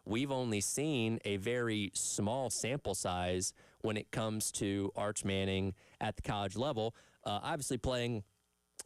we've only seen a very small sample size when it comes to Arch Manning at the college level. Obviously playing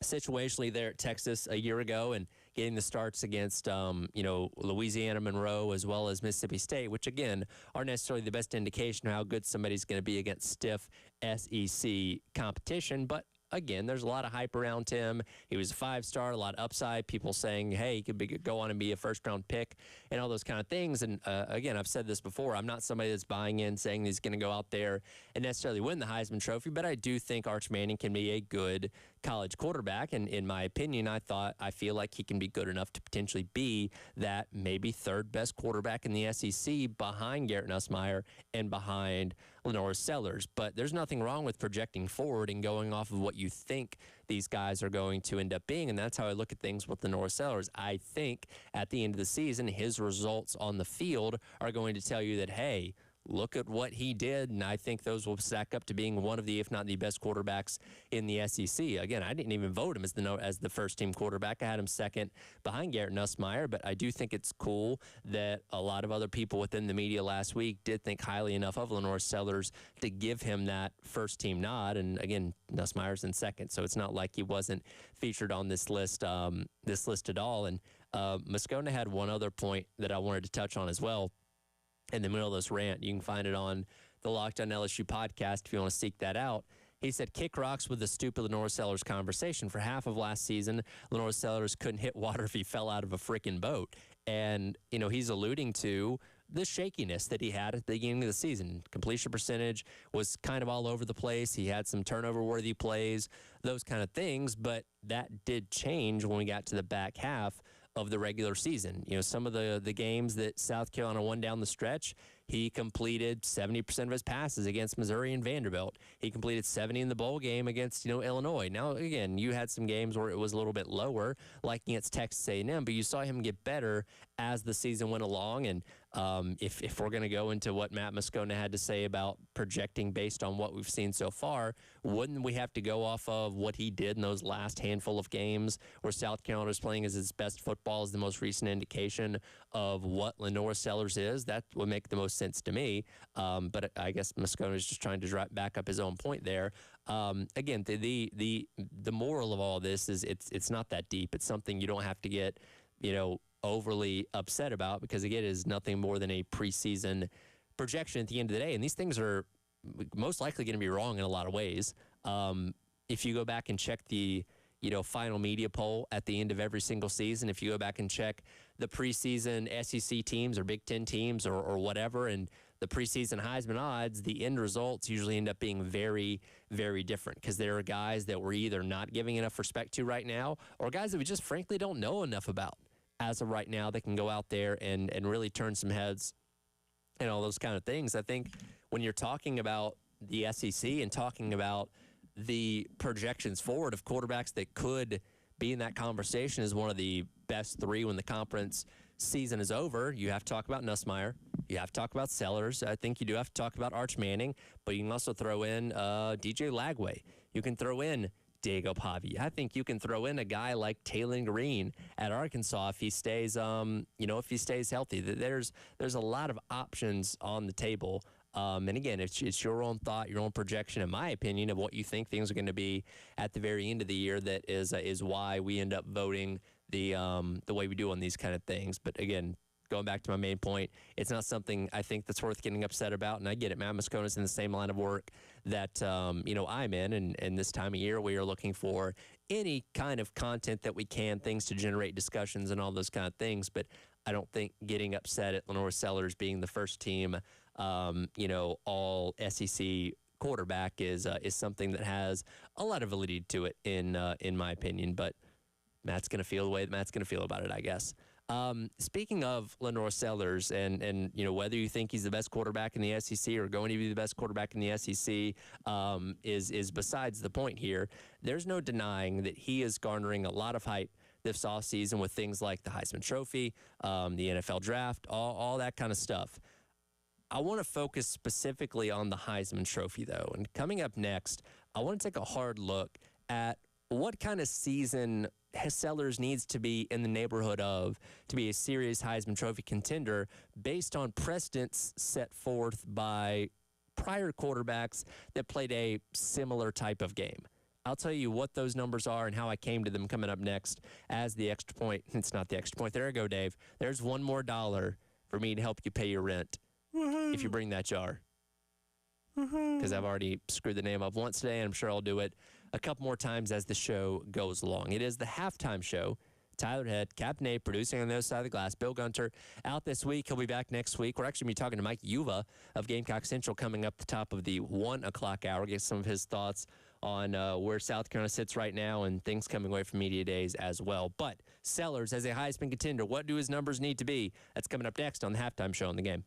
situationally there at Texas a year ago and getting the starts against, Louisiana Monroe as well as Mississippi State, which, again, aren't necessarily the best indication of how good somebody's going to be against stiff SEC competition. But again, there's a lot of hype around him. He was a 5-star, a lot of upside. People saying, hey, he could go on and be a first-round pick and all those kind of things. And, again, I've said this before. I'm not somebody that's buying in saying he's going to go out there and necessarily win the Heisman Trophy, but I do think Arch Manning can be a good college quarterback. And in my opinion, I feel like he can be good enough to potentially be that maybe third-best quarterback in the SEC behind Garrett Nussmeier and behind LaNorris Sellers. But there's nothing wrong with projecting forward and going off of what you think these guys are going to end up being, and that's how I look at things with LaNorris Sellers. I think at the end of the season, his results on the field are going to tell you that, hey, look at what he did, and I think those will stack up to being one of the, if not the best quarterbacks in the SEC. Again, I didn't even vote him as the first-team quarterback. I had him second behind Garrett Nussmeier, but I do think it's cool that a lot of other people within the media last week did think highly enough of LaNorris Sellers to give him that first-team nod, and again, Nussmeier's in second, so it's not like he wasn't featured on this list at all. And Moscona had one other point that I wanted to touch on as well. In the middle of this rant, you can find it on the Locked On LSU podcast if you want to seek that out. He said, kick rocks with the stupid LaNorris Sellers conversation. For half of last season, LaNorris Sellers couldn't hit water if he fell out of a freaking boat. And, he's alluding to the shakiness that he had at the beginning of the season. Completion percentage was kind of all over the place. He had some turnover-worthy plays, those kind of things. But that did change when we got to the back half of the regular season. Some of the games that South Carolina won down the stretch, he completed 70% of his passes against Missouri and Vanderbilt. He completed 70 in the bowl game against, Illinois. Now, again, you had some games where it was a little bit lower, like against Texas A&M, but you saw him get better as the season went along. And if we're going to go into what Matt Moscona had to say about projecting based on what we've seen so far, wouldn't we have to go off of what he did in those last handful of games where South Carolina was playing as his best football is the most recent indication of what LaNorris Sellers is? That would make the most sense to me. But I guess Moscona is just trying to back up his own point there. Again, the moral of all this is it's not that deep. It's something you don't have to get, overly upset about, because again, it is nothing more than a preseason projection at the end of the day. And these things are most likely going to be wrong in a lot of ways. If you go back and check the final media poll at the end of every single season, if you go back and check the preseason SEC teams or Big Ten teams or whatever, and the preseason Heisman odds, the end results usually end up being very, very different, because there are guys that we're either not giving enough respect to right now, or guys that we just frankly don't know enough about as of right now that can go out there and really turn some heads and all those kind of things. I think when you're talking about the SEC and talking about the projections forward of quarterbacks that could be in that conversation as one of the best three when the conference season is over, you have to talk about Nussmeier. You have to talk about Sellers. I think you do have to talk about Arch Manning, but you can also throw in DJ Lagway. You can throw in Diego Pavia. I think you can throw in a guy like Taylor Green at Arkansas if he stays, if he stays healthy. There's a lot of options on the table. And again, it's your own thought, your own projection, in my opinion, of what you think things are going to be at the very end of the year. That is why we end up voting the way we do on these kind of things. But again, going back to my main point, it's not something I think that's worth getting upset about. And I get it. Matt Moscona's in the same line of work that, I'm in. And this time of year, we are looking for any kind of content that we can, things to generate discussions and all those kind of things. But I don't think getting upset at LaNorris Sellers being the first team, all SEC quarterback is something that has a lot of validity to it, in my opinion. But Matt's going to feel the way that Matt's going to feel about it, I guess. Speaking of LaNorris Sellers and whether you think he's the best quarterback in the SEC or going to be the best quarterback in the SEC is besides the point here. There's no denying that he is garnering a lot of hype this offseason with things like the Heisman Trophy, the NFL Draft, all that kind of stuff. I want to focus specifically on the Heisman Trophy, though. And coming up next, I want to take a hard look at what kind of season Sellers needs to be in the neighborhood of to be a serious Heisman Trophy contender based on precedents set forth by prior quarterbacks that played a similar type of game. I'll tell you what those numbers are and how I came to them coming up next as the extra point. It's not the extra point. There you go, Dave. There's one more dollar for me to help you pay your rent if you bring that jar. Because I've already screwed the name up once today, and I'm sure I'll do it a couple more times as the show goes along. It is the halftime show. Tyler Head, Captain A, producing on the other side of the glass. Bill Gunter out this week. He'll be back next week. We're actually going to be talking to Mike Yuva of Gamecock Central coming up the top of the 1 o'clock hour. Get some of his thoughts on where South Carolina sits right now and things coming away from media days as well. But Sellers as a Heisman contender, what do his numbers need to be? That's coming up next on the halftime show in the game.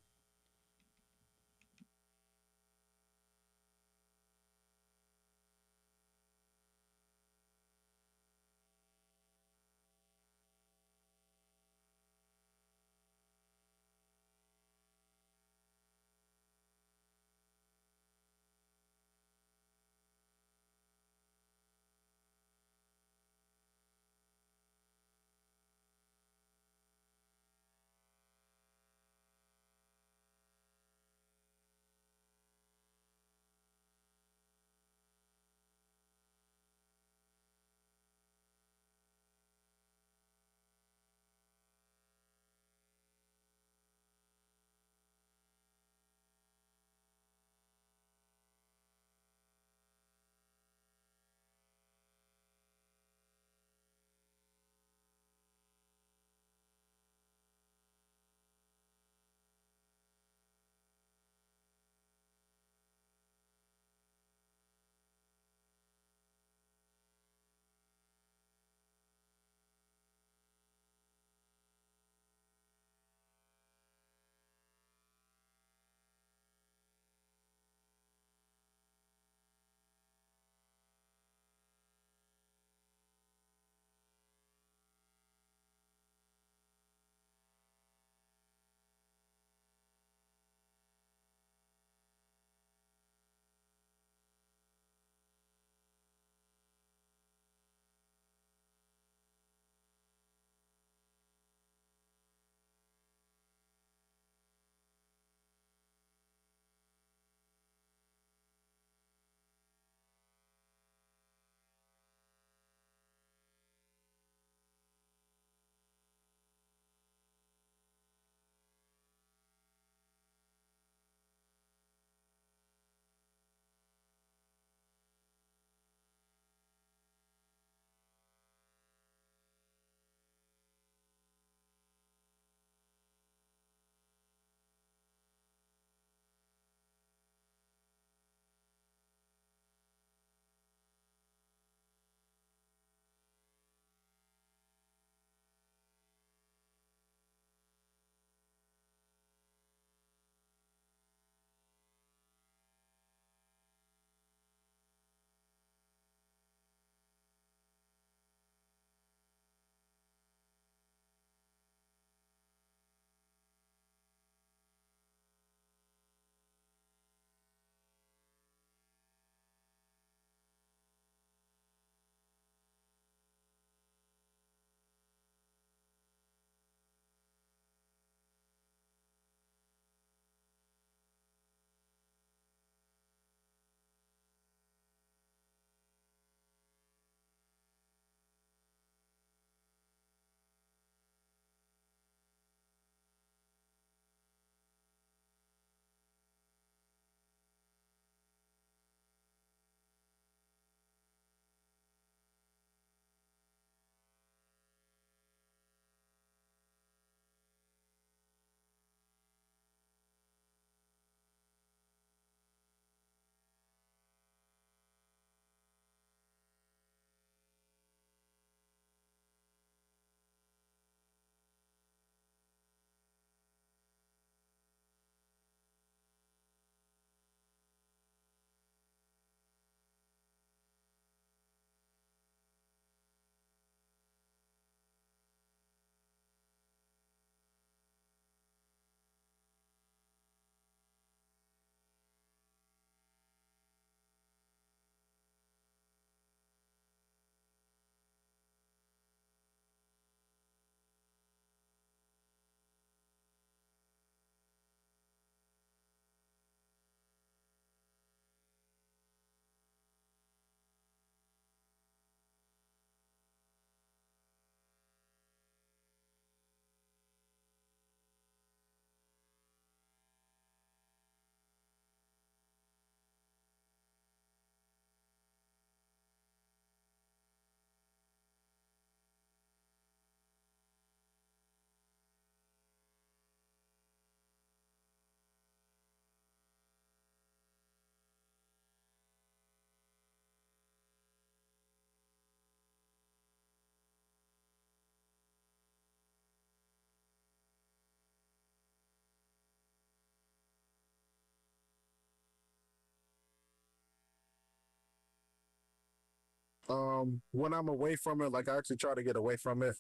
When I'm away from it, like I actually try to get away from it.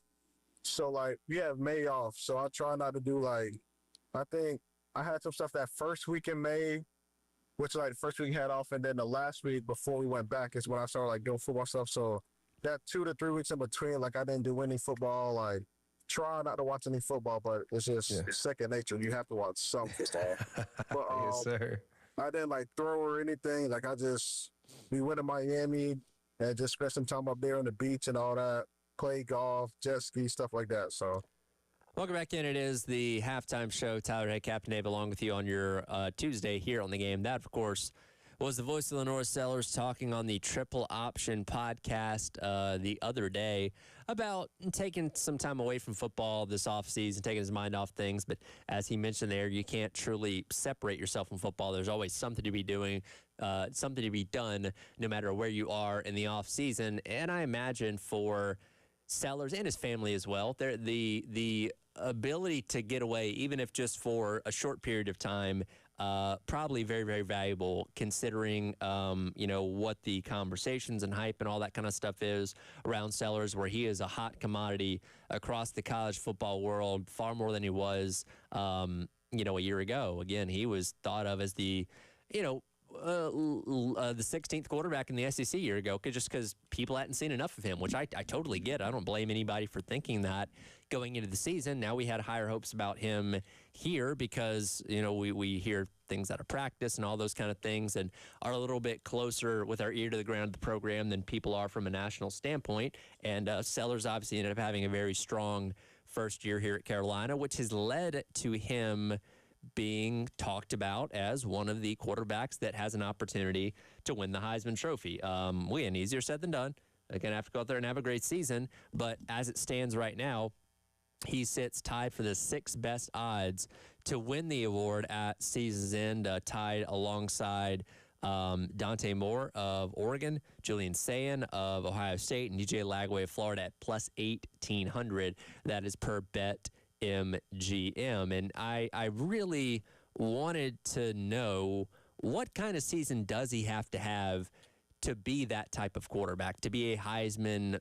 So like we have May off, so I try not to do like I think I had some stuff that first week in May, which like the first week had off, and then the last week before we went back is when I started like doing football stuff. So that 2 to 3 weeks in between, like I didn't do any football. Like try not to watch any football, but it's just Yeah. second nature. You have to watch some football. But Yes, sir. I didn't like throw or anything. Like we went to Miami and just spent some time up there on the beach and all that. Play golf, jet ski, stuff like that. So Welcome back in. It is the halftime show. Tyler Head, Captain Dave, along with you on your Tuesday here on the game. That, of course, was the voice of LaNorris Sellers talking on the Triple Option podcast the other day about taking some time away from football this offseason, taking his mind off things. But as he mentioned there, you can't truly separate yourself from football. There's always something to be doing, something to be done, no matter where you are in the offseason. And I imagine for Sellers and his family as well, the ability to get away, even if just for a short period of time, probably very, very valuable considering, what the conversations and hype and all that kind of stuff is around Sellers, where he is a hot commodity across the college football world, far more than he was, a year ago. Again, he was thought of as the 16th quarterback in the SEC a year ago, just because people hadn't seen enough of him, which I totally get. I don't blame anybody for thinking that going into the season. Now we had higher hopes about him here because, we hear things out of practice and all those kind of things and are a little bit closer with our ear to the ground of the program than people are from a national standpoint. And Sellers obviously ended up having a very strong first year here at Carolina, which has led to him being talked about as one of the quarterbacks that has an opportunity to win the Heisman Trophy. Again, easier said than done. They're going to have to go out there and have a great season. But as it stands right now, he sits tied for the sixth best odds to win the award at season's end, tied alongside Dante Moore of Oregon, Julian Sayin of Ohio State, and DJ Lagway of Florida at plus 1,800. That is per bet MGM. And I really wanted to know what kind of season does he have to be that type of quarterback, to be a Heisman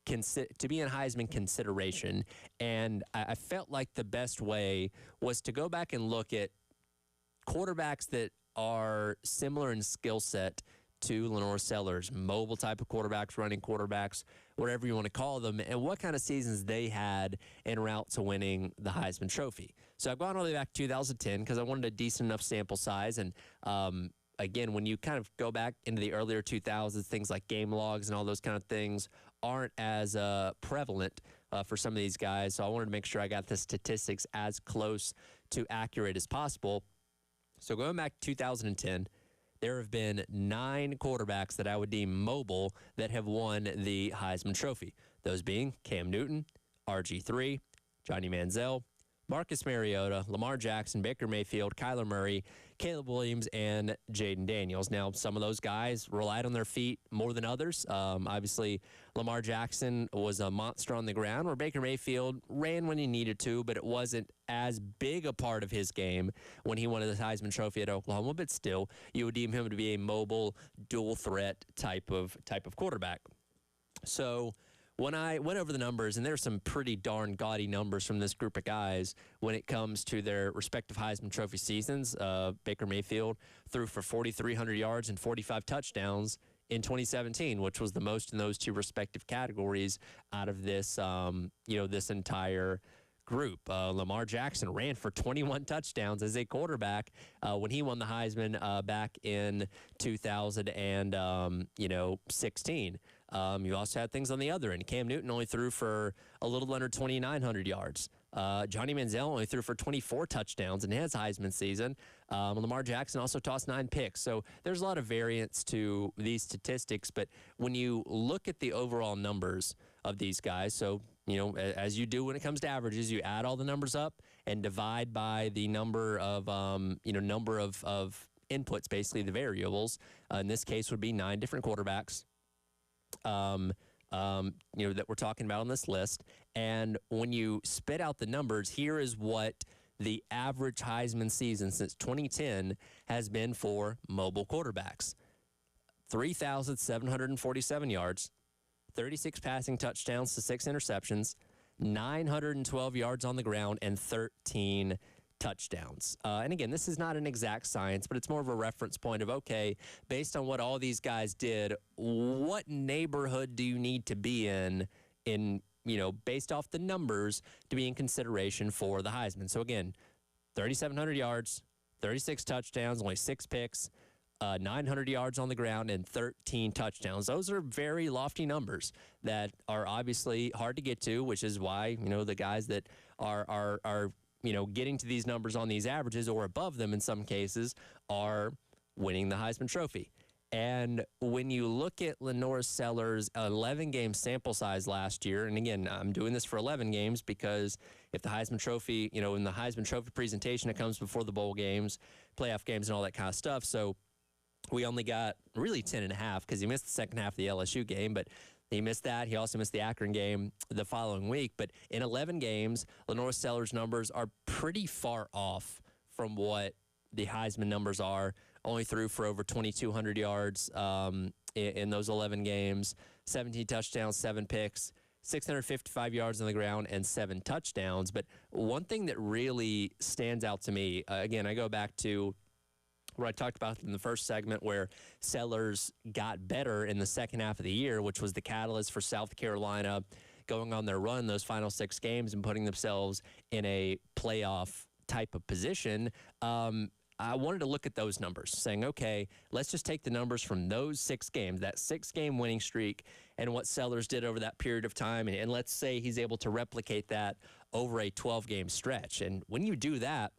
consideration. And I felt like the best way was to go back and look at quarterbacks that are similar in skill set to LaNorris Sellers, mobile type of quarterbacks, running quarterbacks, whatever you want to call them, and what kind of seasons they had en route to winning the Heisman Trophy. So I've gone all the way back to 2010 because I wanted a decent enough sample size. And again, when you kind of go back into the earlier 2000s, things like game logs and all those kind of things aren't as prevalent for some of these guys. So I wanted to make sure I got the statistics as close to accurate as possible. So going back to 2010, there have been 9 quarterbacks that I would deem mobile that have won the Heisman Trophy. Those being Cam Newton, RG3, Johnny Manziel, Marcus Mariota, Lamar Jackson, Baker Mayfield, Kyler Murray, Caleb Williams, and Jaden Daniels. Now, some of those guys relied on their feet more than others. Obviously, Lamar Jackson was a monster on the ground, where Baker Mayfield ran when he needed to, but it wasn't as big a part of his game when he won the Heisman Trophy at Oklahoma. But still, you would deem him to be a mobile, dual threat type of quarterback. So when I went over the numbers, and there's some pretty darn gaudy numbers from this group of guys when it comes to their respective Heisman Trophy seasons. Baker Mayfield threw for 4,300 yards and 45 touchdowns in 2017, which was the most in those two respective categories out of this, this entire group. Lamar Jackson ran for 21 touchdowns as a quarterback when he won the Heisman back in 2016. You also had things on the other end. Cam Newton only threw for a little under 2,900 yards. Johnny Manziel only threw for 24 touchdowns in his Heisman season. Lamar Jackson also tossed 9 picks. So there's a lot of variance to these statistics. But when you look at the overall numbers of these guys, so, as you do when it comes to averages, you add all the numbers up and divide by the number of, inputs, basically the variables. In this case would be 9 different quarterbacks. That we're talking about on this list. And when you spit out the numbers, here is what the average Heisman season since 2010 has been for mobile quarterbacks. 3,747 yards, 36 passing touchdowns to 6 interceptions, 912 yards on the ground, and 13 touchdowns. And again, this is not an exact science, but it's more of a reference point of, okay, based on what all these guys did, what neighborhood do you need to be in, based off the numbers to be in consideration for the Heisman? So again, 3,700 yards, 36 touchdowns, only 6 picks, 900 yards on the ground, and 13 touchdowns. Those are very lofty numbers that are obviously hard to get to, which is why, the guys that are getting to these numbers on these averages or above them in some cases are winning the Heisman Trophy. And when you look at LaNorris Sellers' 11-game sample size last year, and again, I'm doing this for 11 games because if the Heisman Trophy, in the Heisman Trophy presentation, it comes before the bowl games, playoff games, and all that kind of stuff. So we only got really 10.5 because he missed the second half of the LSU game, but he missed that. He also missed the Akron game the following week. But in 11 games, LaNorris Sellers' numbers are pretty far off from what the Heisman numbers are. Only threw for over 2,200 yards in those 11 games, 17 touchdowns, 7 picks, 655 yards on the ground, and 7 touchdowns. But one thing that really stands out to me, again, I go back to what I talked about in the first segment where Sellers got better in the second half of the year, which was the catalyst for South Carolina going on their run those final 6 games and putting themselves in a playoff type of position. I wanted to look at those numbers, saying, okay, let's just take the numbers from those 6 games, that 6-game winning streak, and what Sellers did over that period of time, and let's say he's able to replicate that over a 12-game stretch. And when you do that,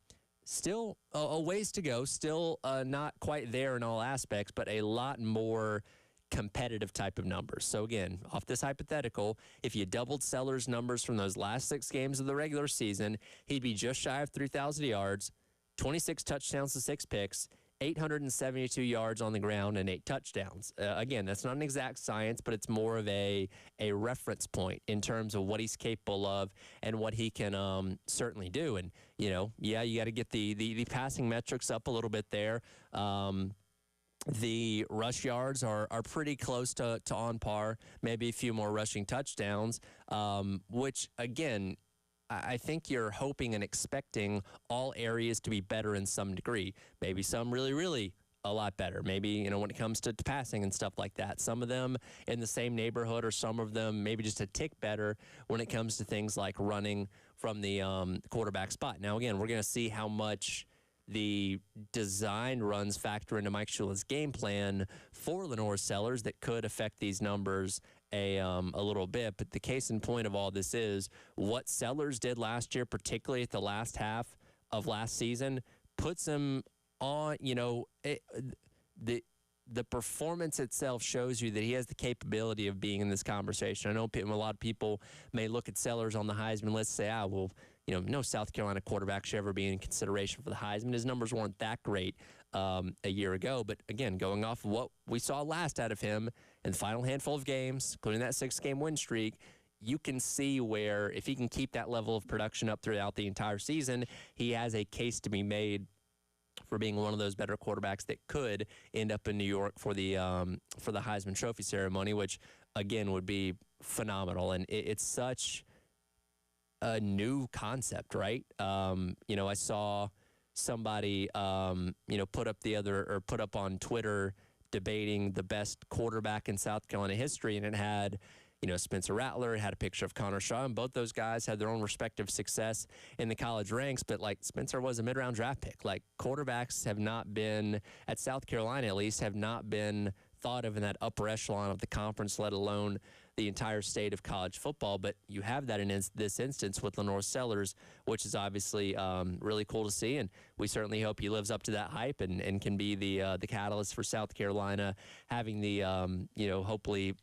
still a ways to go, still not quite there in all aspects, but a lot more competitive type of numbers. So again, off this hypothetical, if you doubled Sellers' numbers from those last 6 games of the regular season, he'd be just shy of 3,000 yards, 26 touchdowns to 6 picks, 872 yards on the ground, and 8 touchdowns. Again, that's not an exact science, but it's more of a reference point in terms of what he's capable of and what he can certainly do. And, you got to get the passing metrics up a little bit there. The rush yards are pretty close to on par, maybe a few more rushing touchdowns, which, again, I think you're hoping and expecting all areas to be better in some degree. Maybe some really, really a lot better. Maybe, when it comes to passing and stuff like that. Some of them in the same neighborhood, or some of them maybe just a tick better when it comes to things like running from the quarterback spot. Now, again, we're going to see how much the design runs factor into Mike Shula's game plan for LaNorris Sellers that could affect these numbers a little bit. But the case in point of all this is what Sellers did last year, particularly at the last half of last season, puts him on, the performance itself shows you that he has the capability of being in this conversation. I know a lot of people may look at Sellers on the Heisman list and say, no South Carolina quarterback should ever be in consideration for the Heisman. His numbers weren't that great a year ago. But again, going off of what we saw last out of him in the final handful of games, including that 6-game win streak, you can see where if he can keep that level of production up throughout the entire season, he has a case to be made for being one of those better quarterbacks that could end up in New York for the Heisman Trophy ceremony, which, again, would be phenomenal. And it's such a new concept, right? I saw somebody, put up on Twitter debating the best quarterback in South Carolina history, and it had, Spencer Rattler, it had a picture of Connor Shaw, and both those guys had their own respective success in the college ranks, but Spencer was a mid-round draft pick. Quarterbacks have not been, at South Carolina at least, have not been thought of in that upper echelon of the conference, let alone the entire state of college football. But you have that in this instance with LaNorris Sellers, which is obviously really cool to see, and we certainly hope he lives up to that hype and can be the catalyst for South Carolina having the hopefully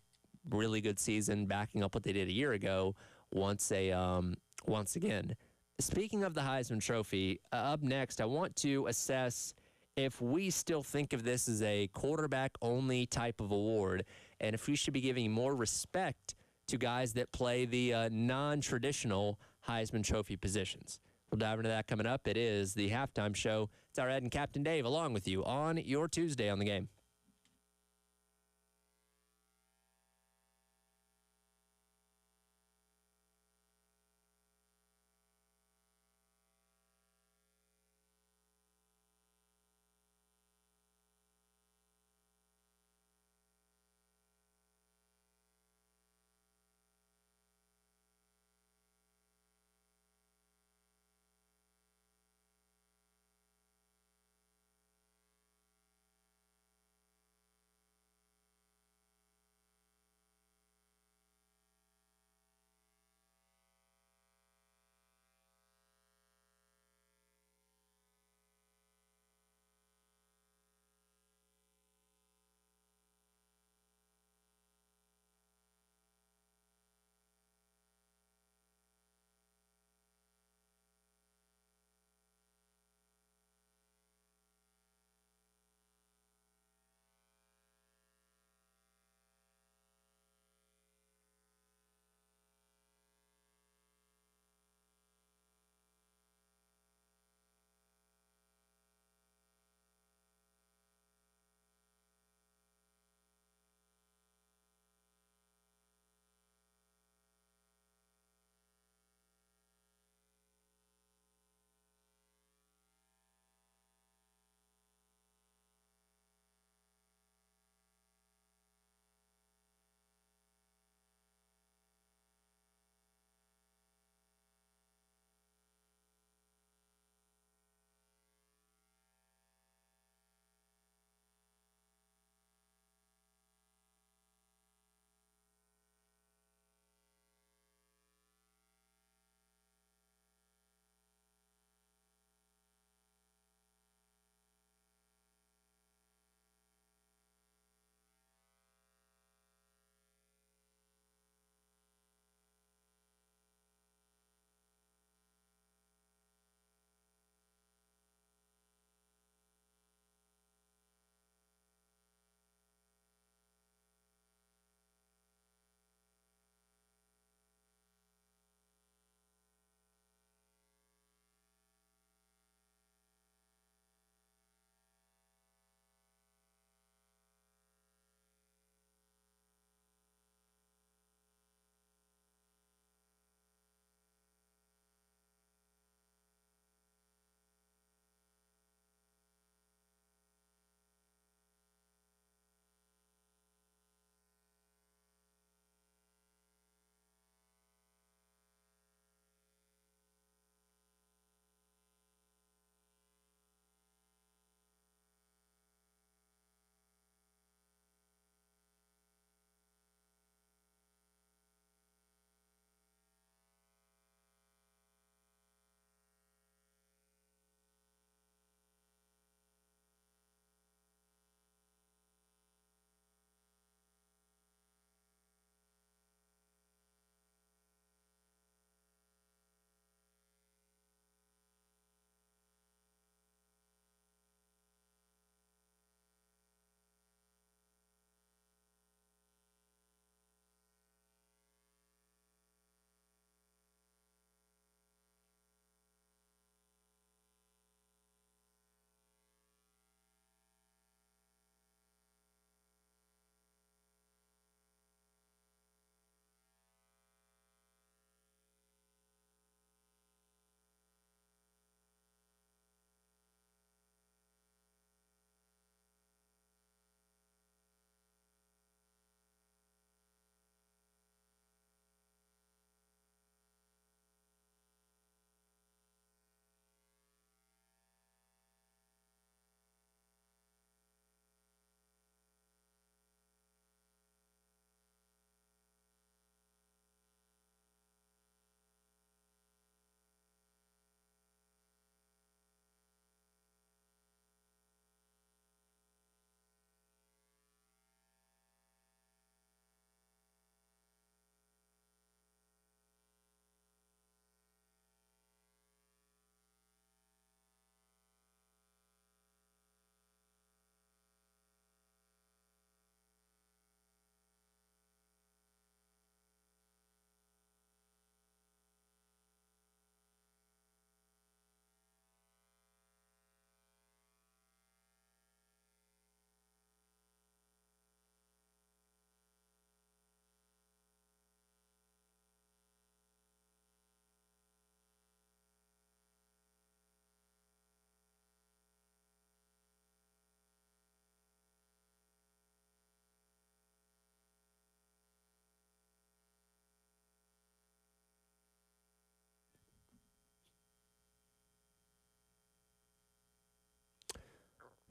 really good season backing up what they did a year ago once again. Speaking of the Heisman Trophy, up next I want to assess if we still think of this as a quarterback-only type of award, and if we should be giving more respect to guys that play the non-traditional Heisman Trophy positions. We'll dive into that coming up. It is the Halftime Show. It's our Ed and Captain Dave along with you on your Tuesday on the Game.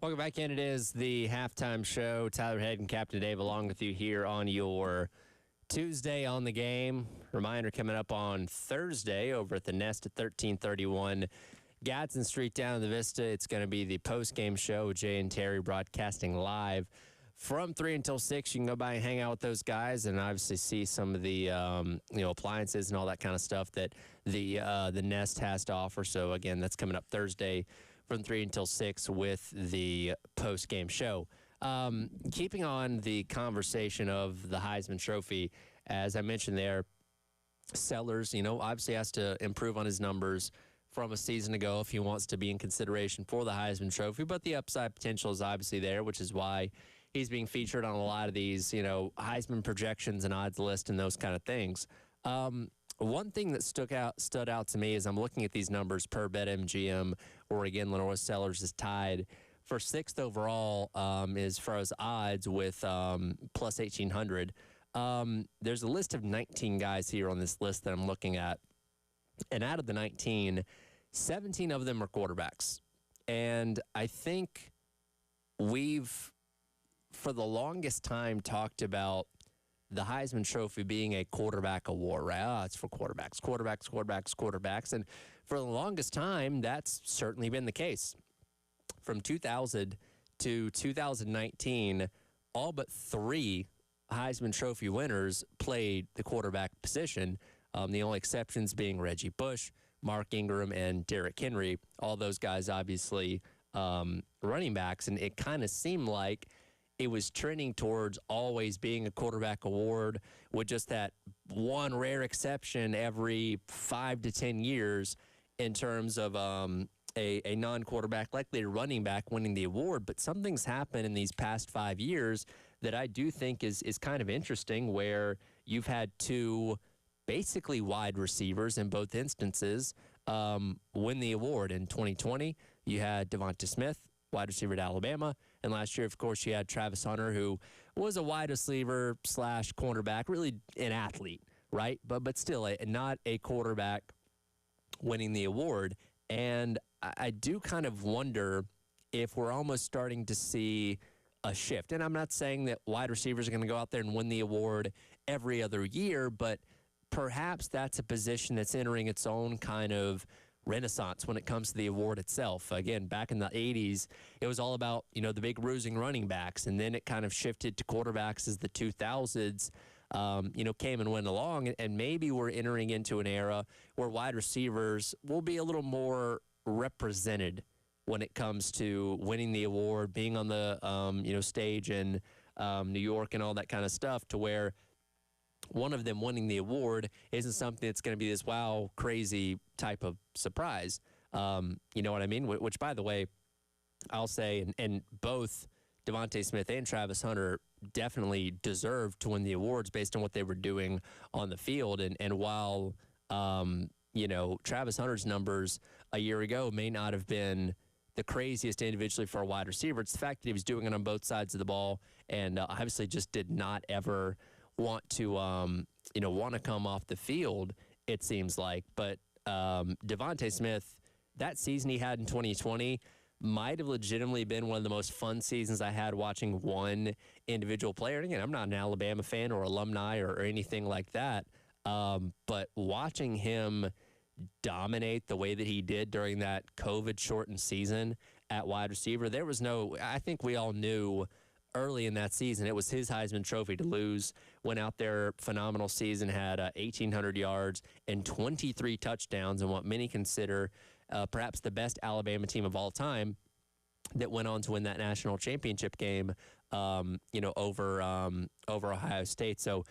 Welcome back in. It is the halftime show. Tyler Head and Captain Dave along with you here on your Tuesday on the game. Reminder coming up on Thursday over at the Nest at 1331 Gadsden Street down in the Vista. It's going to be the post-game show with Jay and Terry broadcasting live from 3 until 6. You can go by and hang out with those guys and obviously see some of the appliances and all that kind of stuff that the Nest has to offer. So, again, that's coming up Thursday from 3 until 6 with the post-game show. Keeping on the conversation of the Heisman Trophy, as I mentioned there, Sellers, obviously has to improve on his numbers from a season ago if he wants to be in consideration for the Heisman Trophy, but the upside potential is obviously there, which is why he's being featured on a lot of these, Heisman projections and odds list and those kind of things. One thing that stood out to me as I'm looking at these numbers per BetMGM, where again LaNorris Sellers is tied for 6th overall as far as odds with plus 1,800. There's a list of 19 guys here on this list that I'm looking at, and out of the 19, 17 of them are quarterbacks. And I think we've, for the longest time, talked about the Heisman Trophy being a quarterback award, right? It's for quarterbacks. And for the longest time, that's certainly been the case. From 2000 to 2019, all but 3 Heisman Trophy winners played the quarterback position, the only exceptions being Reggie Bush, Mark Ingram, and Derrick Henry. All those guys obviously running backs, and it kind of seemed like it was trending towards always being a quarterback award with just that one rare exception every 5 to 10 years in terms of a non-quarterback, likely a running back, winning the award. But something's happened in these past 5 years that I do think is kind of interesting, where you've had 2 basically wide receivers in both instances win the award. In 2020, you had Devonta Smith, wide receiver at Alabama. And last year, of course, you had Travis Hunter, who was a wide receiver / cornerback, really an athlete, right? But still not a quarterback winning the award. And I do kind of wonder if we're almost starting to see a shift. And I'm not saying that wide receivers are going to go out there and win the award every other year, but perhaps that's a position that's entering its own kind of renaissance when it comes to the award itself. Again, back in the 80s, it was all about, the big bruising running backs, and then it kind of shifted to quarterbacks as the 2000s, came and went along, and maybe we're entering into an era where wide receivers will be a little more represented when it comes to winning the award, being on the, stage in New York and all that kind of stuff, to where one of them winning the award isn't something that's going to be this wow, crazy type of surprise. You know what I mean? Which, by the way, I'll say, and both Devonta Smith and Travis Hunter definitely deserved to win the awards based on what they were doing on the field. And while, Travis Hunter's numbers a year ago may not have been the craziest individually for a wide receiver, it's the fact that he was doing it on both sides of the ball and obviously just did not ever want to come off the field, it seems like. But Devonta Smith, that season he had in 2020 might have legitimately been one of the most fun seasons I had watching one individual player. And again, I'm not an Alabama fan or alumni or anything like that, but watching him dominate the way that he did during that COVID-shortened season at wide receiver, I think we all knew early in that season it was his Heisman Trophy to lose. Went out there, phenomenal season, had 1,800 yards and 23 touchdowns in what many consider perhaps the best Alabama team of all time, that went on to win that national championship game, over Ohio State. So,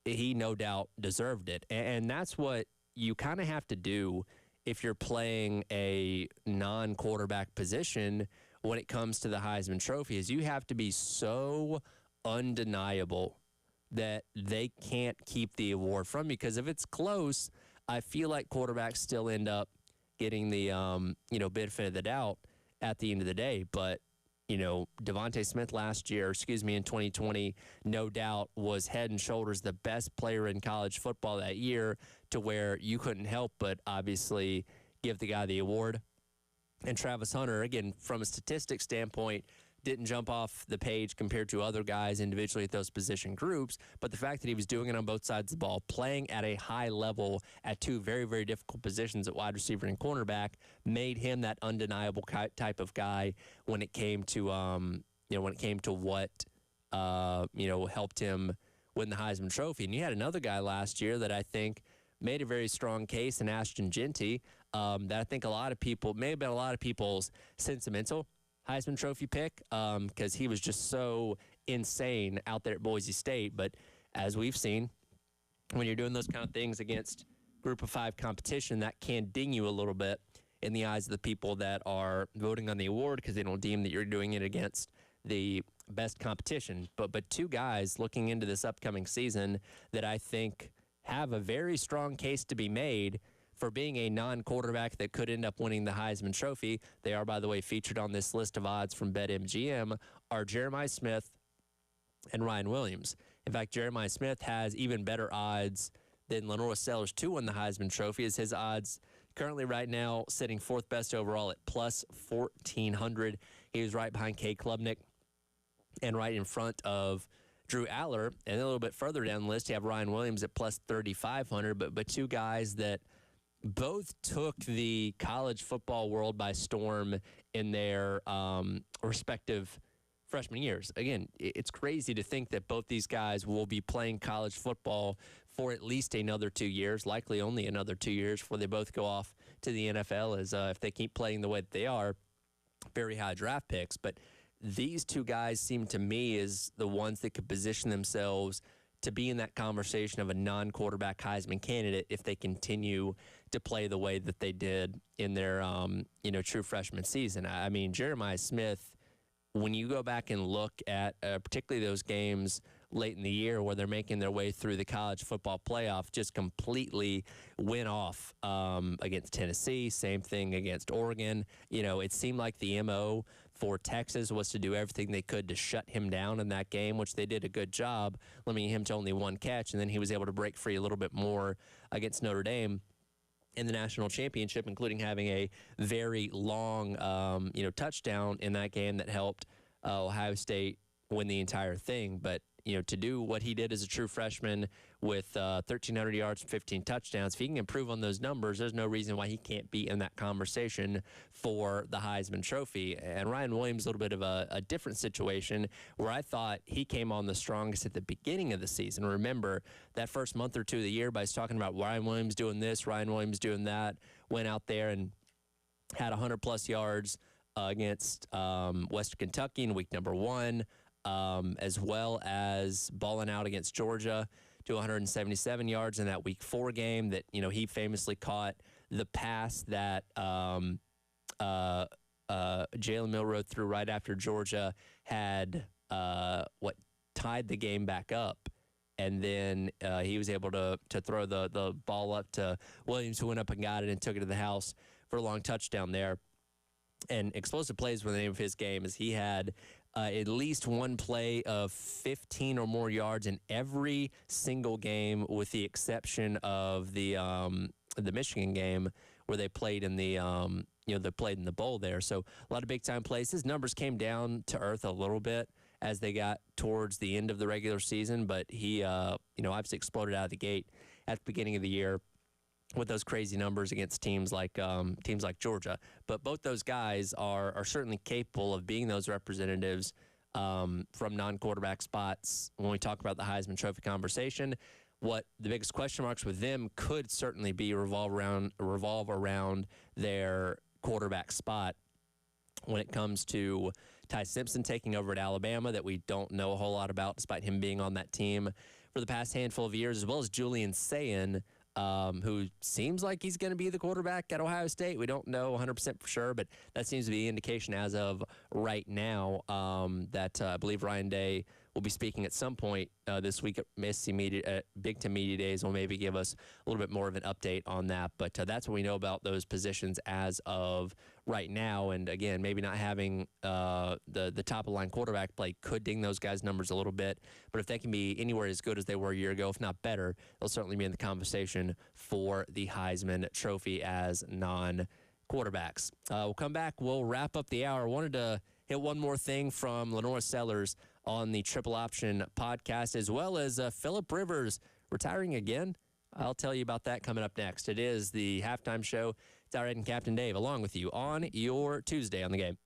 he no doubt deserved it. And that's what you kind of have to do if you're playing a non-quarterback position when it comes to the Heisman Trophy, is you have to be so undeniable that they can't keep the award from you. Because if it's close, I feel like quarterbacks still end up getting the, benefit of the doubt at the end of the day. But, Devonta Smith in 2020, no doubt was head and shoulders the best player in college football that year, to where you couldn't help but obviously give the guy the award. And Travis Hunter, again, from a statistics standpoint, didn't jump off the page compared to other guys individually at those position groups, but the fact that he was doing it on both sides of the ball, playing at a high level at two very, very difficult positions at wide receiver and cornerback, made him that undeniable type of guy when it came to what helped him win the Heisman Trophy. And you had another guy last year that I think made a very strong case in Ashton Jeanty, that I think a lot of people, may have been a lot of people's sentimental Heisman Trophy pick, because he was just so insane out there at Boise State. But as we've seen, when you're doing those kind of things against Group of 5 competition, that can ding you a little bit in the eyes of the people that are voting on the award, because they don't deem that you're doing it against the best competition. But two guys looking into this upcoming season that I think have a very strong case to be made for being a non-quarterback that could end up winning the Heisman Trophy. They are, by the way, featured on this list of odds from BetMGM, are Jeremiah Smith and Ryan Williams. In fact, Jeremiah Smith has even better odds than LaNorris Sellers to win the Heisman Trophy, as his odds currently right now sitting fourth best overall at plus 1,400. He was right behind Kay Klubnik and right in front of Drew Aller. And a little bit further down the list, you have Ryan Williams at plus 3,500, but two guys that both took the college football world by storm in their respective freshman years. Again, it's crazy to think that both these guys will be playing college football for at least another 2 years, likely only another 2 years before they both go off to the NFL, as if they keep playing the way that they are, very high draft picks. But these two guys seem to me as the ones that could position themselves to be in that conversation of a non-quarterback Heisman candidate if they continue to play the way that they did in their, true freshman season. I mean, Jeremiah Smith, when you go back and look at particularly those games late in the year where they're making their way through the college football playoff, just completely went off against Tennessee. Same thing against Oregon. It seemed like the MO for Texas was to do everything they could to shut him down in that game, which they did a good job, limiting him to only one catch, and then he was able to break free a little bit more against Notre Dame in the national championship, including having a very long, touchdown in that game that helped Ohio State win the entire thing. But to do what he did as a true freshman with 1,300 yards and 15 touchdowns, if he can improve on those numbers, there's no reason why he can't be in that conversation for the Heisman Trophy. And Ryan Williams, a little bit of a different situation where I thought he came on the strongest at the beginning of the season. Remember, that first month or two of the year, by talking about Ryan Williams doing this, Ryan Williams doing that, went out there and had 100-plus yards against Western Kentucky in week number 1. As well as balling out against Georgia to 177 yards in that week 4 game that, he famously caught the pass that Jalen Milroe threw right after Georgia had tied the game back up. And then he was able to throw the ball up to Williams, who went up and got it and took it to the house for a long touchdown there. And explosive plays were the name of his game, as he had at least one play of 15 or more yards in every single game, with the exception of the Michigan game where they played in the they played in the bowl there. So a lot of big time plays. His numbers came down to earth a little bit as they got towards the end of the regular season, but he obviously exploded out of the gate at the beginning of the year with those crazy numbers against teams like Georgia. But both those guys are certainly capable of being those representatives from non-quarterback spots when we talk about the Heisman Trophy conversation. What the biggest question marks with them could certainly be revolve around their quarterback spot when it comes to Ty Simpson taking over at Alabama, that we don't know a whole lot about despite him being on that team for the past handful of years, as well as Julian Sayin, who seems like he's going to be the quarterback at Ohio State. We don't know 100% for sure, but that seems to be the indication as of right now that I believe Ryan Day will be speaking at some point this week at SC Media, at Big Ten Media Days. Will maybe give us a little bit more of an update on that. But that's what we know about those positions as of right now. And again, maybe not having the top of the line quarterback play could ding those guys' numbers a little bit. But if they can be anywhere as good as they were a year ago, if not better, they'll certainly be in the conversation for the Heisman Trophy as quarterbacks. We'll come back. We'll wrap up the hour. Wanted to hit one more thing from LaNorris Sellers on the Triple Option podcast, as well as Philip Rivers retiring again. I'll tell you about that coming up next. It is the halftime show. Tyler and Captain Dave along with you on your Tuesday on the Game.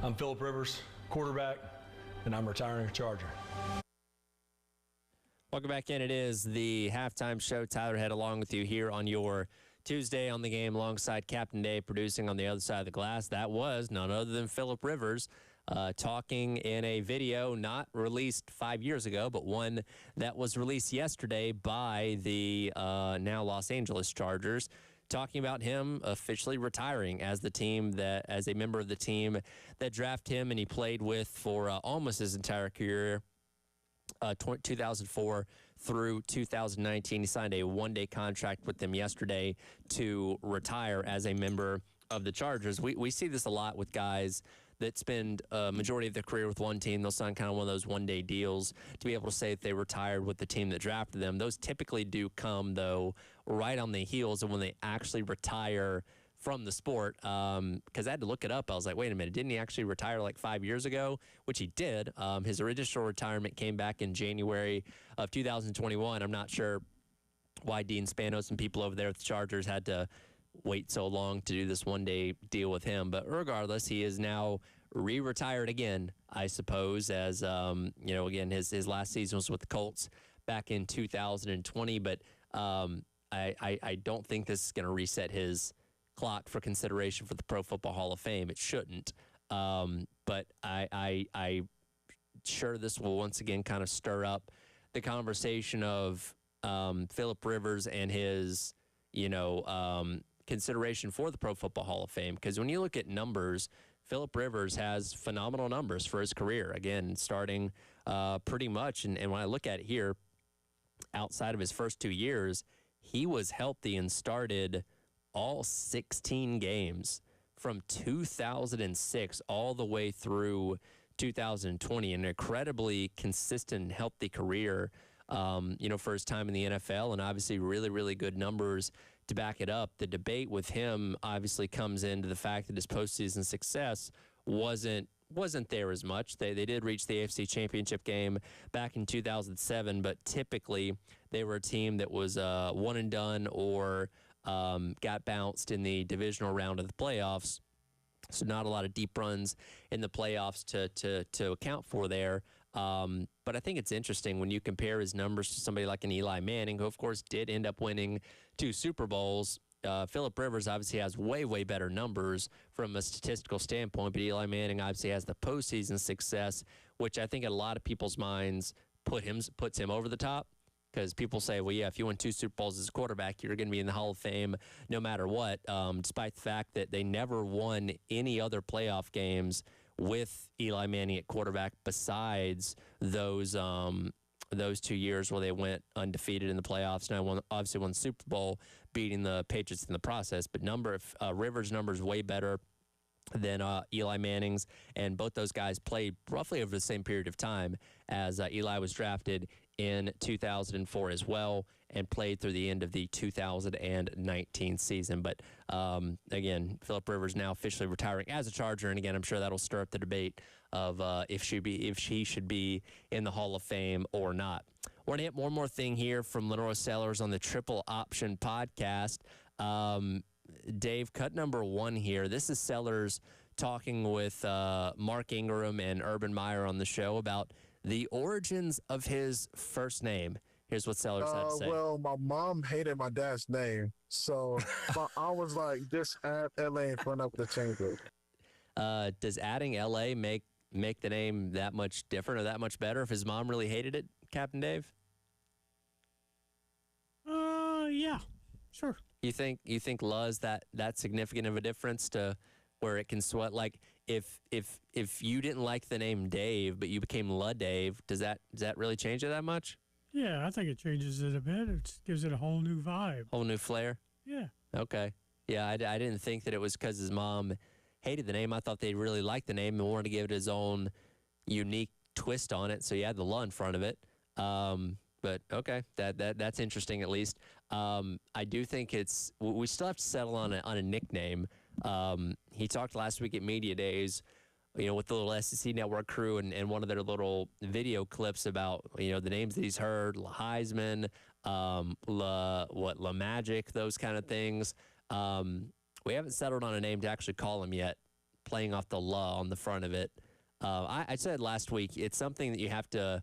I'm Philip Rivers, quarterback, and I'm retiring a Charger. Welcome back in. It is the halftime show. Tyler Head along with you here on your Tuesday on the Game alongside Captain Dave producing on the other side of the glass. That was none other than Philip Rivers talking in a video not released 5 years ago, but one that was released yesterday by the now Los Angeles Chargers, talking about him officially retiring as a member of the team that drafted him and he played with for almost his entire career, 2004 through 2019. He signed a one-day contract with them yesterday to retire as a member of the Chargers. We see this a lot with guys that spend a majority of their career with one team. They'll sign kind of one of those one-day deals to be able to say that they retired with the team that drafted them. Those typically do come, though, right on the heels of when they actually retire from the sport. Because I had to look it up. I was like, wait a minute, didn't he actually retire like 5 years ago? Which he did. His original retirement came back in January of 2021. I'm not sure why Dean Spanos and people over there at the Chargers had to wait so long to do this one-day deal with him. But regardless, he is now re-retired again, I suppose, as, again, his last season was with the Colts back in 2020. But I don't think this is going to reset his clock for consideration for the Pro Football Hall of Fame. It shouldn't. But I sure this will once again kind of stir up the conversation of Philip Rivers and his, consideration for the Pro Football Hall of Fame. Because when you look at numbers, Philip Rivers has phenomenal numbers for his career. Again, starting pretty much, and when I look at it here, outside of his first 2 years, he was healthy and started all 16 games from 2006 all the way through 2020. An incredibly consistent and healthy career, for his time in the NFL, and obviously really, really good numbers to back it up. The debate with him obviously comes into the fact that his postseason success wasn't there as much. They did reach the AFC Championship game back in 2007, but typically they were a team that was one and done or got bounced in the divisional round of the playoffs. So not a lot of deep runs in the playoffs to account for there. But I think it's interesting when you compare his numbers to somebody like an Eli Manning, who, of course, did end up winning 2 Super Bowls. Philip Rivers obviously has way, way better numbers from a statistical standpoint, but Eli Manning obviously has the postseason success, which I think in a lot of people's minds puts him over the top. Because people say, well, yeah, if you win 2 Super Bowls as a quarterback, you're going to be in the Hall of Fame no matter what, despite the fact that they never won any other playoff games with Eli Manning at quarterback besides those 2 years where they went undefeated in the playoffs. And obviously won the Super Bowl, beating the Patriots in the process. But Rivers' numbers way better than Eli Manning's, and both those guys played roughly over the same period of time, as Eli was drafted in 2004 as well and played through the end of the 2019 season. But again, Philip Rivers now officially retiring as a Charger, and again, I'm sure that'll stir up the debate of if he should be in the Hall of Fame or not. We're going to hit one more thing here from LaNorris Sellers on the Triple Option Podcast. Dave, cut number 1 here. This is Sellers talking with Mark Ingram and Urban Meyer on the show about the origins of his first name. Here's what Sellers had to say. Well, my mom hated my dad's name, so I was like, just add LA in front of the change it. Does adding LA make the name that much different or that much better if his mom really hated it, Captain Dave? Yeah, sure. You think La is that significant of a difference to where it can sweat? Like if you didn't like the name Dave but you became La Dave, does that really change it that much? Yeah, I think it changes it a bit. It gives it a whole new vibe. Whole new flair? Yeah. Okay. Yeah, I didn't think that it was because his mom hated the name. I thought they really liked the name and wanted to give it his own unique twist on it, so you had the La in front of it. But okay, that's interesting at least. I do think we still have to settle on a nickname. He talked last week at Media Days, with the little SEC Network crew and one of their little video clips about, the names that he's heard, La Heisman, La Magic, those kind of things. We haven't settled on a name to actually call him yet, playing off the La on the front of it. I said last week, it's something that you have to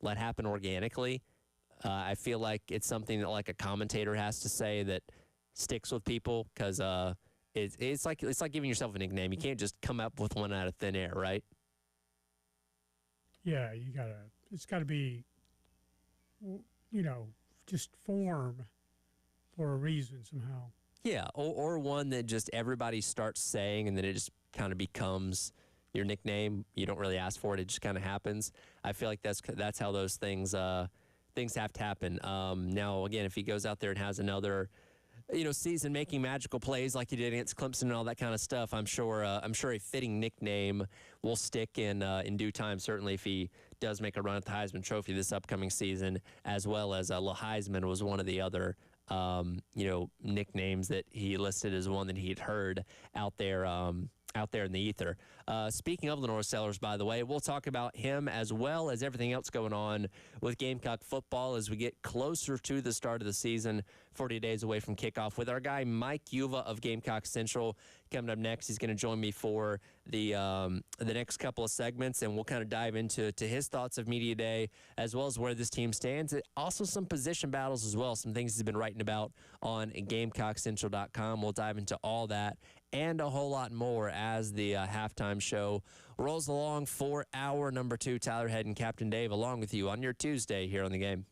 let happen organically. I feel like it's something that like a commentator has to say that sticks with people because it's like giving yourself a nickname. You can't just come up with one out of thin air, right? Yeah, it's gotta be, you know, just form for a reason somehow. Yeah, or one that just everybody starts saying, and then it just kind of becomes your nickname. You don't really ask for it; it just kind of happens. I feel like that's how those things have to happen. Now, again, if he goes out there and has another, season making magical plays like he did against Clemson and all that kind of stuff, I'm sure a fitting nickname will stick in due time. Certainly, if he does make a run at the Heisman Trophy this upcoming season, as well as La Heisman was one of the other nicknames that he listed as one that he'd heard out there in the ether. Speaking of LaNorris Sellers, by the way, we'll talk about him as well as everything else going on with Gamecock football as we get closer to the start of the season, 40 days away from kickoff, with our guy Mike Yuva of Gamecock Central coming up next. He's going to join me for the next couple of segments, and we'll kind of dive into his thoughts of Media Day as well as where this team stands. Also some position battles as well, some things he's been writing about on GamecockCentral.com. We'll dive into all that and a whole lot more as the halftime show rolls along for hour number 2. Tyler Head and Captain Dave along with you on your Tuesday here on The Game.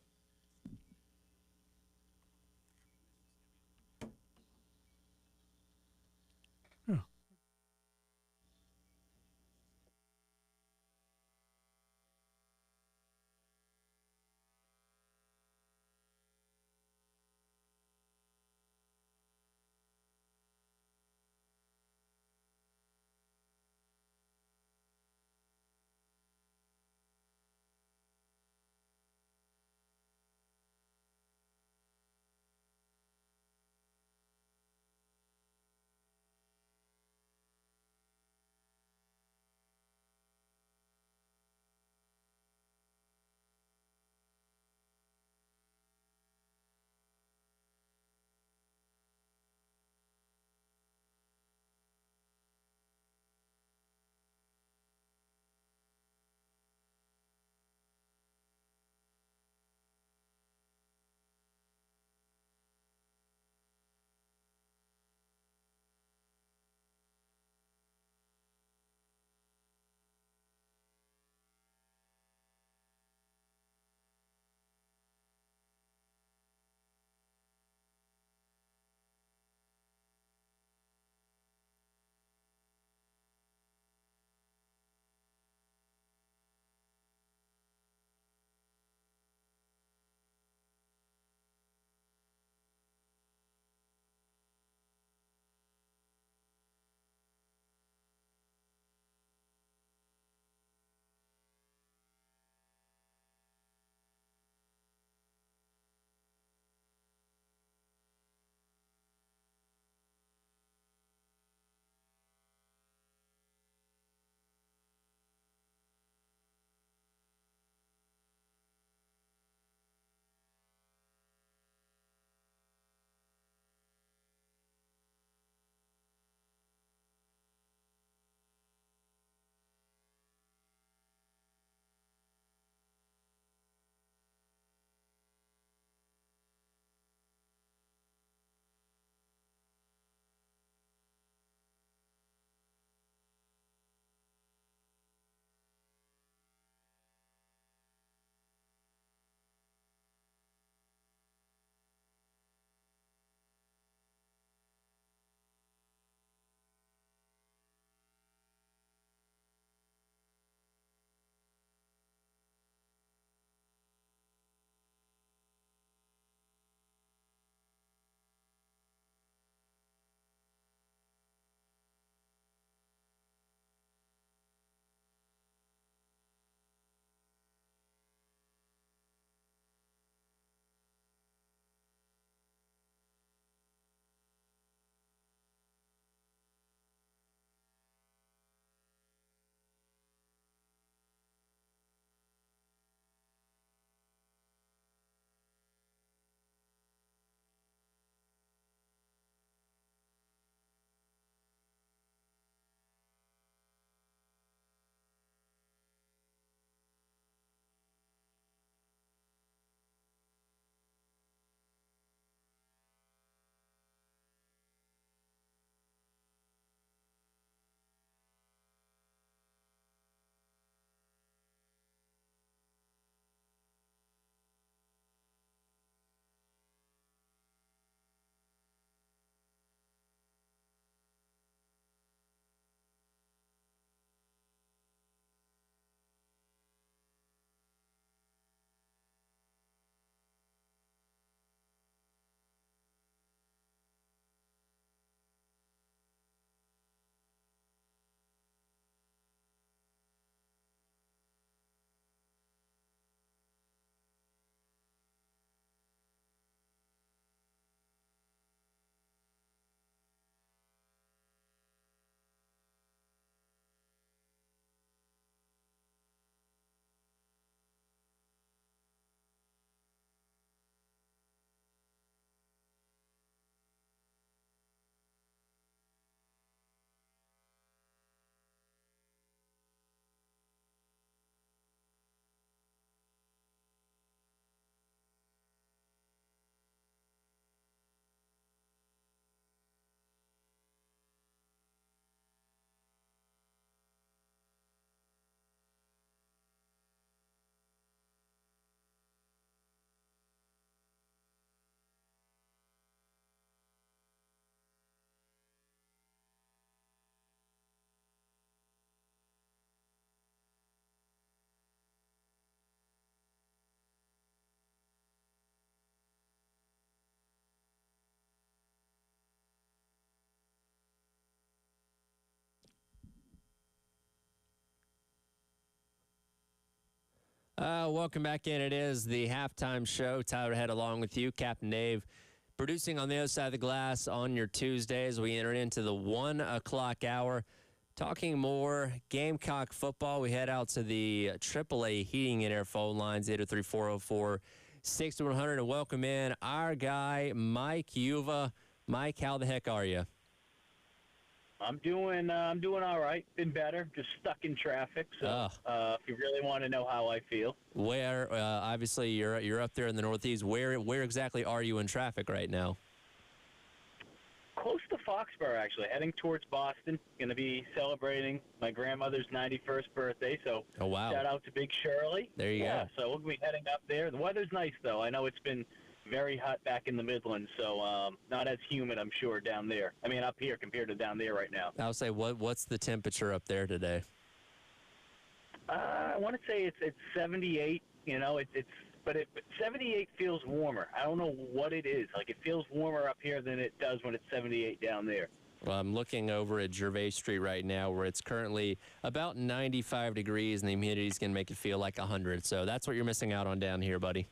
Welcome back in. It is the halftime show. Tyler Head along with you, Captain Dave, producing on the other side of the glass on your Tuesdays. We enter into the 1 o'clock hour. Talking more Gamecock football. We head out to the AAA Heating and Air phone lines, 803-404-6100, and welcome in our guy, Mike Uva. Mike, how the heck are you? I'm doing all right. Been better. Just stuck in traffic. So if you really want to know how I feel, Where obviously you're up there in the Northeast. Where exactly are you in traffic right now? close to Foxborough, actually, heading towards Boston. Going to be celebrating my grandmother's 91st birthday. So Oh wow! shout out to Big Shirley. There you go. So we'll be heading up there. The weather's nice though. I know it's been very hot back in the Midlands, so not as humid, I'm sure, down there. I mean, up here compared to down there right now. I'll say, what's the temperature up there today? I want to say it's 78. You know, but 78 feels warmer. I don't know what it is. Like, it feels warmer up here than it does when it's 78 down there. Well, I'm looking over at Gervais Street right now, where it's currently about 95 degrees, and the humidity is going to make it feel like 100. So that's what you're missing out on down here, buddy.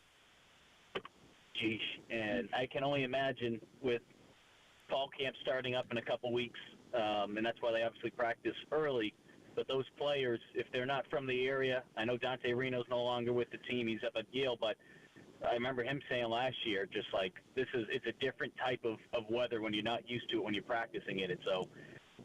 Geesh. And I can only imagine with fall camp starting up in a couple weeks, and that's why they obviously practice early. But those players, if they're not from the area, I know Dante Reno's no longer with the team. He's up at Yale, but I remember him saying last year, just like, it's a different type of weather when you're not used to it when you're practicing in it. So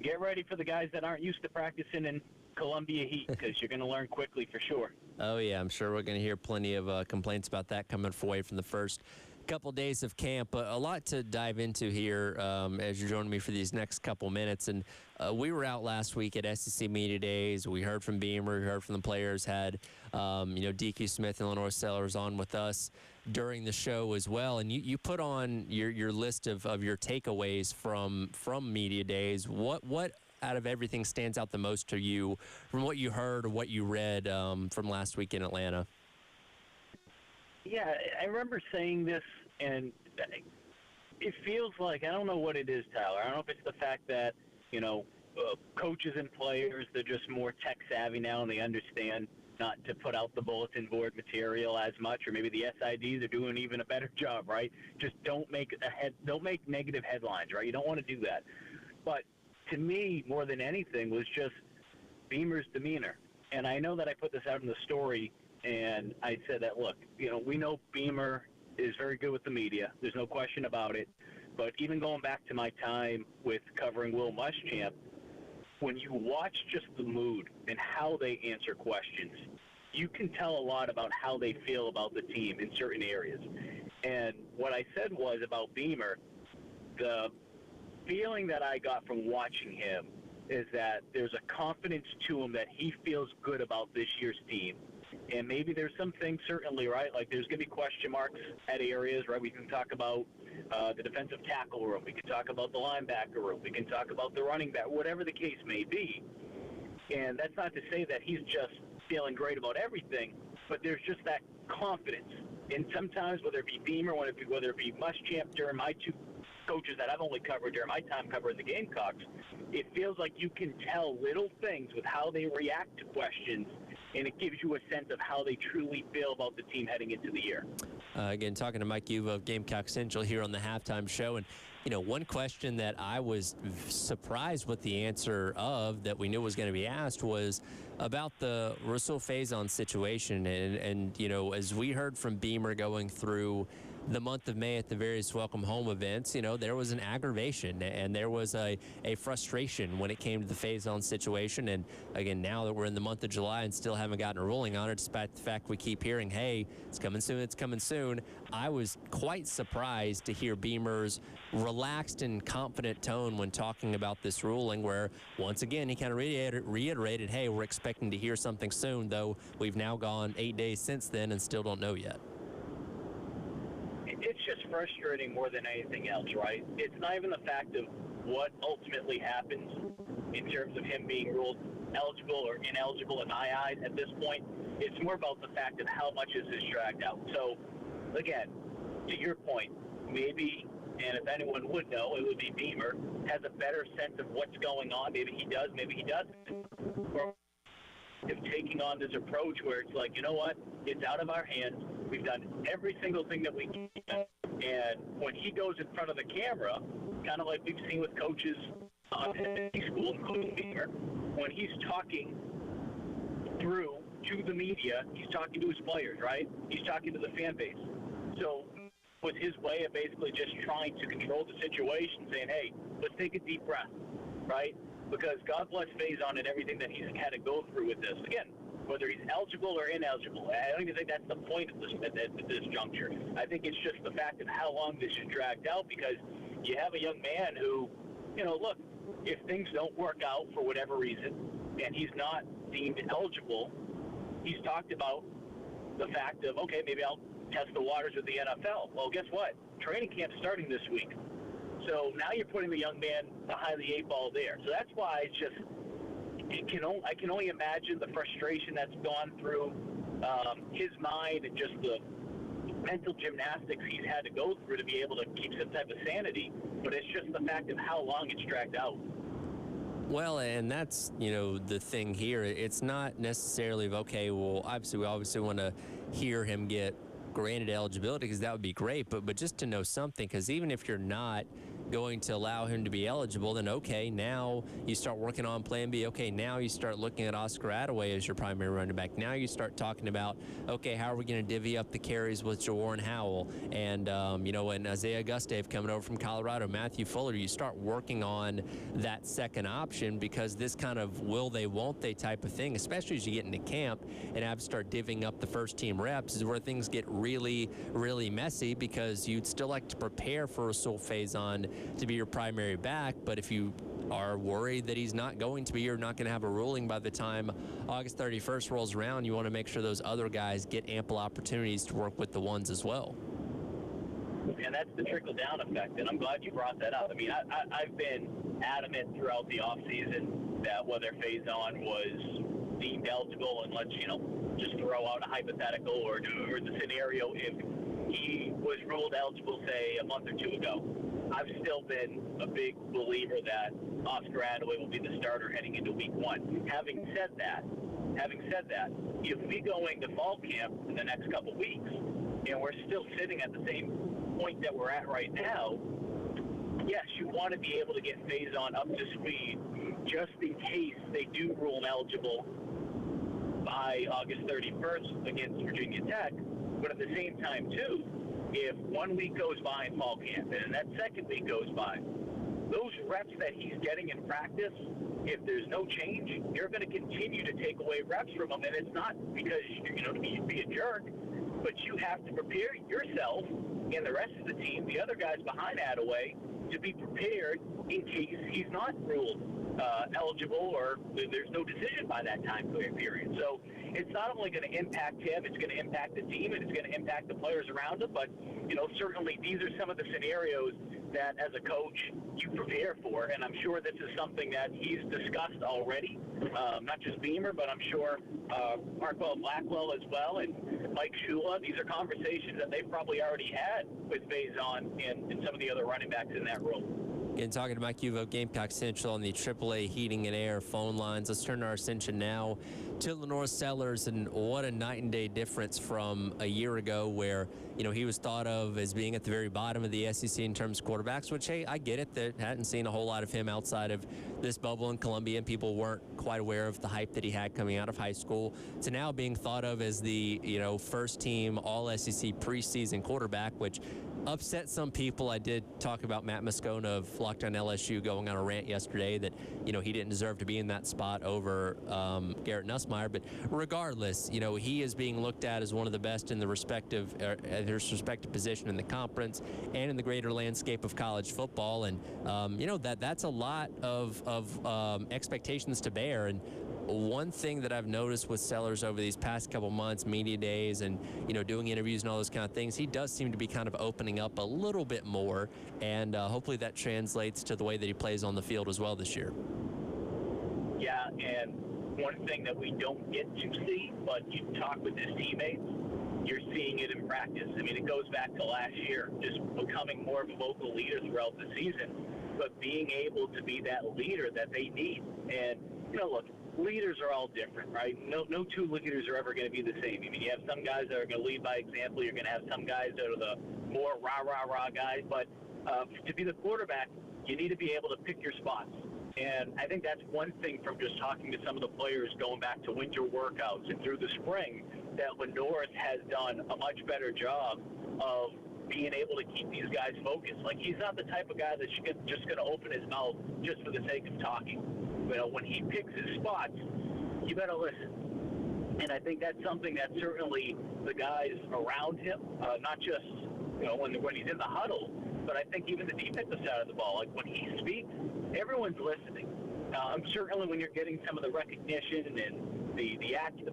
get ready for the guys that aren't used to practicing in Columbia heat, because you're going to learn quickly for sure. Oh, yeah, I'm sure we're going to hear plenty of complaints about that coming away from the first couple days of camp. A lot to dive into here as you're joining me for these next couple minutes. And we were out last week at SEC Media Days. We heard from Beamer, we heard from the players, had DQ Smith and LaNorris Sellers on with us during the show as well. And you put on your list of your takeaways from Media Days. What out of everything stands out the most to you from what you heard or what you read from last week in Atlanta? Yeah, I remember saying this, and it feels like, I don't know what it is, Tyler. I don't know if it's the fact that, coaches and players, they're just more tech savvy now, and they understand not to put out the bulletin board material as much, or maybe the SIDs are doing even a better job, right? Just don't make negative headlines, right? You don't want to do that. But to me, more than anything, was just Beamer's demeanor. And I know that I put this out in the story, and I said that, look, we know Beamer is very good with the media. There's no question about it. But even going back to my time with covering Will Muschamp, when you watch just the mood and how they answer questions, you can tell a lot about how they feel about the team in certain areas. And what I said was about Beamer, the feeling that I got from watching him is that there's a confidence to him that he feels good about this year's team. And maybe there's some things, certainly, right? Like, there's going to be question marks at areas, right? We can talk about the defensive tackle room. We can talk about the linebacker room. We can talk about the running back, whatever the case may be. And that's not to say that he's just feeling great about everything, but there's just that confidence. And sometimes, whether it be Beamer, whether it be Muschamp, during my two coaches that I've only covered during my time covering the Gamecocks, it feels like you can tell little things with how they react to questions, and it gives you a sense of how they truly feel about the team heading into the year. Again, talking to Mike Uva of Gamecock Central here on the halftime show. And, one question that I was surprised with the answer of that we knew was going to be asked was about the Russell Faison situation. And as we heard from Beamer going through the month of May at the various welcome home events, there was an aggravation and there was a frustration when it came to the Faison situation. And again, now that we're in the month of July and still haven't gotten a ruling on it, despite the fact we keep hearing, hey, it's coming soon, I was quite surprised to hear Beamer's relaxed and confident tone when talking about this ruling, where once again he kind of reiterated, hey, we're expecting to hear something soon, though we've now gone 8 days since then and still don't know yet. It's just frustrating more than anything else, right? It's not even the fact of what ultimately happens in terms of him being ruled eligible or ineligible in my eyes at this point. It's more about the fact of how much is this dragged out. So, again, to your point, maybe, and if anyone would know, it would be Beamer, has a better sense of what's going on. Maybe he does, maybe he doesn't. Or him taking on this approach where it's like, you know what, it's out of our hands. We've done every single thing that we can. And when he goes in front of the camera, kind of like we've seen with coaches in school, including Beamer, when he's talking through to the media, he's talking to his players, right? He's talking to the fan base. So was his way of basically just trying to control the situation, saying, hey, let's take a deep breath, right? Because God bless Faison and everything that he's had to go through with this. Again, whether he's eligible or ineligible, I don't even think that's the point of this at this juncture. I think it's just the fact of how long this is dragged out, because you have a young man who, you know, look, if things don't work out for whatever reason and he's not deemed eligible, he's talked about the fact of, okay, maybe I'll test the waters with the NFL. Well, guess what? Training camp's starting this week. So now you're putting the young man behind the 8 ball there. So that's why it's just, I can only imagine the frustration that's gone through his mind and just the mental gymnastics he's had to go through to be able to keep some type of sanity. But it's just the fact of how long it's dragged out. Well, and that's, you know, the thing here. It's not necessarily of, okay, well, obviously we obviously want to hear him get granted eligibility, because that would be great, but just to know something, because even if you're not going to allow him to be eligible, then okay, now you start working on plan B. Okay, now you start looking at Oscar Attaway as your primary running back. Now you start talking about, okay, how are we going to divvy up the carries with Jawarn Howell and, you know, and Isaiah Gustave coming over from Colorado, Matthew Fuller. You start working on that second option, because this kind of will they, won't they type of thing, especially as you get into camp and have to start divvying up the first team reps, is where things get really, really messy, because you'd still like to prepare for Rasul Faison to be your primary back, but if you are worried that he's not going to be, or not going to have a ruling by the time August 31st rolls around, you want to make sure those other guys get ample opportunities to work with the ones as well. And that's the trickle-down effect, and I'm glad you brought that up. I mean, I've been adamant throughout the offseason that whether Faison was deemed eligible, and let's, you know, just throw out a hypothetical or the scenario if he was ruled eligible, say, a month or two ago, I've still been a big believer that Oscar Attaway will be the starter heading into week 1. Having said that, if we go into fall camp in the next couple weeks and we're still sitting at the same point that we're at right now, yes, you want to be able to get Faison up to speed just in case they do rule him eligible by August 31st against Virginia Tech. But at the same time, too, if 1 week goes by in fall camp and that second week goes by, those reps that he's getting in practice, if there's no change, you're going to continue to take away reps from him. And it's not because, you know, to be a jerk, but you have to prepare yourself and the rest of the team, the other guys behind Attaway, to be prepared in case he's not ruled eligible or there's no decision by that time period. So it's not only going to impact him, it's going to impact the team, and it's going to impact the players around him. But, you know, certainly these are some of the scenarios that as a coach you prepare for, and I'm sure this is something that he's discussed already, not just Beamer, but I'm sure Markwell Blackwell as well, and Mike Shula. These are conversations that they've probably already had with Faison and some of the other running backs in that room. Again, talking to Mike Uvo, Gamecock Central on the AAA Heating and Air phone lines. Let's turn our attention now to LaNorris Sellers, and what a night and day difference from a year ago where, you know, he was thought of as being at the very bottom of the SEC in terms of quarterbacks, which, hey, I get it. That hadn't seen a whole lot of him outside of this bubble in Columbia, and people weren't quite aware of the hype that he had coming out of high school, to now being thought of as the, you know, first team All-SEC preseason quarterback, which upset some people. I did talk about Matt Moscona of Lockdown LSU going on a rant yesterday that, you know, he didn't deserve to be in that spot over Garrett Nussmeier. But regardless, you know, he is being looked at as one of the best in the respective position in the conference and in the greater landscape of college football. And, you know, that's a lot of expectations to bear. And one thing that I've noticed with Sellers over these past couple months, media days and, you know, doing interviews and all those kind of things, he does seem to be kind of opening up a little bit more, and hopefully that translates to the way that he plays on the field as well this year. Yeah, and one thing that we don't get to see, but you talk with his teammates, you're seeing it in practice. I mean, it goes back to last year, just becoming more of a vocal leader throughout the season, but being able to be that leader that they need. And, you know, look, leaders are all different, right? No two leaders are ever going to be the same. I mean, you have some guys that are going to lead by example. You're going to have some guys that are the more rah guys. But to be the quarterback, you need to be able to pick your spots. And I think that's one thing from just talking to some of the players going back to winter workouts and through the spring, that LaNorris has done a much better job of being able to keep these guys focused. Like, he's not the type of guy that's just going to open his mouth just for the sake of talking. You know, when he picks his spots, you better listen. And I think that's something that certainly the guys around him, not just, you know, when he's in the huddle, but I think even the defensive side of the ball, like when he speaks, everyone's listening. Certainly when you're getting some of the recognition and the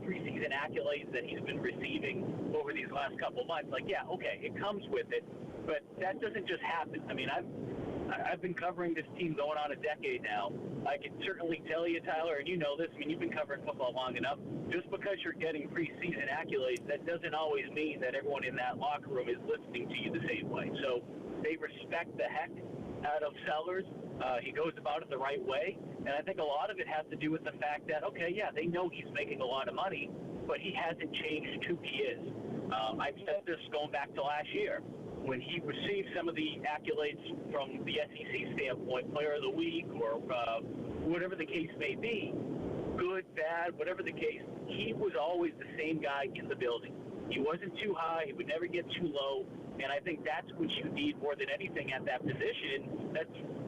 preseason accolades that he's been receiving over these last couple of months, like, yeah, okay, it comes with it, but that doesn't just happen. I mean, I've been covering this team going on a decade now. I can certainly tell you, Tyler, and you know this, I mean, you've been covering football long enough, just because you're getting preseason accolades, that doesn't always mean that everyone in that locker room is listening to you the same way. So they respect the heck out of Sellers. He goes about it the right way, and I think a lot of it has to do with the fact that, okay, yeah, they know he's making a lot of money, but he hasn't changed who he is. I've said this going back to last year. When he received some of the accolades from the SEC standpoint, Player of the Week or whatever the case may be, good, bad, whatever the case, he was always the same guy in the building. He wasn't too high. He would never get too low. And I think that's what you need more than anything at that position.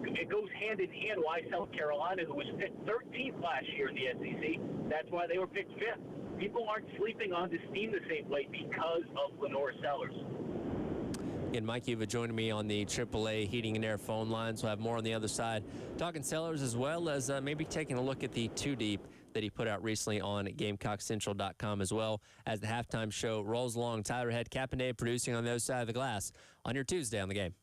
It goes hand in hand why South Carolina, who was picked 13th last year in the SEC, that's why they were picked 5th. People aren't sleeping on this team the same way because of LaNorris Sellers. And Mike Uva joining me on the AAA Heating and Air phone lines. We'll have more on the other side. Talking Sellers as well as maybe taking a look at the Too Deep that he put out recently on GamecockCentral.com as well as the halftime show rolls along. Tyler Head, Cap and Dave producing on the other side of the glass on your Tuesday on the Game.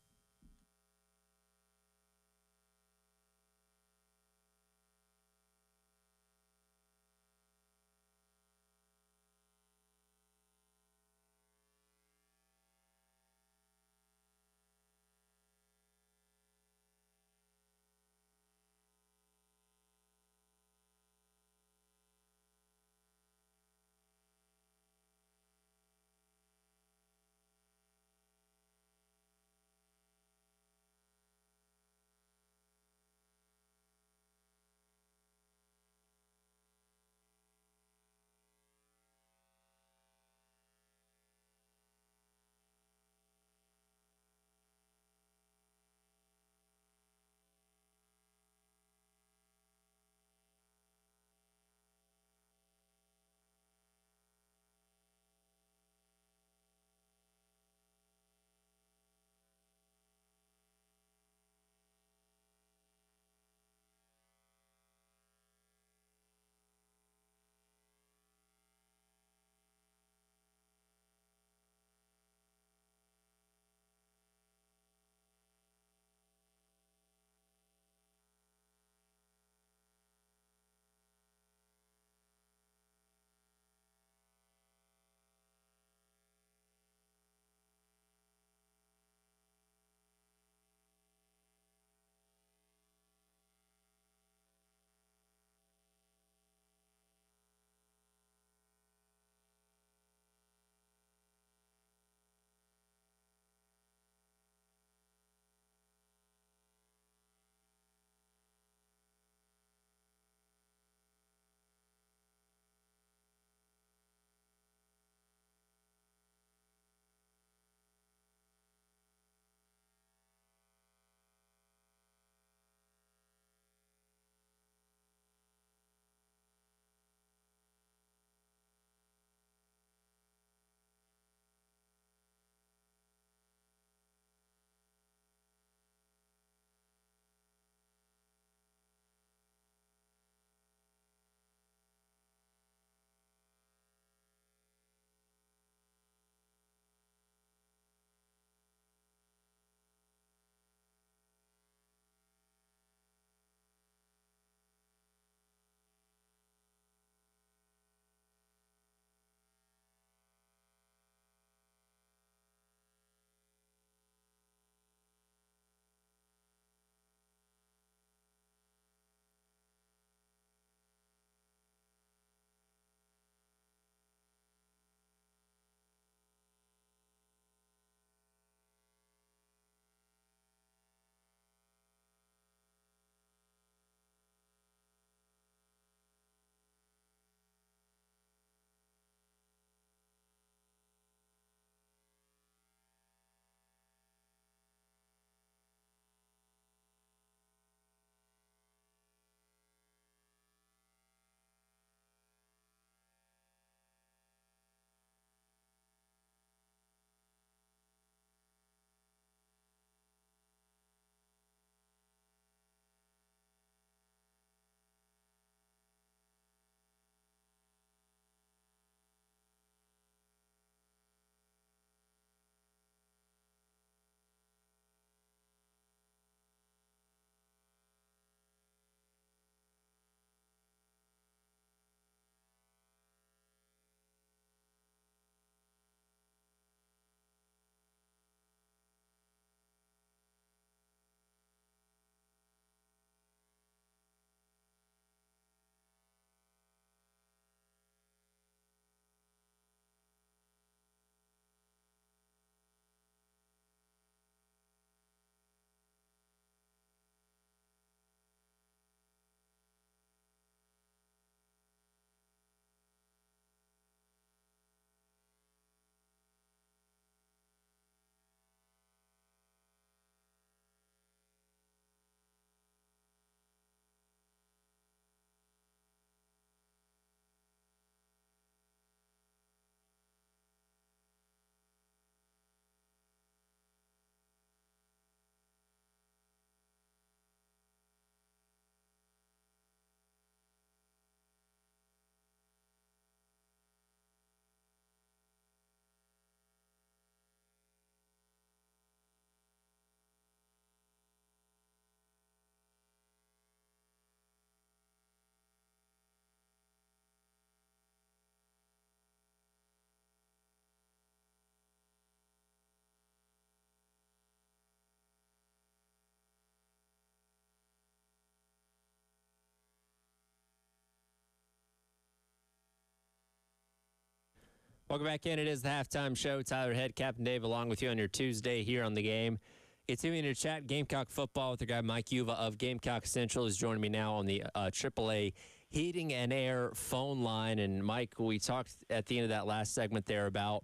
Welcome back in. It is the halftime show. Tyler Head, Captain Dave, along with you on your Tuesday here on The Game. Continuing to chat Gamecock football with the guy Mike Uva of Gamecock Central is joining me now on the AAA Heating and Air phone line. And Mike, we talked at the end of that last segment there about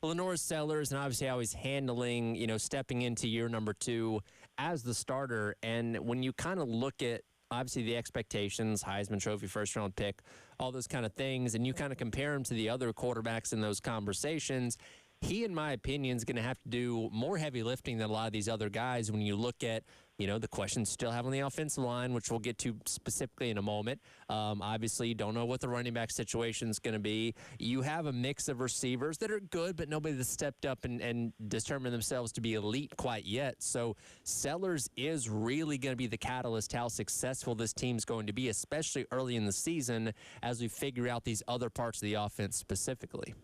LaNorris Sellers and obviously how he's handling, stepping into year number 2 as the starter. And when you kind of look at obviously the expectations, Heisman Trophy, first-round pick, all those kind of things, and you kind of compare him to the other quarterbacks in those conversations, he, in my opinion, is going to have to do more heavy lifting than a lot of these other guys when you look at, the questions still have on the offensive line, which we'll get to specifically in a moment. Obviously, you don't know what the running back situation is going to be. You have a mix of receivers that are good, but nobody that's stepped up and determined themselves to be elite quite yet. So Sellers is really going to be the catalyst to how successful this team's going to be, especially early in the season as we figure out these other parts of the offense specifically.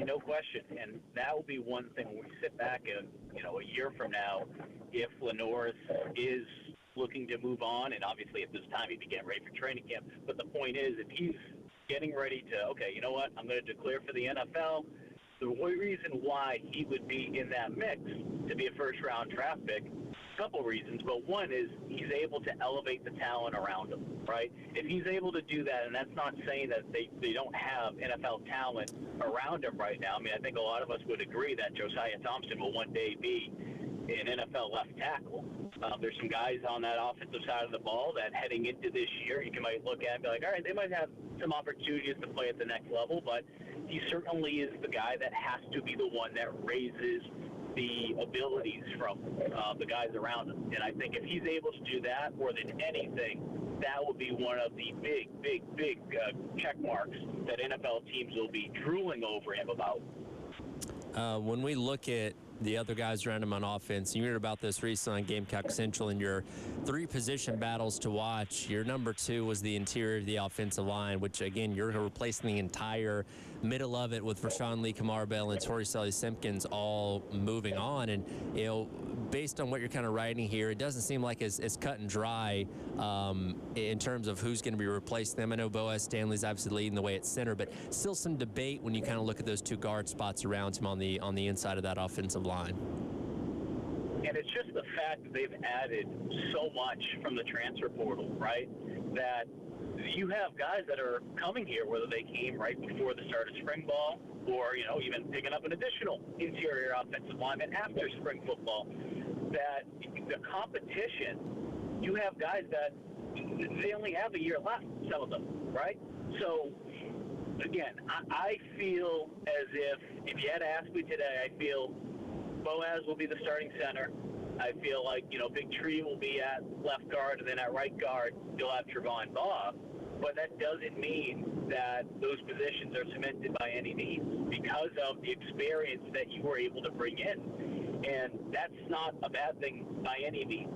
No question, and that will be one thing when we sit back and a year from now, if LaNorris is looking to move on, and obviously at this time he'd be getting ready for training camp. But the point is, if he's getting ready to, okay, you know what, I'm going to declare for the NFL. The reason why he would be in that mix to be a first-round draft pick, a couple reasons, but one is he's able to elevate the talent around him, right? If he's able to do that, and that's not saying that they don't have NFL talent around him right now. I mean, I think a lot of us would agree that Josiah Thompson will one day be an NFL left tackle. There's some guys on that offensive side of the ball that heading into this year, you might look at and be like, all right, they might have some opportunities to play at the next level, but he certainly is the guy that has to be the one that raises the abilities from the guys around him. And I think if he's able to do that more than anything, that will be one of the big check marks that NFL teams will be drooling over him about. When we look at the other guys around him on offense, you heard about this recently on Gamecock Central in your 3 position battles to watch. Your number 2 was the interior of the offensive line, which, again, you're replacing the entire middle of it with Rashawn Lee, Kamar Bell, and Torrey Simpkins all moving on. And, based on what you're kind of writing here, it doesn't seem like it's cut and dry in terms of who's going to be replacing them. I know Boaz Stanley's obviously leading the way at center, but still some debate when you kind of look at those 2 guard spots around him on the inside of that offensive line. And it's just the fact that they've added so much from the transfer portal, right? That you have guys that are coming here, whether they came right before the start of spring ball or, even picking up an additional interior offensive lineman after spring football, that the competition, you have guys that they only have a year left, some of them, right? So, again, I feel as if you had asked me today, I feel Boaz will be the starting center. I feel like, Big Tree will be at left guard, and then at right guard, you'll have Trevon Baugh. But that doesn't mean that those positions are cemented by any means because of the experience that you were able to bring in. And that's not a bad thing by any means.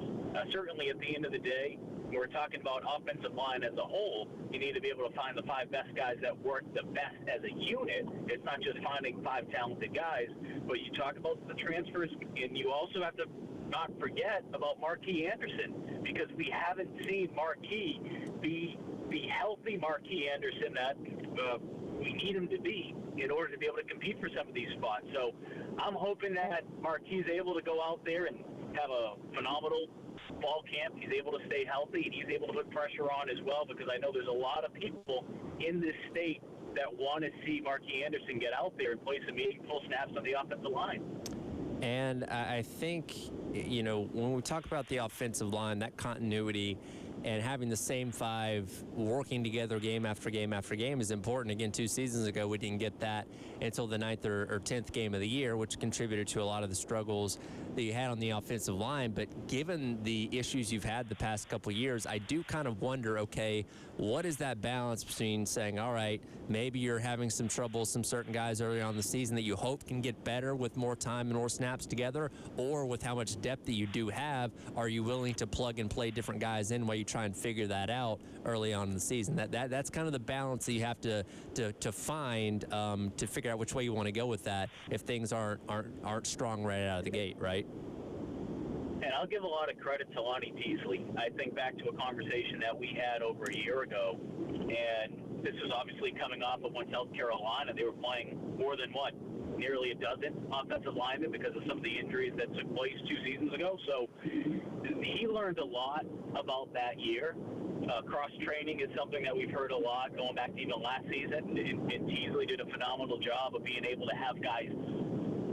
Certainly at the end of the day, when we're talking about offensive line as a whole, you need to be able to find the 5 best guys that work the best as a unit. It's not just finding 5 talented guys, but you talk about the transfers, and you also have to not forget about Marquis Anderson, because we haven't seen Marquis be the healthy Marquis Anderson that we need him to be in order to be able to compete for some of these spots. So I'm hoping that Marquis is able to go out there and have a phenomenal fall camp. He's able to stay healthy, and he's able to put pressure on as well, because I know there's a lot of people in this state that want to see Marquis Anderson get out there and play some meaningful snaps on the offensive line. And I think, when we talk about the offensive line, that continuity and having the same 5 working together game after game after game is important. Again, 2 seasons ago, we didn't get that until the 9th or 10th game of the year, which contributed to a lot of the struggles that you had on the offensive line. But given the issues you've had the past couple of years, I do kind of wonder, okay, what is that balance between saying, all right, maybe you're having some trouble, some certain guys early on in the season that you hope can get better with more time and more snaps together, or with how much depth that you do have, are you willing to plug and play different guys in while you try and figure that out early on in the season? That's kind of the balance that you have to find to figure out which way you want to go with that if things aren't strong right out of the gate, right? And I'll give a lot of credit to Lonnie Teasley. I think back to a conversation that we had over a year ago, and this was obviously coming off of when South Carolina, they were playing more than nearly a dozen offensive linemen because of some of the injuries that took place 2 seasons ago. So he learned a lot about that year. Cross-training is something that we've heard a lot going back to even last season. And Teasley did a phenomenal job of being able to have guys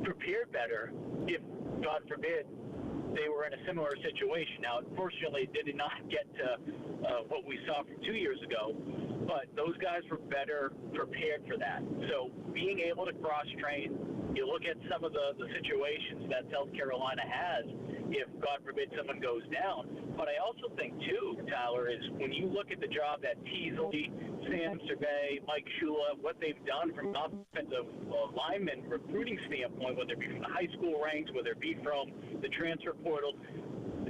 prepared better if, God forbid, they were in a similar situation. Now, unfortunately, they did not get to what we saw from 2 years ago, but those guys were better prepared for that. So being able to cross-train, you look at some of the situations that South Carolina has if, God forbid, someone goes down. But I also think, too, Tyler, is when you look at the job that Teasley, Sam Survey, Mike Shula, what they've done from an offensive lineman recruiting standpoint, whether it be from the high school ranks, whether it be from the transfer portal,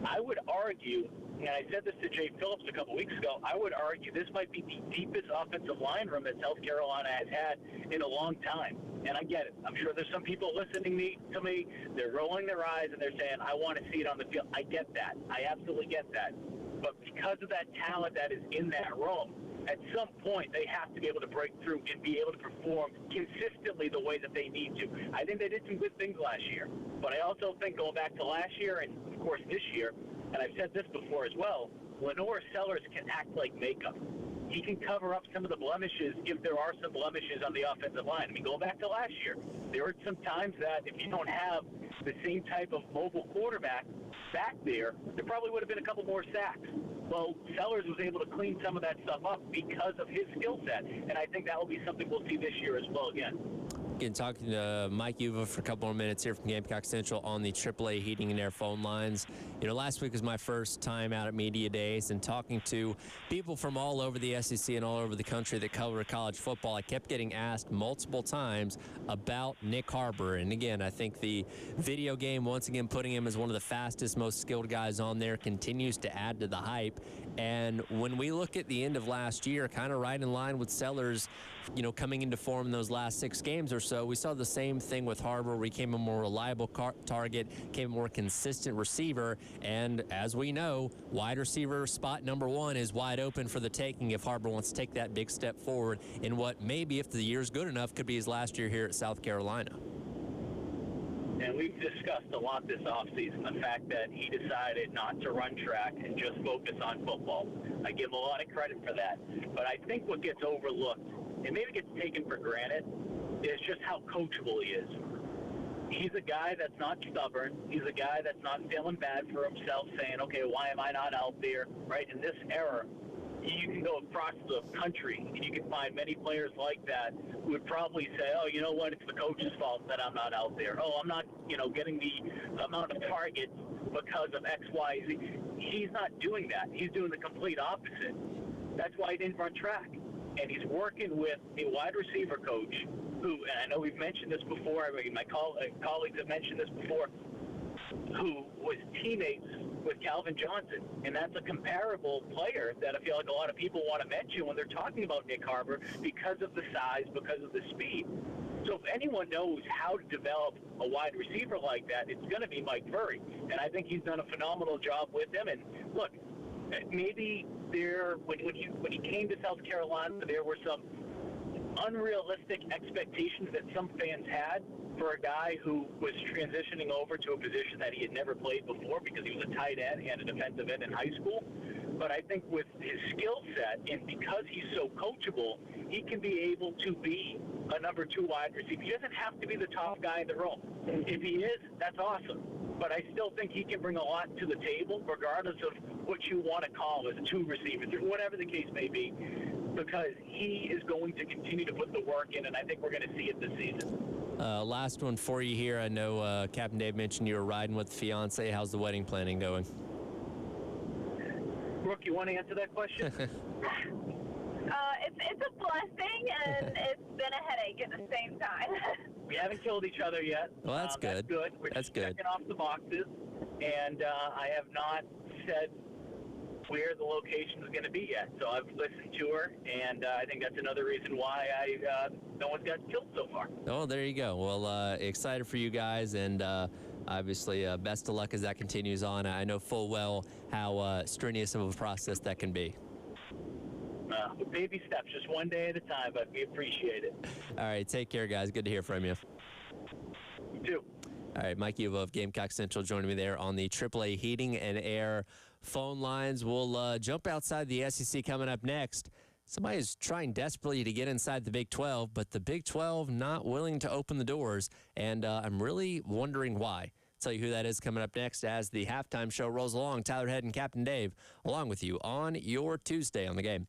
I would argue, and I said this to Jay Phillips a couple weeks ago, I would argue this might be the deepest offensive line room that South Carolina has had in a long time. And I get it. I'm sure there's some people listening to me. They're rolling their eyes and they're saying, I want to see it on the field. I get that. I absolutely get that. But because of that talent that is in that room, at some point they have to be able to break through and be able to perform consistently the way that they need to. I think they did some good things last year. But I also think going back to last year and, of course, this year, and I've said this before as well, LaNorris Sellers can act like makeup. He can cover up some of the blemishes if there are some blemishes on the offensive line. I mean, go back to last year. There were some times that if you don't have the same type of mobile quarterback back there, there probably would have been a couple more sacks. Well, Sellers was able to clean some of that stuff up because of his skill set, and I think that will be something we'll see this year as well again. Again, talking to Mike Uva for a couple more minutes here from Gamecock Central on the AAA Heating and Air phone lines. You know, last week was my first time out at Media Days, and talking to people from all over the SEC and all over the country that cover college football, I kept getting asked multiple times about Nick Harbor. And again, I think the video game, once again, putting him as one of the fastest, most skilled guys on there continues to add to the hype. And when we look at the end of last year, kind of right in line with Sellers, you know, coming into form in those last 6 games or so, we saw the same thing with Harbor. We became a more reliable target, became a more consistent receiver, and as we know, wide receiver spot number 1 is wide open for the taking if Harbor wants to take that big step forward in what maybe, if the year's good enough, could be his last year here at South Carolina. And we've discussed a lot this offseason, the fact that he decided not to run track and just focus on football. I give him a lot of credit for that. But I think what gets overlooked, and maybe gets taken for granted, is just how coachable he is. He's a guy that's not stubborn. He's a guy that's not feeling bad for himself, saying, okay, why am I not out there, right? In this era, you can go across the country and you can find many players like that who would probably say, oh, you know what, it's the coach's fault that I'm not out there. Oh, I'm not, getting the amount of targets because of X, Y, Z. He's not doing that. He's doing the complete opposite. That's why he didn't run track. And he's working with a wide receiver coach who, and I know we've mentioned this before, my colleagues have mentioned this before, who was teammates with Calvin Johnson. And that's a comparable player that I feel like a lot of people want to mention when they're talking about Nick Harbor because of the size, because of the speed. So if anyone knows how to develop a wide receiver like that, it's going to be Mike Murray. And I think he's done a phenomenal job with him. And look, maybe when he came to South Carolina, there were some unrealistic expectations that some fans had for a guy who was transitioning over to a position that he had never played before because he was a tight end and a defensive end in high school. But I think with his skill set and because he's so coachable, he can be able to be a number 2 wide receiver. He doesn't have to be the top guy in the room. If he is, that's awesome. But I still think he can bring a lot to the table, regardless of what you want to call as a 2 receiver, whatever the case may be, because he is going to continue to put the work in, and I think we're going to see it this season. Last one for you here. I know Captain Dave mentioned you were riding with the fiance. How's the wedding planning going? Brooke, you want to answer that question? It's a blessing, and it's been a headache at the same time. We haven't killed each other yet. Well, that's good. That's good. We're just checking off the boxes, and I have not said where the location is going to be yet. So I've listened to her, and I think that's another reason why no one's got killed so far. Oh, there you go. Well, excited for you guys, and obviously best of luck as that continues on. I know full well how strenuous of a process that can be. baby steps, just one day at a time, but we appreciate it. All right, take care, guys. Good to hear from you. You too. All right, Mike Uva of Gamecock Central joining me there on the AAA Heating and Air phone lines. We'll jump outside the SEC coming up next. Somebody is trying desperately to get inside the Big 12, but the Big 12 not willing to open the doors, and I'm really wondering why. Tell you who that is coming up next as the halftime show rolls along. Tyler Head and Captain Dave along with you on your Tuesday on the Game.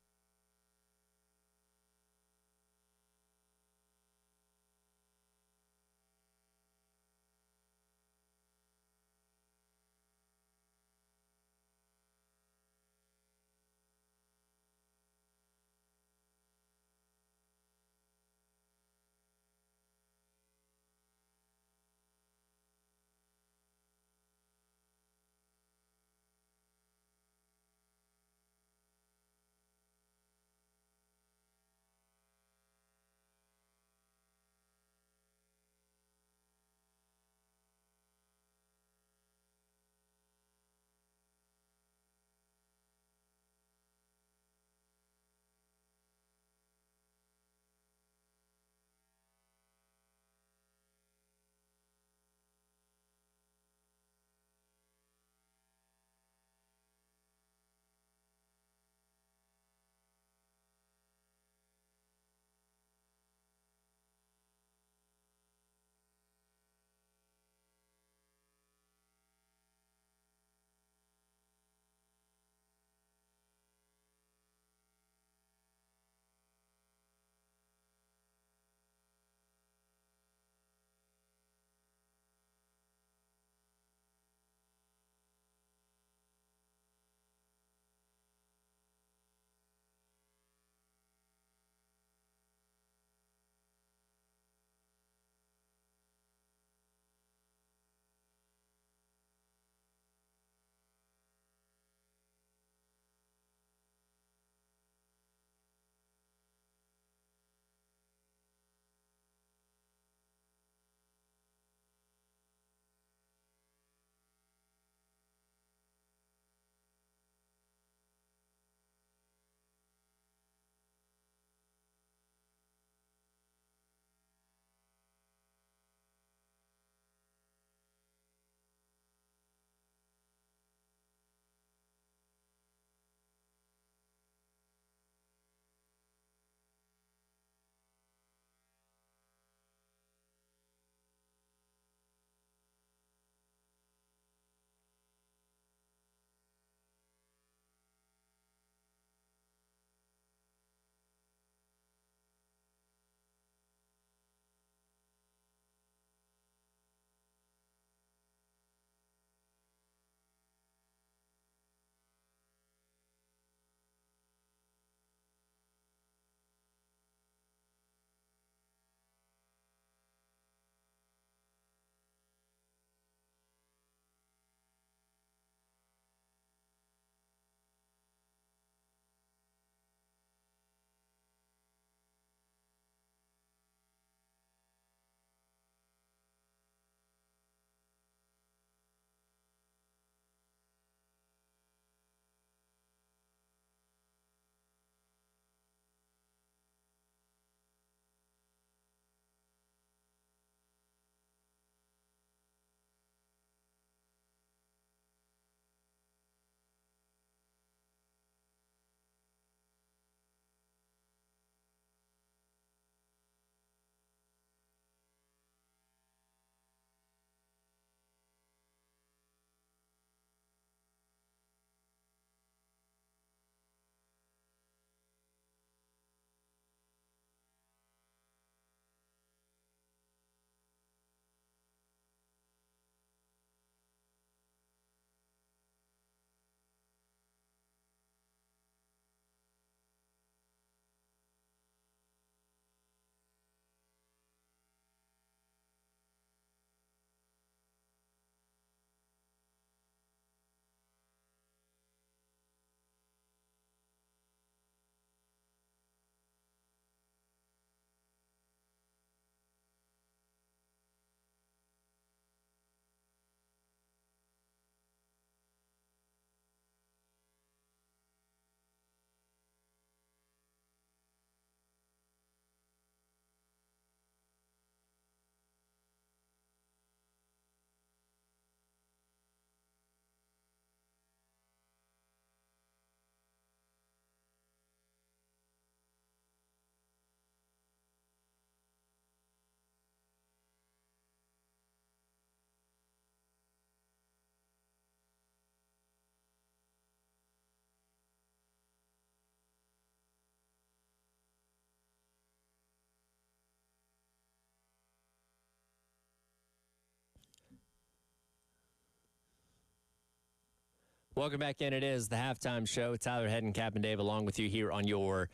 Welcome back in. It is the halftime show. Tyler Head and Captain Dave along with you here on your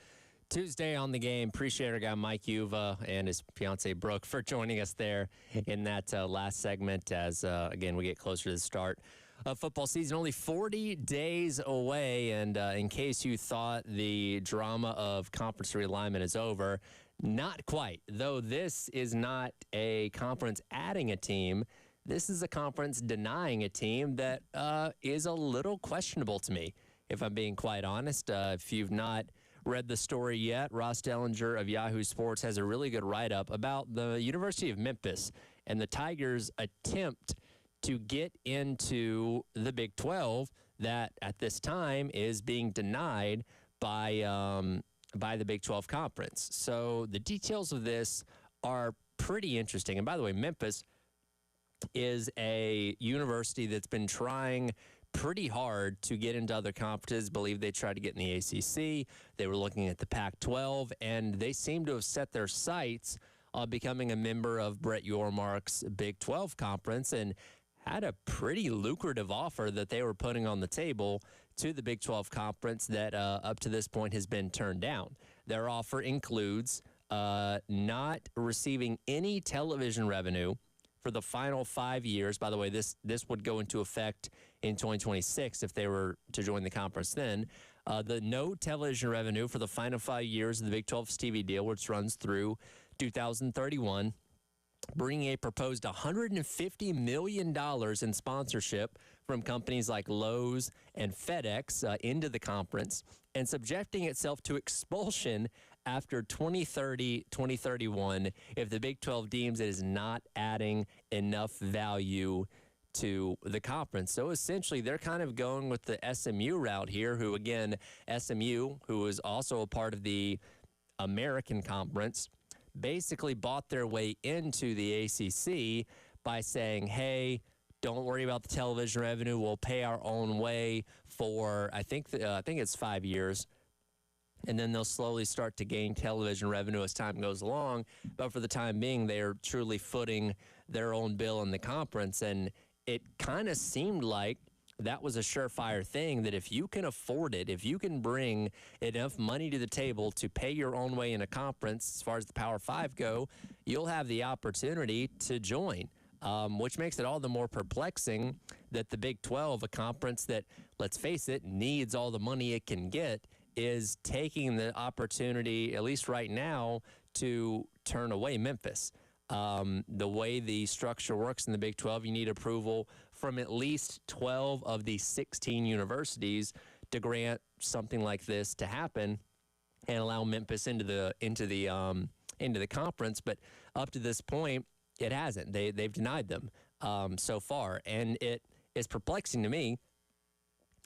Tuesday on the game. Appreciate our guy Mike Uva and his fiance Brooke for joining us there in that last segment as, again, we get closer to the start of football season. Only 40 days away, and in case you thought the drama of conference realignment is over, not quite. Though this is not a conference adding a team, this is a conference denying a team that is a little questionable to me, if I'm being quite honest. If you've not read the story yet, Ross Dellinger of Yahoo Sports has a really good write-up about the University of Memphis and the Tigers' attempt to get into the Big 12 that at this time is being denied by the Big 12 Conference. So the details of this are pretty interesting. And by the way, Memphis is a university that's been trying pretty hard to get into other conferences. Believe they tried to get in the ACC. They were looking at the Pac-12, and they seem to have set their sights on becoming a member of Brett Yormark's Big 12 Conference and had a pretty lucrative offer that they were putting on the table to the Big 12 Conference that up to this point has been turned down. Their offer includes not receiving any television revenue for the final 5 years. By the way, this would go into effect in 2026 if they were to join the conference then. The no television revenue for the final 5 years of the Big 12's TV deal, which runs through 2031, bringing a proposed $150 million in sponsorship from companies like Lowe's and FedEx into the conference, and subjecting itself to expulsion after 2030, 2031, if the Big 12 deems it is not adding enough value to the conference. So essentially, they're kind of going with the SMU route here, who, again, SMU, who is also a part of the American Conference, basically bought their way into the ACC by saying, hey, don't worry about the television revenue. We'll pay our own way for, I think it's 5 years. And then they'll slowly start to gain television revenue as time goes along. But for the time being, they are truly footing their own bill in the conference. And it kind of seemed like that was a surefire thing, that if you can afford it, if you can bring enough money to the table to pay your own way in a conference, as far as the Power Five go, you'll have the opportunity to join, which makes it all the more perplexing that the Big 12, a conference that, let's face it, needs all the money it can get, is taking the opportunity, at least right now, to turn away Memphis. The way the structure works in the Big 12, you need approval from at least 12 of the 16 universities to grant something like this to happen and allow Memphis into the conference. But up to this point, it hasn't. They've denied them so far, and it is perplexing to me.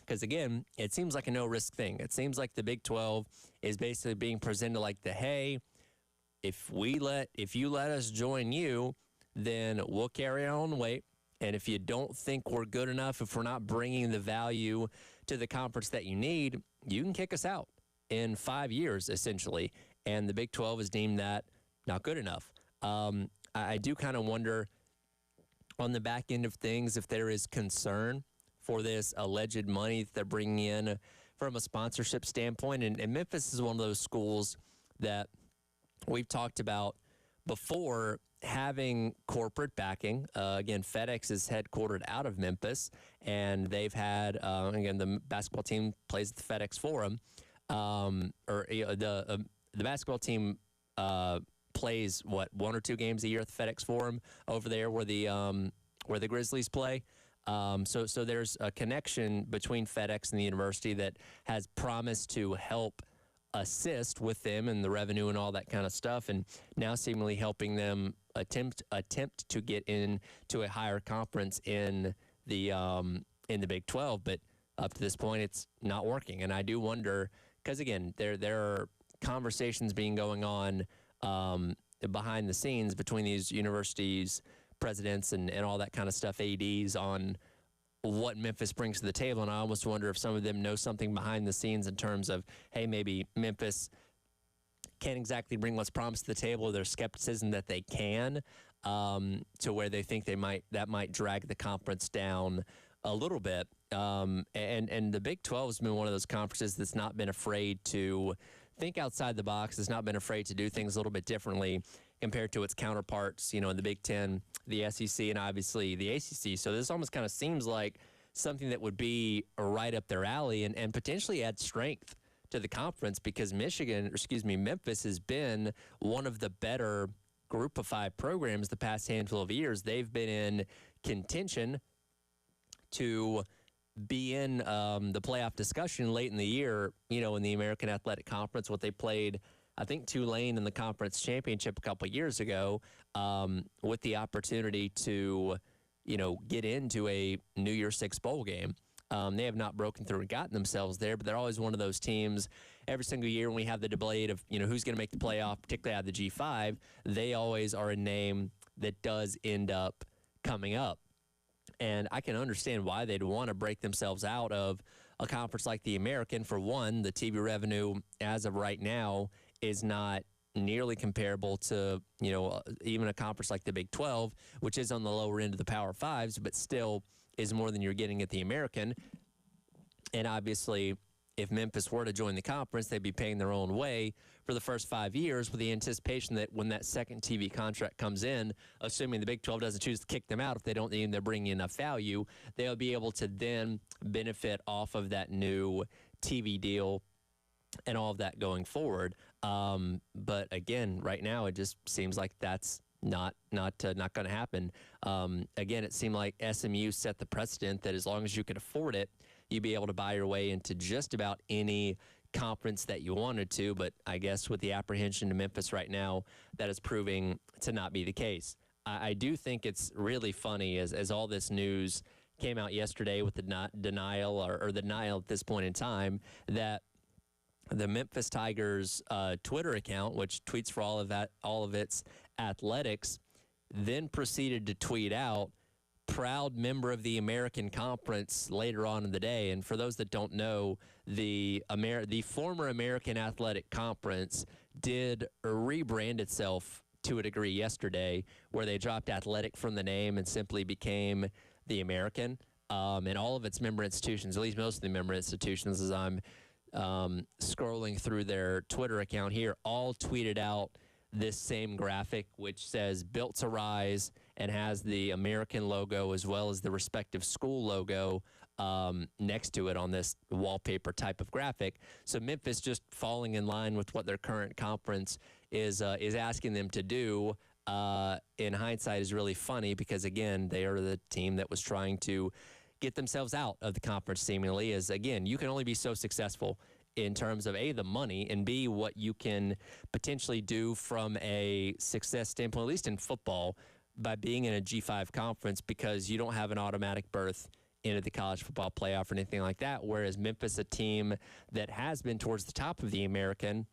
Because, again, it seems like a no-risk thing. It seems like the Big 12 is basically being presented like the, hey, if you let us join you, then we'll carry our own weight. And if you don't think we're good enough, if we're not bringing the value to the conference that you need, you can kick us out in 5 years, essentially. And the Big 12 has deemed that not good enough. I do kind of wonder on the back end of things if there is concern for this alleged money that they're bringing in from a sponsorship standpoint. And Memphis is one of those schools that we've talked about before having corporate backing. Again, FedEx is headquartered out of Memphis, and they've had, again, the basketball team plays at the FedEx Forum. The basketball team plays, 1 or 2 games a year at the FedEx Forum over there where the Grizzlies play. So there's a connection between FedEx and the university that has promised to help assist with them and the revenue and all that kind of stuff, and now seemingly helping them attempt to get into a higher conference in the Big 12. But up to this point, it's not working, and I do wonder, because again, there are conversations going on behind the scenes between these universities, presidents, and all that kind of stuff, ADs, on what Memphis brings to the table. And I almost wonder if some of them know something behind the scenes in terms of, hey, maybe Memphis can't exactly bring what's promised to the table, or there's skepticism that they can, to where they think that might drag the conference down a little bit. And the Big 12 has been one of those conferences that's not been afraid to think outside the box, has not been afraid to do things a little bit differently compared to its counterparts, in the Big 10, the SEC, and obviously the ACC. So this almost kind of seems like something that would be right up their alley and potentially add strength to the conference, because Memphis has been one of the better Group of 5 programs the past handful of years. They've been in contention to be in the playoff discussion late in the year, in the American Athletic Conference. What they played, I think, Tulane in the conference championship a couple of years ago, with the opportunity to, get into a New Year's Six bowl game. They have not broken through and gotten themselves there, but they're always one of those teams every single year when we have the debate of, who's going to make the playoff, particularly out of the G5, they always are a name that does end up coming up. And I can understand why they'd want to break themselves out of a conference like the American. For one, the TV revenue as of right now is not nearly comparable to, even a conference like the Big 12, which is on the lower end of the Power Fives, but still is more than you're getting at the American. And obviously, if Memphis were to join the conference, they'd be paying their own way for the first 5 years, with the anticipation that when that second TV contract comes in, assuming the Big 12 doesn't choose to kick them out if they don't think they're bringing enough value, they'll be able to then benefit off of that new TV deal and all of that going forward. But again, right now, it just seems like that's not going to happen. Again, it seemed like SMU set the precedent that as long as you could afford it, you'd be able to buy your way into just about any conference that you wanted to. But I guess with the apprehension to Memphis right now, that is proving to not be the case. I do think it's really funny as all this news came out yesterday with the denial or the denial at this point in time, that the Memphis Tigers Twitter account, which tweets for all of its athletics, then proceeded to tweet out, "Proud member of the American Conference," later on in the day. And for those that don't know, the former American Athletic Conference did rebrand itself to a degree yesterday, where they dropped athletic from the name and simply became the American. And all of its member institutions, at least most of the member institutions, as I'm scrolling through their Twitter account here, all tweeted out this same graphic, which says "Built to Rise" and has the American logo as well as the respective school logo next to it on this wallpaper type of graphic. So Memphis just falling in line with what their current conference is asking them to do. In hindsight, is really funny, because again, they are the team that was trying to get themselves out of the conference, seemingly. As again, you can only be so successful in terms of A, the money, and B, what you can potentially do from a success standpoint, at least in football, by being in a G5 conference, because you don't have an automatic berth into the college football playoff or anything like that. Whereas Memphis, a team that has been towards the top of the American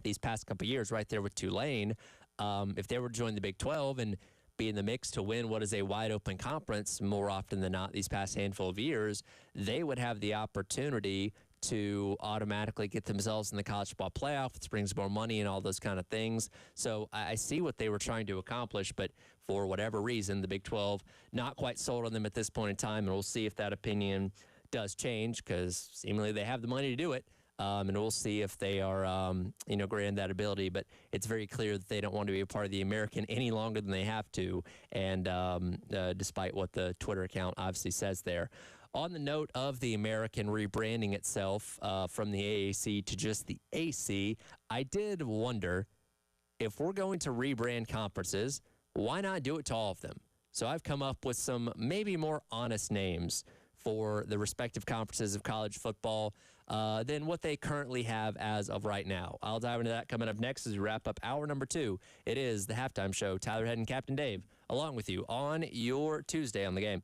these past couple of years, right there with Tulane, if they were to join the Big 12 and be in the mix to win what is a wide open conference more often than not these past handful of years, they would have the opportunity to automatically get themselves in the college football playoff, which brings more money and all those kind of things. So I see what they were trying to accomplish, but for whatever reason, the Big 12 not quite sold on them at this point in time, and we'll see if that opinion does change, because seemingly they have the money to do it. And we'll see if they are, granted that ability. But it's very clear that they don't want to be a part of the American any longer than they have to, and despite what the Twitter account obviously says there. On the note of the American rebranding itself from the AAC to just the AC, I did wonder, if we're going to rebrand conferences, why not do it to all of them? So I've come up with some maybe more honest names for the respective conferences of college football than what they currently have as of right now. I'll dive into that coming up next as we wrap up hour number 2. It is the Halftime Show. Tyler Head and Captain Dave along with you on your Tuesday on the Game.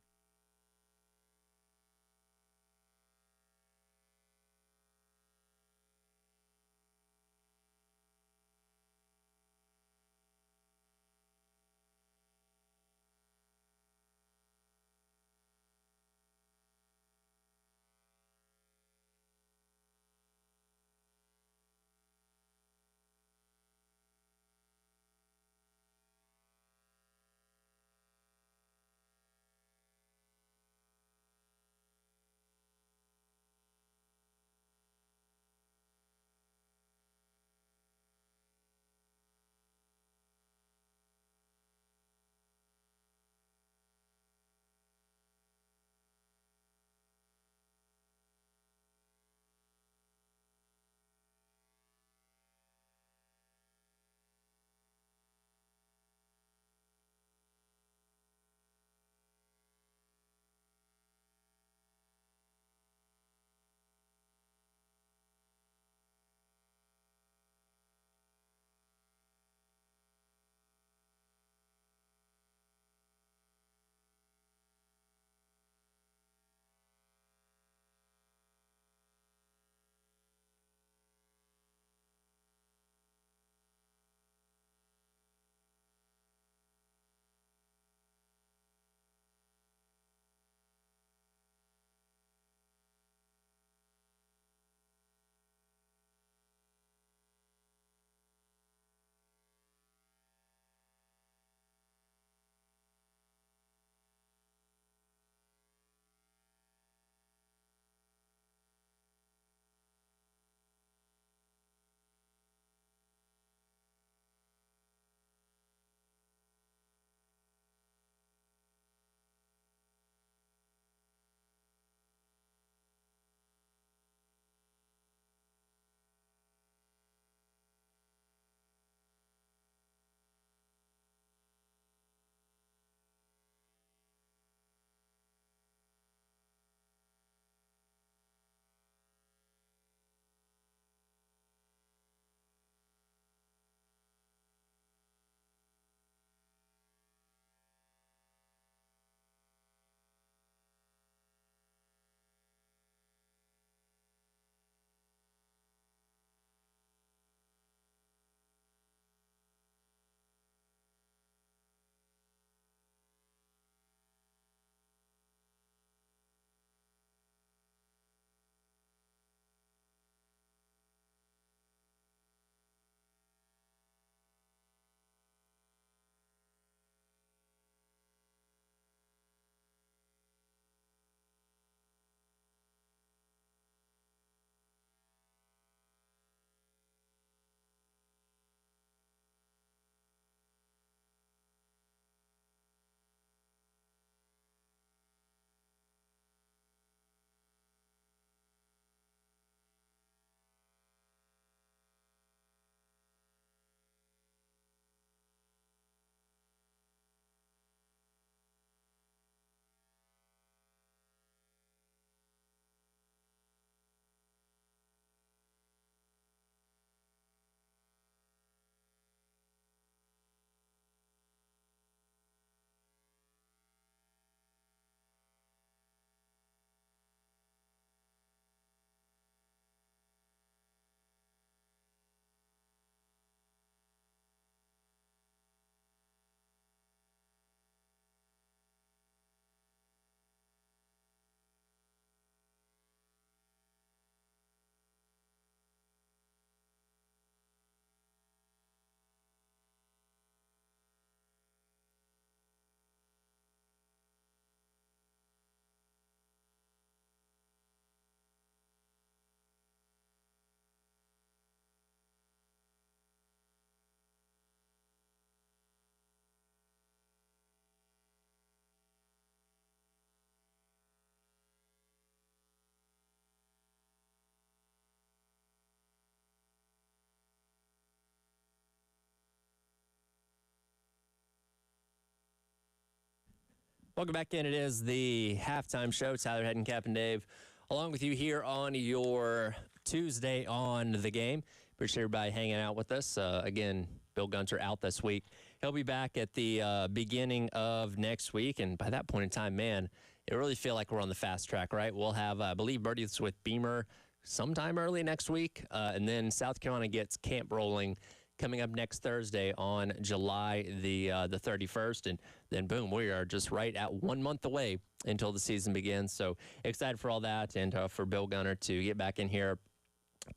Welcome back in. It is the halftime show. Tyler Head and Captain Dave, along with you here on your Tuesday on the game. Appreciate everybody hanging out with us. Again, Bill Gunter out this week. He'll be back at the beginning of next week, and by that point in time, man, it really feel like we're on the fast track, right? We'll have, I believe, birdies with Beamer sometime early next week, and then South Carolina gets camp rolling coming up next Thursday on July the 31st, and then boom, we are just right at 1 month away until the season begins. So excited for all that, and for Bill Gunter to get back in here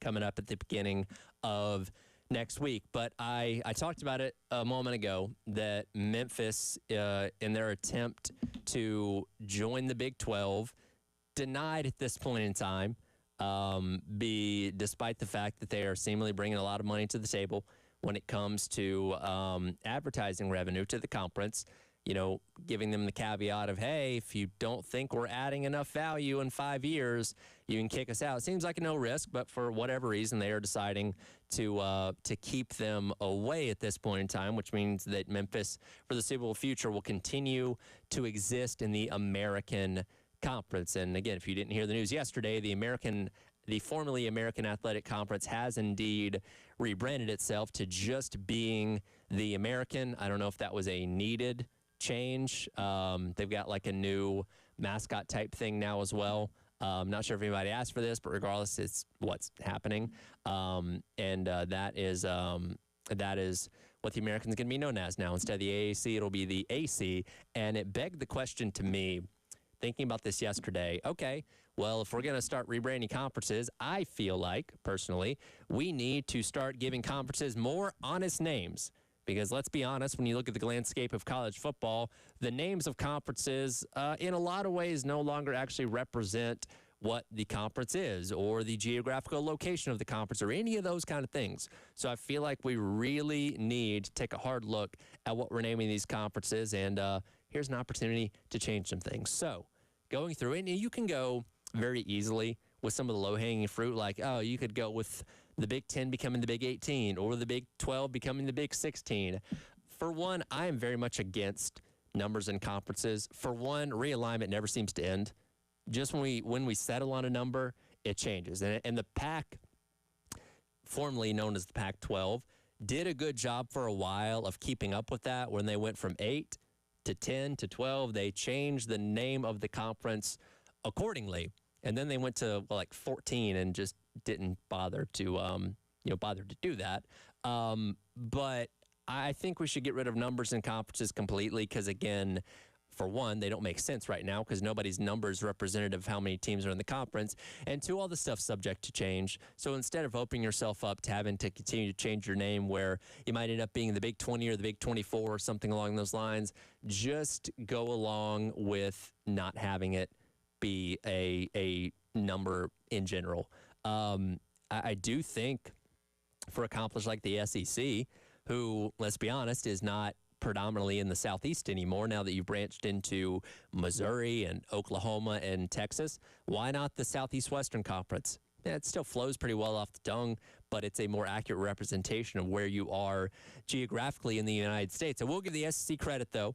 coming up at the beginning of next week. But I talked about it a moment ago that Memphis, in their attempt to join the Big 12, denied at this point in time, despite the fact that they are seemingly bringing a lot of money to the table when it comes to advertising revenue to the conference, giving them the caveat of, hey, if you don't think we're adding enough value in 5 years, you can kick us out. It seems like a no risk, but for whatever reason, they are deciding to keep them away at this point in time, which means that Memphis, for the foreseeable future, will continue to exist in the American Conference. And again, if you didn't hear the news yesterday, the formerly American Athletic Conference has indeed rebranded itself to just being the American. I don't know if that was a needed change. They've got like a new mascot type thing now as well. I'm not sure if anybody asked for this, but regardless, it's what's happening. That is what the American's going to be known as now. Instead of the AAC, it'll be the AC. And it begged the question to me, thinking about this yesterday, okay, well, if we're going to start rebranding conferences, I feel like, personally, we need to start giving conferences more honest names. Because let's be honest, when you look at the landscape of college football, the names of conferences, in a lot of ways, no longer actually represent what the conference is or the geographical location of the conference or any of those kind of things. So I feel like we really need to take a hard look at what we're naming these conferences, and here's an opportunity to change some things. So going through it, and you can go very easily with some of the low-hanging fruit, like, oh, you could go with the Big 10 becoming the Big 18 or the Big 12 becoming the Big 16. For one, I am very much against numbers in conferences. For one, realignment never seems to end. Just when we settle on a number, it changes. And the Pac, formerly known as the Pac-12, did a good job for a while of keeping up with that. When they went from 8 to 10 to 12, they changed the name of the conference accordingly. And then they went to 14 and just didn't bother to do that. But I think we should get rid of numbers in conferences completely because, again, for one, they don't make sense right now because nobody's number is representative of how many teams are in the conference. And two, all this stuff's subject to change. So instead of opening yourself up to having to continue to change your name where you might end up being the Big 20 or the Big 24 or something along those lines, just go along with not having it be a number in general. I do think for a conference like the SEC, who, let's be honest, is not predominantly in the Southeast anymore now that you've branched into Missouri and Oklahoma and Texas, why not the Southeast Western Conference? Yeah, it still flows pretty well off the tongue, but it's a more accurate representation of where you are geographically in the United States. I will give the SEC credit, though,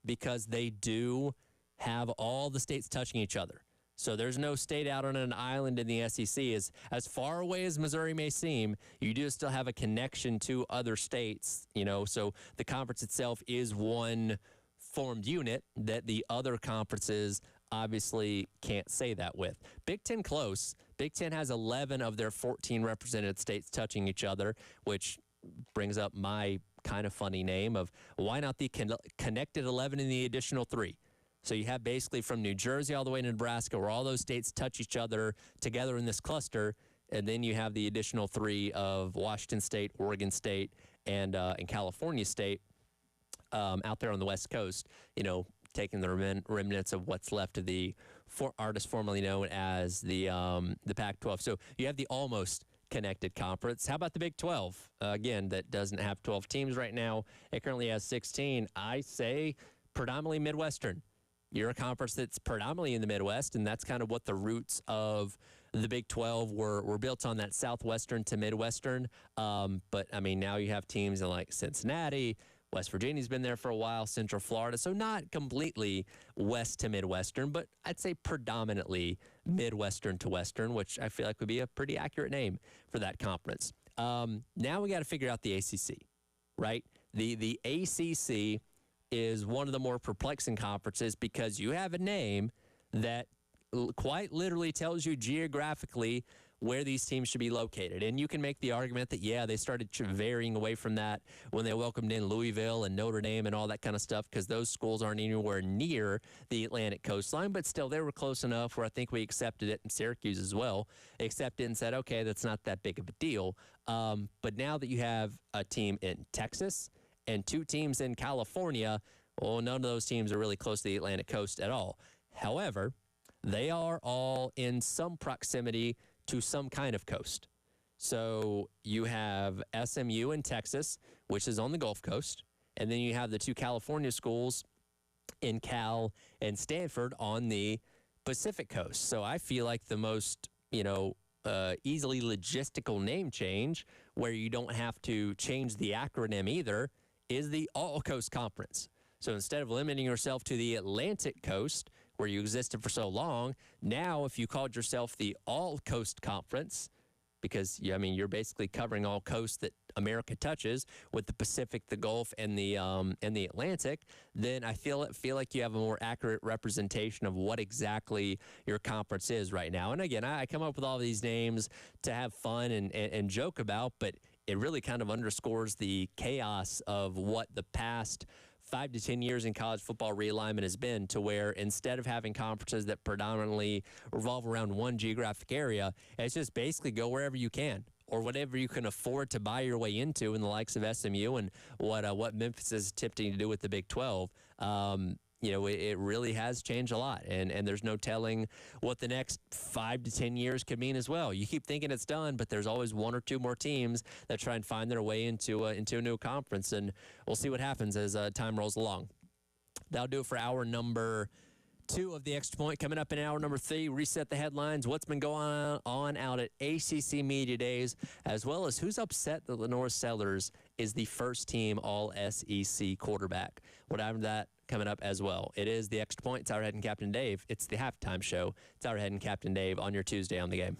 because they do have all the states touching each other. So there's no state out on an island in the SEC. As far away as Missouri may seem, you do still have a connection to other states, so the conference itself is one formed unit that the other conferences obviously can't say that with. Big Ten close. Big Ten has 11 of their 14 represented states touching each other, which brings up my kind of funny name of why not the connected 11 in the additional 3? So you have basically from New Jersey all the way to Nebraska where all those states touch each other together in this cluster, and then you have the additional 3 of Washington State, Oregon State, and California State out there on the West Coast, taking the remnants of what's left of the artist formerly known as the Pac-12. So you have the almost connected conference. How about the Big 12? Again, that doesn't have 12 teams right now. It currently has 16. I say predominantly Midwestern. You're a conference that's predominantly in the Midwest, and that's kind of what the roots of the Big 12 were built on, that Southwestern to Midwestern. But, now you have teams in like Cincinnati, West Virginia's been there for a while, Central Florida. So not completely west to Midwestern, but I'd say predominantly Midwestern to Western, which I feel like would be a pretty accurate name for that conference. Now we got to figure out the ACC, right? The ACC is one of the more perplexing conferences because you have a name that quite literally tells you geographically where these teams should be located. And you can make the argument that, yeah, they started varying away from that when they welcomed in Louisville and Notre Dame and all that kind of stuff because those schools aren't anywhere near the Atlantic coastline, but still they were close enough where I think we accepted it, in Syracuse as well, accepted and said, okay, that's not that big of a deal. But now that you have a team in Texas and 2 teams in California, well, none of those teams are really close to the Atlantic coast at all. However, they are all in some proximity to some kind of coast. So you have SMU in Texas, which is on the Gulf Coast, and then you have the 2 California schools in Cal and Stanford on the Pacific Coast. So I feel like the most, easily logistical name change where you don't have to change the acronym either is the All Coast Conference. So instead of limiting yourself to the Atlantic Coast, where you existed for so long, now if you called yourself the All Coast Conference, because you're basically covering all coasts that America touches with the Pacific, the Gulf, and the Atlantic, then I feel like you have a more accurate representation of what exactly your conference is right now. And again, I come up with all these names to have fun and joke about, but it really kind of underscores the chaos of what the past 5 to 10 years in college football realignment has been, to where instead of having conferences that predominantly revolve around one geographic area, it's just basically go wherever you can or whatever you can afford to buy your way into in the likes of SMU and what Memphis is attempting to do with the Big 12. It really has changed a lot, and there's no telling what the next 5 to 10 years could mean as well. You keep thinking it's done, but there's always 1 or 2 more teams that try and find their way into a new conference, and we'll see what happens as time rolls along. That'll do it for hour number 2 of the Extra Point. Coming up in hour number 3, reset the headlines, what's been going on out at ACC Media Days, as well as who's upset that LaNorris Sellers is the first team All-SEC quarterback. What happened to that? Coming up as well. It is the Extra Point. It's our head and Captain Dave. It's the halftime show. It's our head and Captain Dave on your Tuesday on the Game.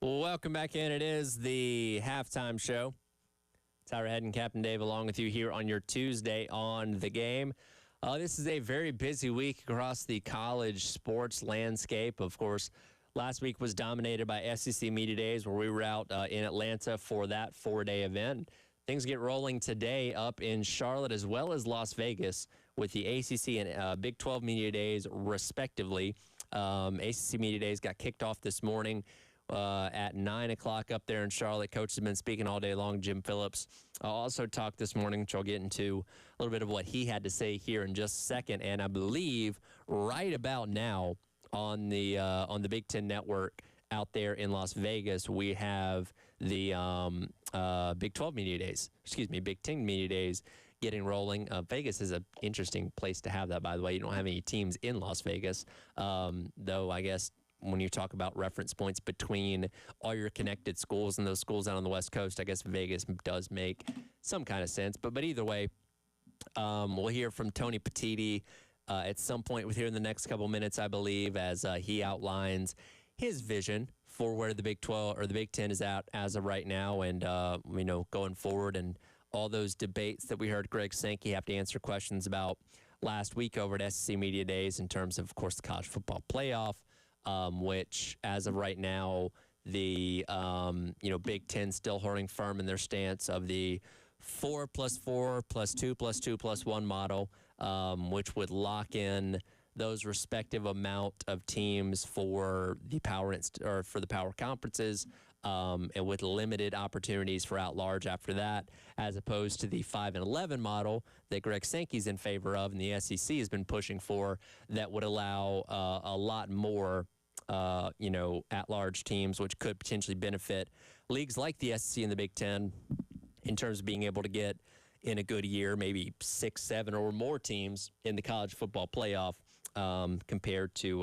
Welcome back in. It is the halftime show. Tyler Head and Captain Dave along with you here on your Tuesday on the game. This is a very busy week across the college sports landscape. Of course, last week was dominated by SEC Media Days, where we were out in Atlanta for that 4-day event. Things get rolling today up in Charlotte as well as Las Vegas with the ACC and Big 12 Media Days, respectively. ACC Media Days got kicked off this morning at 9 o'clock up there in Charlotte. Coach has been speaking all day long, Jim Phillips. I'll also talk this morning, which I'll get into a little bit of what he had to say here in just a second. And I believe right about now on the Big Ten Network out there in Las Vegas, we have the Big 12 Media Days, Big Ten Media Days getting rolling. Vegas is an interesting place to have that, by the way. You don't have any teams in Las Vegas, though I guess when you talk about reference points between all your connected schools and those schools out on the West Coast, I guess Vegas does make some kind of sense. But either way, we'll hear from Tony Petitti at some point here in the next couple minutes, I believe, as he outlines his vision for where the Big 12 or the Big 10 is at as of right now, and going forward, and all those debates that we heard Greg Sankey have to answer questions about last week over at SEC Media Days in terms of course, the college football playoff, which as of right now, the Big 10 still holding firm in their stance of the 4+4+2+2+1 model, which would lock in those respective amount of teams for the power conferences, and with limited opportunities for at-large after that, as opposed to the 5-11 model that Greg Sankey's in favor of and the SEC has been pushing for, that would allow a lot more at-large teams, which could potentially benefit leagues like the SEC and the Big Ten in terms of being able to get, in a good year, maybe 6, 7, or more teams in the college football playoff, compared to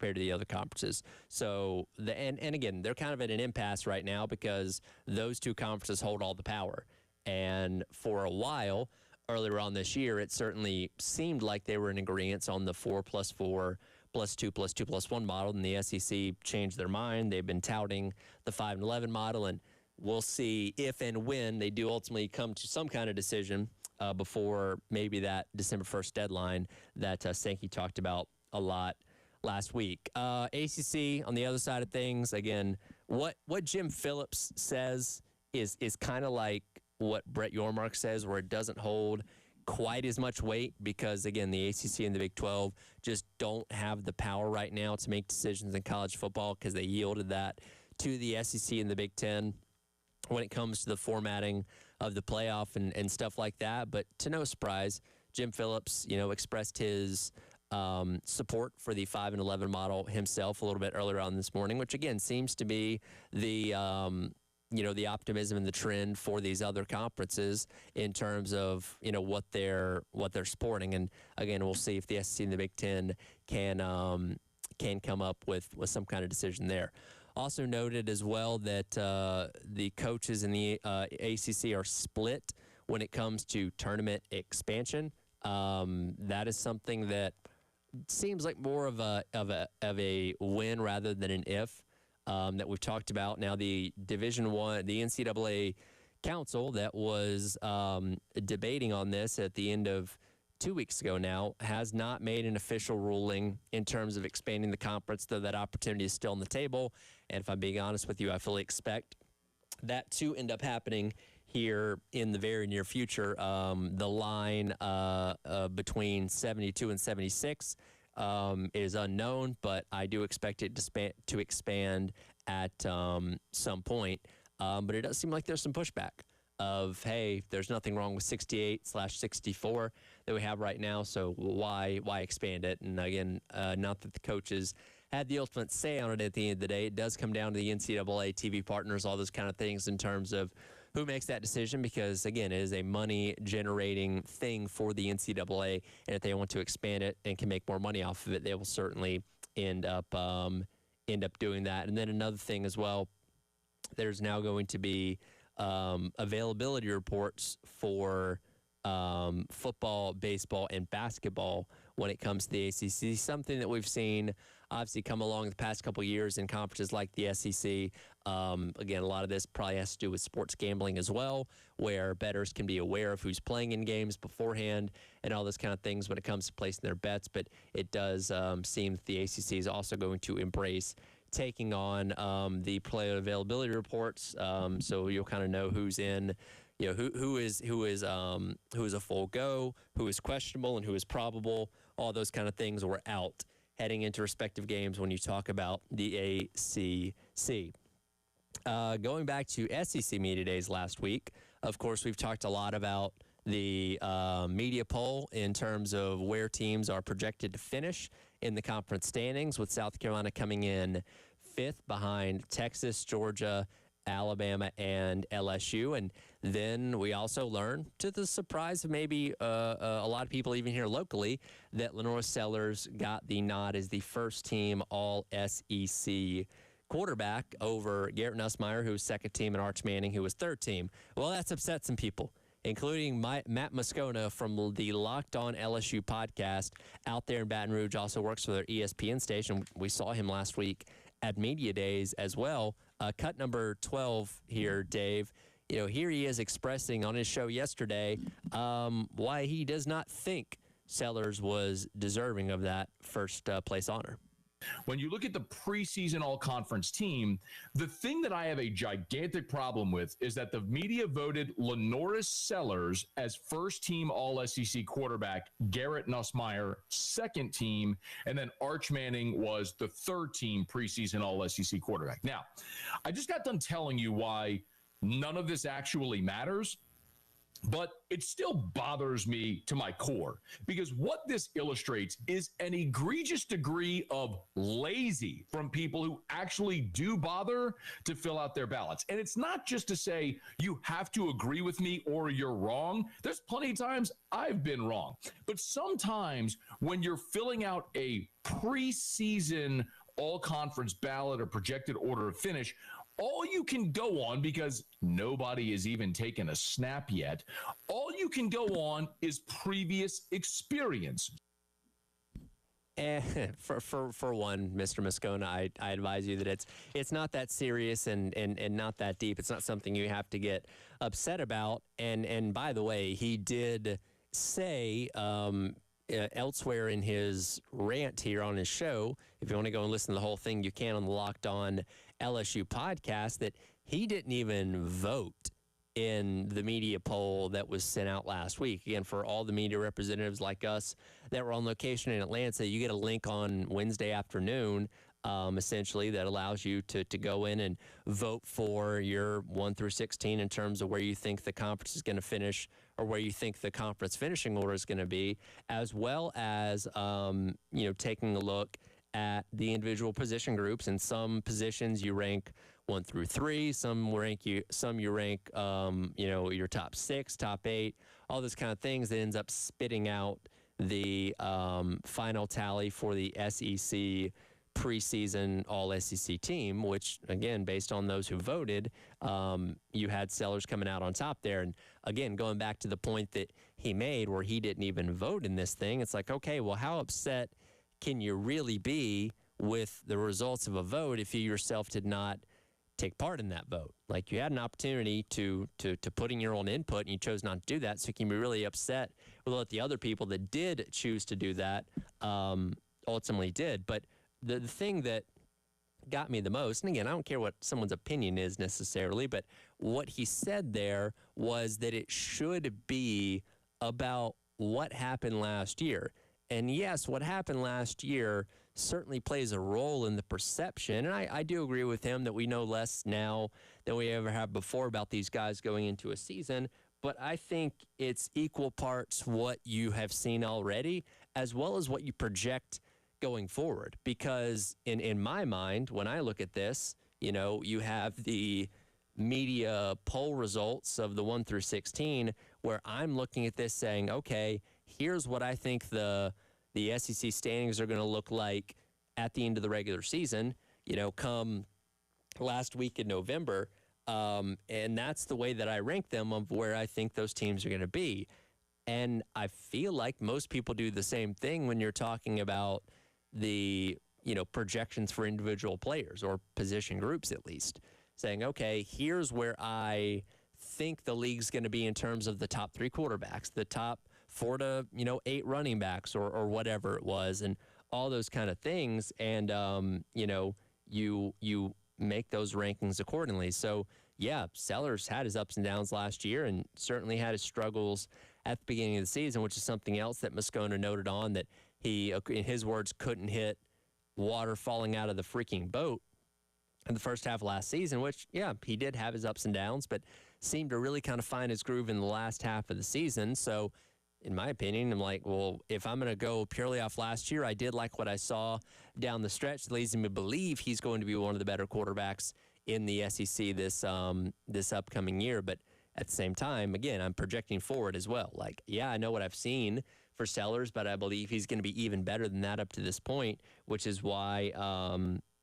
the other conferences. So and again, they're kind of at an impasse right now because those two conferences hold all the power. And for a while earlier on this year, it certainly seemed like they were in agreement on the 4+4+2+2+1 model, and the SEC changed their mind. They've been touting the 5-11 model, and we'll see if and when they do ultimately come to some kind of decision before maybe that December 1st deadline that Sankey talked about a lot last week. ACC, on the other side of things, again, what Jim Phillips says is kind of like what Brett Yormark says, where it doesn't hold quite as much weight because, again, the ACC and the Big 12 just don't have the power right now to make decisions in college football because they yielded that to the SEC and the Big 10 when it comes to the formatting of the playoff and stuff like that. But to no surprise, Jim Phillips, expressed his support for the 5-11 model himself a little bit earlier on this morning, which again seems to be the the optimism and the trend for these other conferences in terms of what they're sporting. And again, we'll see if the SEC and the Big Ten can come up with some kind of decision there. Also noted as well that the coaches in the ACC are split when it comes to tournament expansion. That is something that seems like more of a win rather than an if that we've talked about. Now, the Division I, the NCAA Council that was debating on this at the end of 2 weeks ago now has not made an official ruling in terms of expanding the conference, though that opportunity is still on the table. And if I'm being honest with you, I fully expect that to end up happening here in the very near future. The line between 72 and 76 is unknown, but I do expect it to expand at some point. But it does seem like there's some pushback of, hey, there's nothing wrong with 68/64 that we have right now, so why expand it? And again, not that the coaches had the ultimate say on it at the end of the day. It does come down to the NCAA, TV partners, all those kind of things in terms of who makes that decision, because, again, it is a money-generating thing for the NCAA, and if they want to expand it and can make more money off of it, they will certainly end up doing that. And then another thing as well, there's now going to be availability reports for football, baseball, and basketball when it comes to the ACC, something that we've seen obviously come along the past couple years in conferences like the SEC. Again, a lot of this probably has to do with sports gambling as well, where bettors can be aware of who's playing in games beforehand and all those kind of things when it comes to placing their bets. But it does seem that the ACC is also going to embrace taking on the player availability reports, so you'll kind of know who's in, who is a full go, who is questionable, and who is probable. All those kind of things were out heading into respective games when you talk about the ACC. Going back to SEC Media Days last week, of course, we've talked a lot about the media poll in terms of where teams are projected to finish in the conference standings, with South Carolina coming in 5th behind Texas, Georgia, Alabama, and LSU. And then we also learned, to the surprise of maybe a lot of people even here locally, that LaNorris Sellers got the nod as the first team All-SEC quarterback over Garrett Nussmeier, who was second team, and Arch Manning, who was third team. Well, that's upset some people, including Matt Moscona from the Locked On LSU podcast out there in Baton Rouge, also works for their ESPN station. We saw him last week at Media Days as well. Cut number 12 here, Dave. Here he is expressing on his show yesterday why he does not think Sellers was deserving of that first place honor. When you look at the preseason all-conference team, the thing that I have a gigantic problem with is that the media voted LaNorris Sellers as first-team All-SEC quarterback, Garrett Nussmeier second team, and then Arch Manning was the third-team preseason All-SEC quarterback. Now, I just got done telling you why none of this actually matters, but it still bothers me to my core, because what this illustrates is an egregious degree of lazy from people who actually do bother to fill out their ballots. And it's not just to say you have to agree with me or you're wrong. There's plenty of times I've been wrong. But sometimes when you're filling out a preseason all-conference ballot or projected order of finish, all you can go on, because nobody has even taken a snap yet, all you can go on is previous experience. For one, Mr. Moscona, I advise you that it's not that serious and not that deep. It's not something you have to get upset about. And by the way, he did say elsewhere in his rant here on his show, if you want to go and listen to the whole thing, you can on the Locked On LSU podcast, that he didn't even vote in the media poll that was sent out last week. Again, for all the media representatives like us that were on location in Atlanta, you get a link on Wednesday afternoon, essentially, that allows you to go in and vote for your 1 through 16 in terms of where you think the conference is going to finish, or where you think the conference finishing order is going to be, as well as taking a look at the individual position groups. In some positions you rank 1 through 3, some you rank your top 6, top 8, all those kind of things. That ends up spitting out the final tally for the SEC preseason All-SEC team, which, again, based on those who voted, you had Sellers coming out on top there. And again, going back to the point that he made where he didn't even vote in this thing, it's like, okay, well, how upset can you really be with the results of a vote if you yourself did not take part in that vote? Like, you had an opportunity to put in your own input, and you chose not to do that, so you can be really upset with what the other people that did choose to do that ultimately did. But the thing that got me the most, and again, I don't care what someone's opinion is necessarily, but what he said there was that it should be about what happened last year. And yes, what happened last year certainly plays a role in the perception. And I do agree with him that we know less now than we ever have before about these guys going into a season. But I think it's equal parts what you have seen already, as well as what you project going forward. Because in my mind, when I look at this, you have the media poll results of the 1 through 16, where I'm looking at this saying, okay, here's what I think the SEC standings are going to look like at the end of the regular season, come last week in November. And that's the way that I rank them, of where I think those teams are going to be. And I feel like most people do the same thing when you're talking about the projections for individual players or position groups at least, saying, okay, here's where I think the league's going to be in terms of the top 3 quarterbacks, the top 4 to 8 running backs or whatever it was, and all those kind of things. And, you make those rankings accordingly. So, yeah, Sellers had his ups and downs last year and certainly had his struggles at the beginning of the season, which is something else that Moscona noted on, that he, in his words, couldn't hit water falling out of the freaking boat in the first half of last season, which, yeah, he did have his ups and downs, but seemed to really kind of find his groove in the last half of the season. So, in my opinion, I'm like, well, if I'm going to go purely off last year, I did like what I saw down the stretch. It leads me to believe he's going to be one of the better quarterbacks in the SEC this upcoming year. But at the same time, again, I'm projecting forward as well. Like, yeah, I know what I've seen for Sellers, but I believe he's going to be even better than that up to this point, which is why,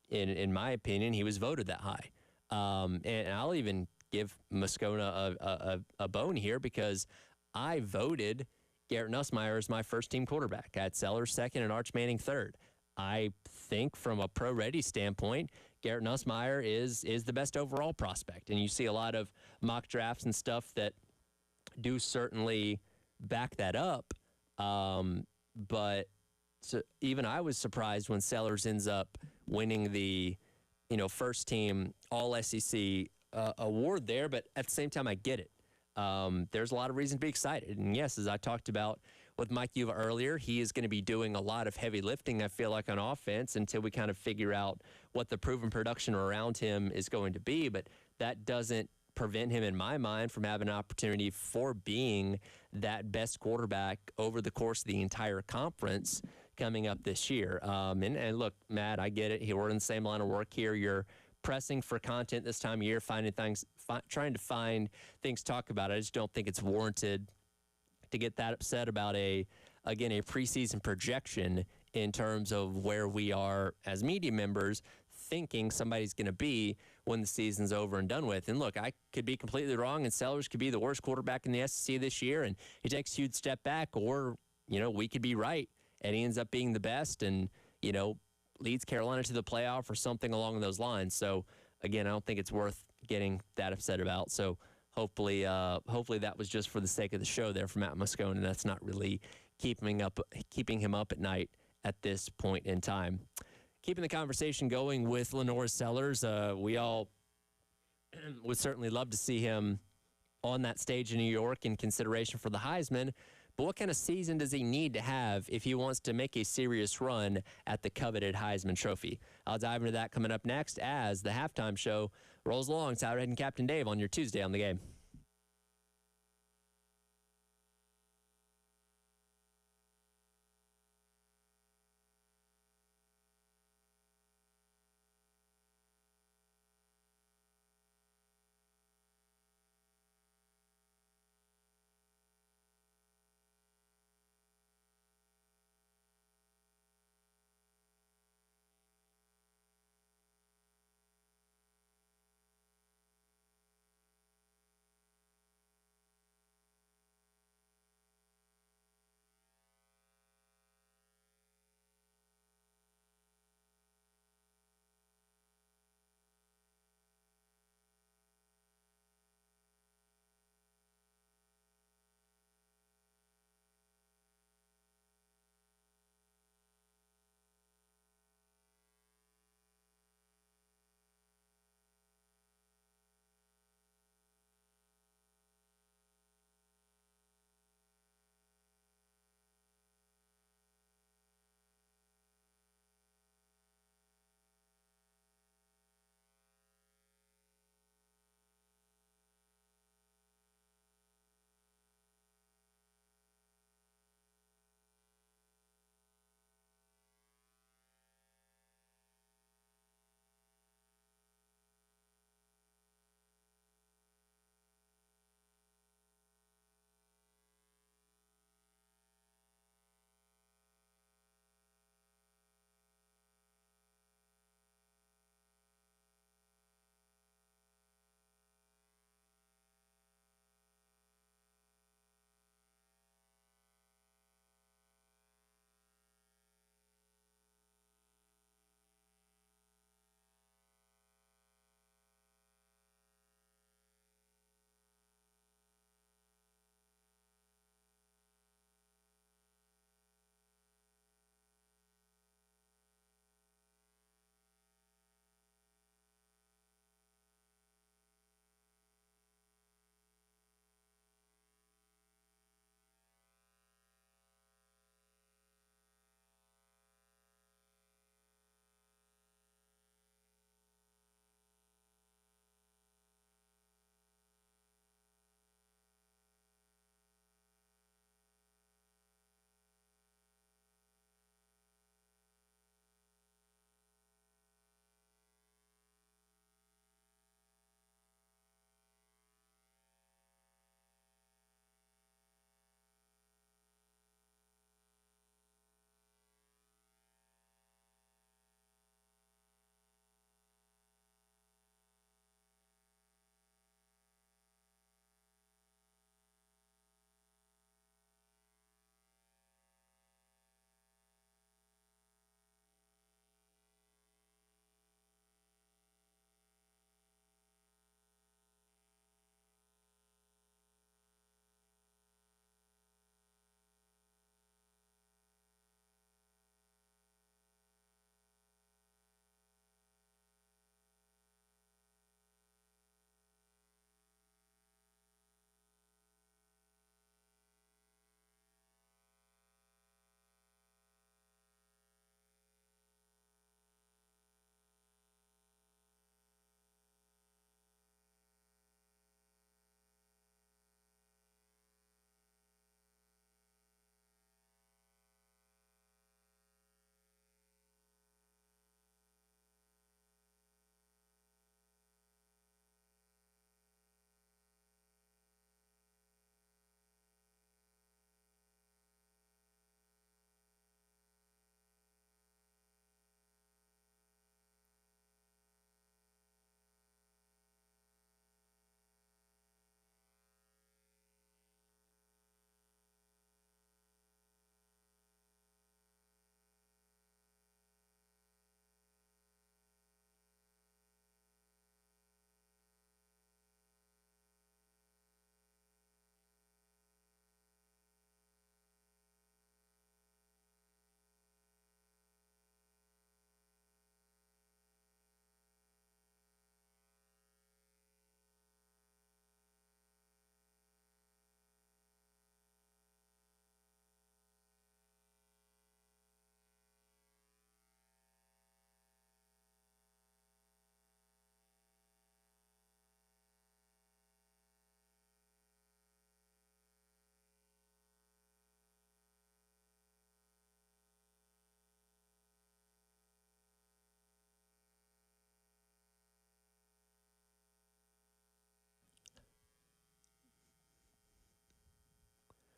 in my opinion, he was voted that high. And I'll even give Moscona a bone here, because I voted Garrett Nussmeier as my first team quarterback. I had Sellers second and Arch Manning third. I think from a pro-ready standpoint, Garrett Nussmeier is the best overall prospect. And you see a lot of mock drafts and stuff that do certainly back that up. But so even I was surprised when Sellers ends up winning the, first team all SEC award there. But at the same time, I get it. There's a lot of reason to be excited. And yes, as I talked about with Mike Yuva earlier, he is going to be doing a lot of heavy lifting, I feel like, on offense until we kind of figure out what the proven production around him is going to be. But that doesn't prevent him, in my mind, from having an opportunity for being that best quarterback over the course of the entire conference coming up this year. And look, Matt, I get it. We're in the same line of work here. You're pressing for content this time of year, finding things, trying to find things to talk about. I just don't think it's warranted to get that upset about a preseason projection in terms of where we are as media members thinking somebody's going to be when the season's over and done with. And look, I could be completely wrong, and Sellers could be the worst quarterback in the SEC this year, and he takes a huge step back, or, we could be right, and he ends up being the best and, leads Carolina to the playoff or something along those lines. So, again, I don't think it's worth getting that upset about. So, hopefully that was just for the sake of the show there from Matt Moscone, and that's not really keeping him up at night at this point in time. Keeping the conversation going with LaNorris Sellers, we all would certainly love to see him on that stage in New York in consideration for the Heisman. But what kind of season does he need to have if he wants to make a serious run at the coveted Heisman Trophy? I'll dive into that coming up next as the halftime show rolls along. Tyler Head and Captain Dave on your Tuesday on the Game.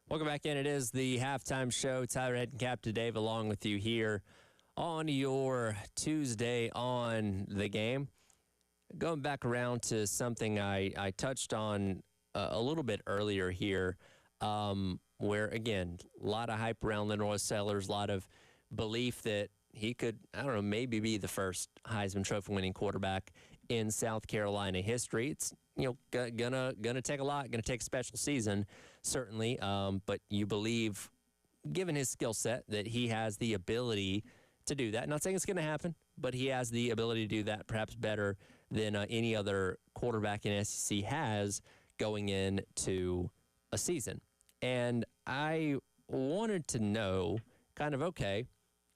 Welcome back in. It is the halftime show. Tyler Head and Captain Dave along with you here on your Tuesday on the game. Going back around to something I touched on a little bit earlier here, where, again, a lot of hype around LaNorris Sellers, a lot of belief that he could, I don't know, maybe be the first Heisman Trophy winning quarterback in South Carolina history. It's, gonna take a lot, gonna take a special season, certainly. But you believe, given his skill set, that he has the ability to do that. Not saying it's gonna happen, but he has the ability to do that perhaps better than any other quarterback in SEC has going into a season. And I wanted to know, kind of, okay,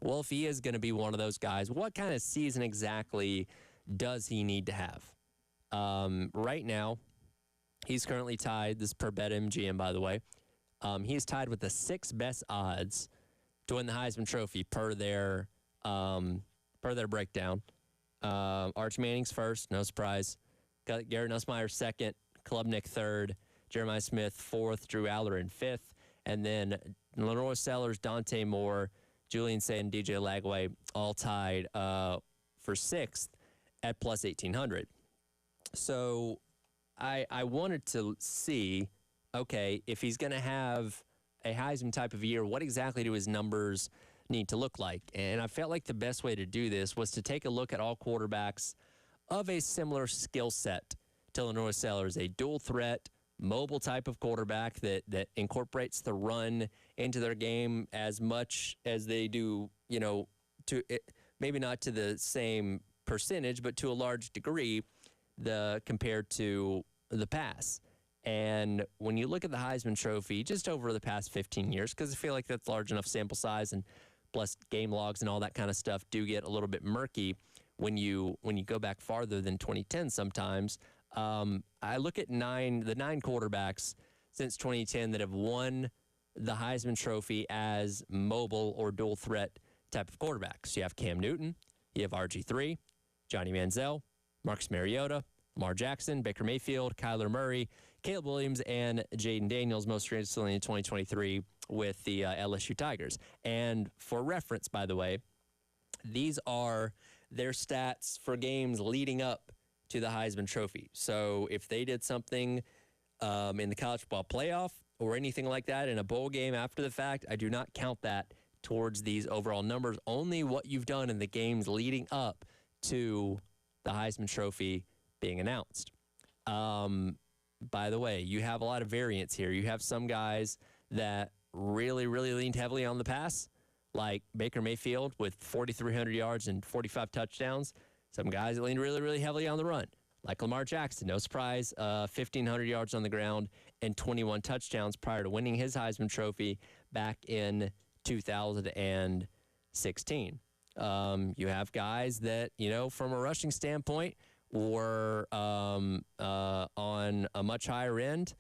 well, if he is going to be one of those guys, what kind of season exactly does he need to have? Right now, he's currently tied, this is per BetMGM, by the way, he's tied with the 6 best odds to win the Heisman Trophy per their breakdown. Arch Manning's first, no surprise. Garrett Nussmeier second, Klubnik third, Jeremiah Smith fourth, Drew Allerin fifth, and then LaNorris Sellers, Dante Moore, Julian Say, and DJ Lagway all tied for sixth at plus 1,800. So I wanted to see, okay, if he's going to have a Heisman type of year, what exactly do his numbers need to look like? And I felt like the best way to do this was to take a look at all quarterbacks of a similar skill set to LaNorris Sellers, a dual threat, mobile type of quarterback that incorporates the run into their game as much as they do, maybe not to the same percentage, but to a large degree compared to the pass. And when you look at the Heisman Trophy, just over the past 15 years, because I feel like that's large enough sample size, and plus game logs and all that kind of stuff do get a little bit murky when you go back farther than 2010 sometimes. I look at the 9 quarterbacks since 2010 that have won the Heisman Trophy as mobile or dual threat type of quarterbacks. You have Cam Newton, you have RG3, Johnny Manziel, Marcus Mariota, Lamar Jackson, Baker Mayfield, Kyler Murray, Caleb Williams, and Jaden Daniels, most recently in 2023 with the LSU Tigers. And for reference, by the way, these are their stats for games leading up to the Heisman Trophy. So if they did something in the college football playoff or anything like that in a bowl game after the fact, I do not count that towards these overall numbers, only what you've done in the games leading up to the Heisman Trophy being announced. By the way, you have a lot of variance here. You have some guys that really, really leaned heavily on the pass, like Baker Mayfield with 4,300 yards and 45 touchdowns. Some guys that leaned really, really heavily on the run, like Lamar Jackson. No surprise, 1,500 yards on the ground and 21 touchdowns prior to winning his Heisman Trophy back in 2016. You have guys that, from a rushing standpoint, were on a much higher end,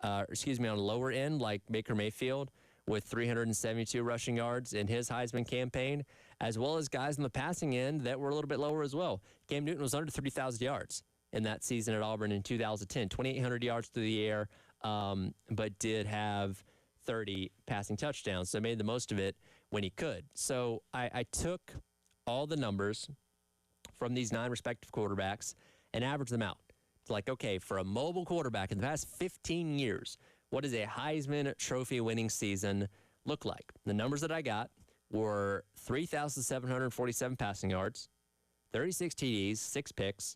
on a lower end, like Baker Mayfield with 372 rushing yards in his Heisman campaign, as well as guys on the passing end that were a little bit lower as well. Cam Newton was under 3,000 yards in that season at Auburn in 2010, 2,800 yards through the air, but did have 30 passing touchdowns, so made the most of it when he could. So I took all the numbers from these 9 respective quarterbacks and averaged them out. It's like, okay, for a mobile quarterback in the past 15 years, what does a Heisman Trophy winning season look like? The numbers that I got were 3,747 passing yards, 36 TDs, 6 picks,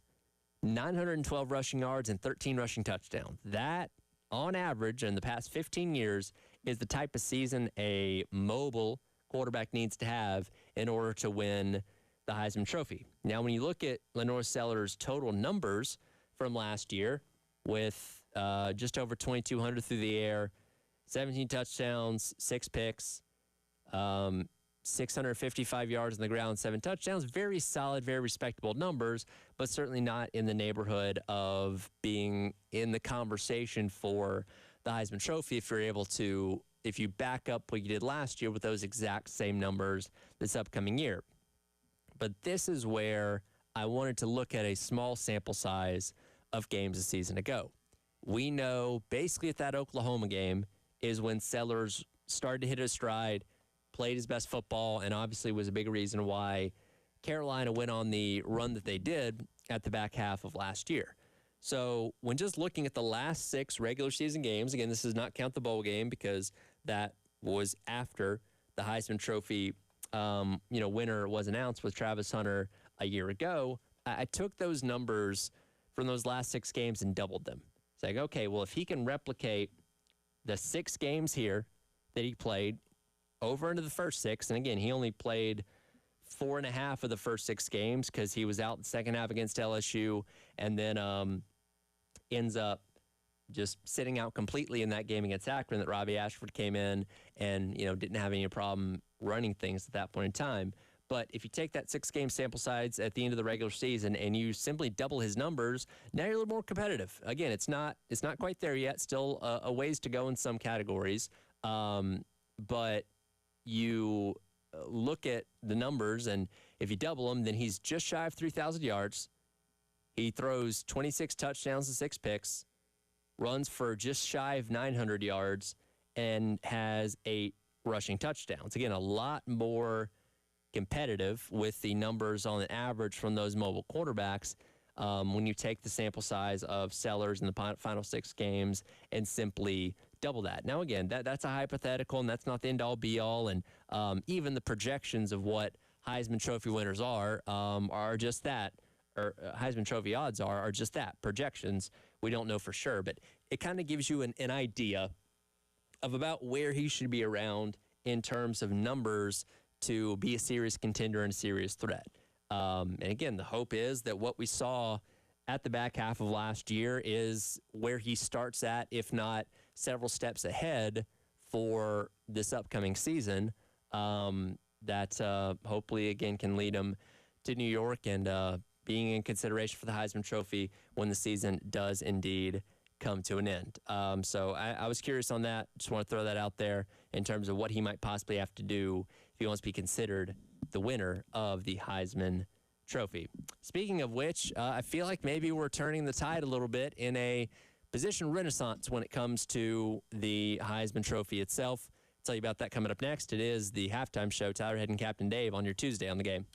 912 rushing yards, and 13 rushing touchdowns. That, on average, in the past 15 years, is the type of season a mobile quarterback needs to have in order to win the Heisman Trophy. Now, when you look at LaNorris Sellers' total numbers from last year, with just over 2,200 through the air, 17 touchdowns, 6 picks, 655 yards on the ground, 7 touchdowns. Very solid, very respectable numbers, but certainly not in the neighborhood of being in the conversation for the Heisman Trophy if you back up what you did last year with those exact same numbers this upcoming year. But this is where I wanted to look at a small sample size of games a season ago. We know basically at that Oklahoma game, is when Sellers started to hit his stride, played his best football, and obviously was a big reason why Carolina went on the run that they did at the back half of last year. So when just looking at the last 6 regular season games, again, this does not count the bowl game because that was after the Heisman Trophy winner was announced with Travis Hunter a year ago. I took those numbers from those last 6 games and doubled them. It's like, okay, well, if he can replicate the 6 games here that he played over into the first 6, and again, he only played 4.5 of the first 6 games because he was out the second half against LSU and then ends up just sitting out completely in that game against Akron that Robbie Ashford came in and, didn't have any problem running things at that point in time. But if you take that 6-game sample size at the end of the regular season and you simply double his numbers, now you're a little more competitive. Again, it's not quite there yet. Still a ways to go in some categories. But you look at the numbers, and if you double them, then he's just shy of 3,000 yards. He throws 26 touchdowns and 6 picks, runs for just shy of 900 yards, and has 8 rushing touchdowns. Again, a lot more competitive with the numbers on the average from those mobile quarterbacks when you take the sample size of Sellers in the final 6 games and simply double that. Now, again, that's a hypothetical, and that's not the end-all, be-all, and even the projections of what Heisman Trophy winners are just that, or Heisman Trophy odds are just that, projections. We don't know for sure, but it kind of gives you an idea of about where he should be around in terms of numbers to be a serious contender and a serious threat. And again, the hope is that what we saw at the back half of last year is where he starts at, if not several steps ahead for this upcoming season, that hopefully, again, can lead him to New York and being in consideration for the Heisman Trophy when the season does indeed come to an end. So I was curious on that. Just want to throw that out there in terms of what he might possibly have to do if he wants to be considered the winner of the Heisman Trophy. Speaking of which, I feel like maybe we're turning the tide a little bit in a position renaissance when it comes to the Heisman Trophy itself. I'll tell you about that coming up next. It is the halftime show. Tyler Head and Captain Dave on your Tuesday on the Game.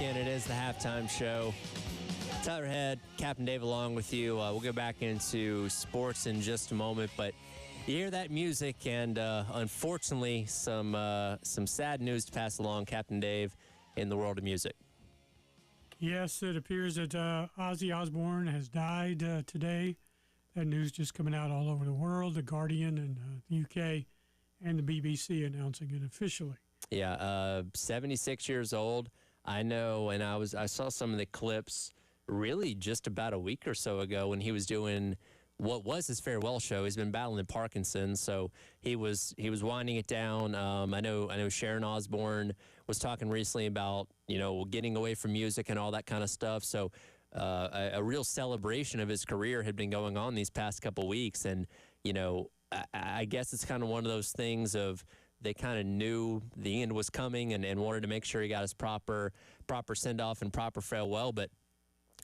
in. It is the halftime show. Tyler Head, Captain Dave along with you. We'll go back into sports in just a moment, but you hear that music, and unfortunately, some sad news to pass along, Captain Dave, in the world of music. Yes, it appears that Ozzy Osbourne has died today. That news just coming out all over the world. The Guardian and the UK and the BBC announcing it officially. Yeah, 76 years old. I know, and I saw some of the clips really just about a week or so ago when he was doing what was his farewell show. He's been battling Parkinson's, so he was winding it down. I know Sharon Osbourne was talking recently about getting away from music and all that kind of stuff. So a real celebration of his career had been going on these past couple weeks, and I guess it's kind of one of those things of they kind of knew the end was coming and wanted to make sure he got his proper send-off and proper farewell. But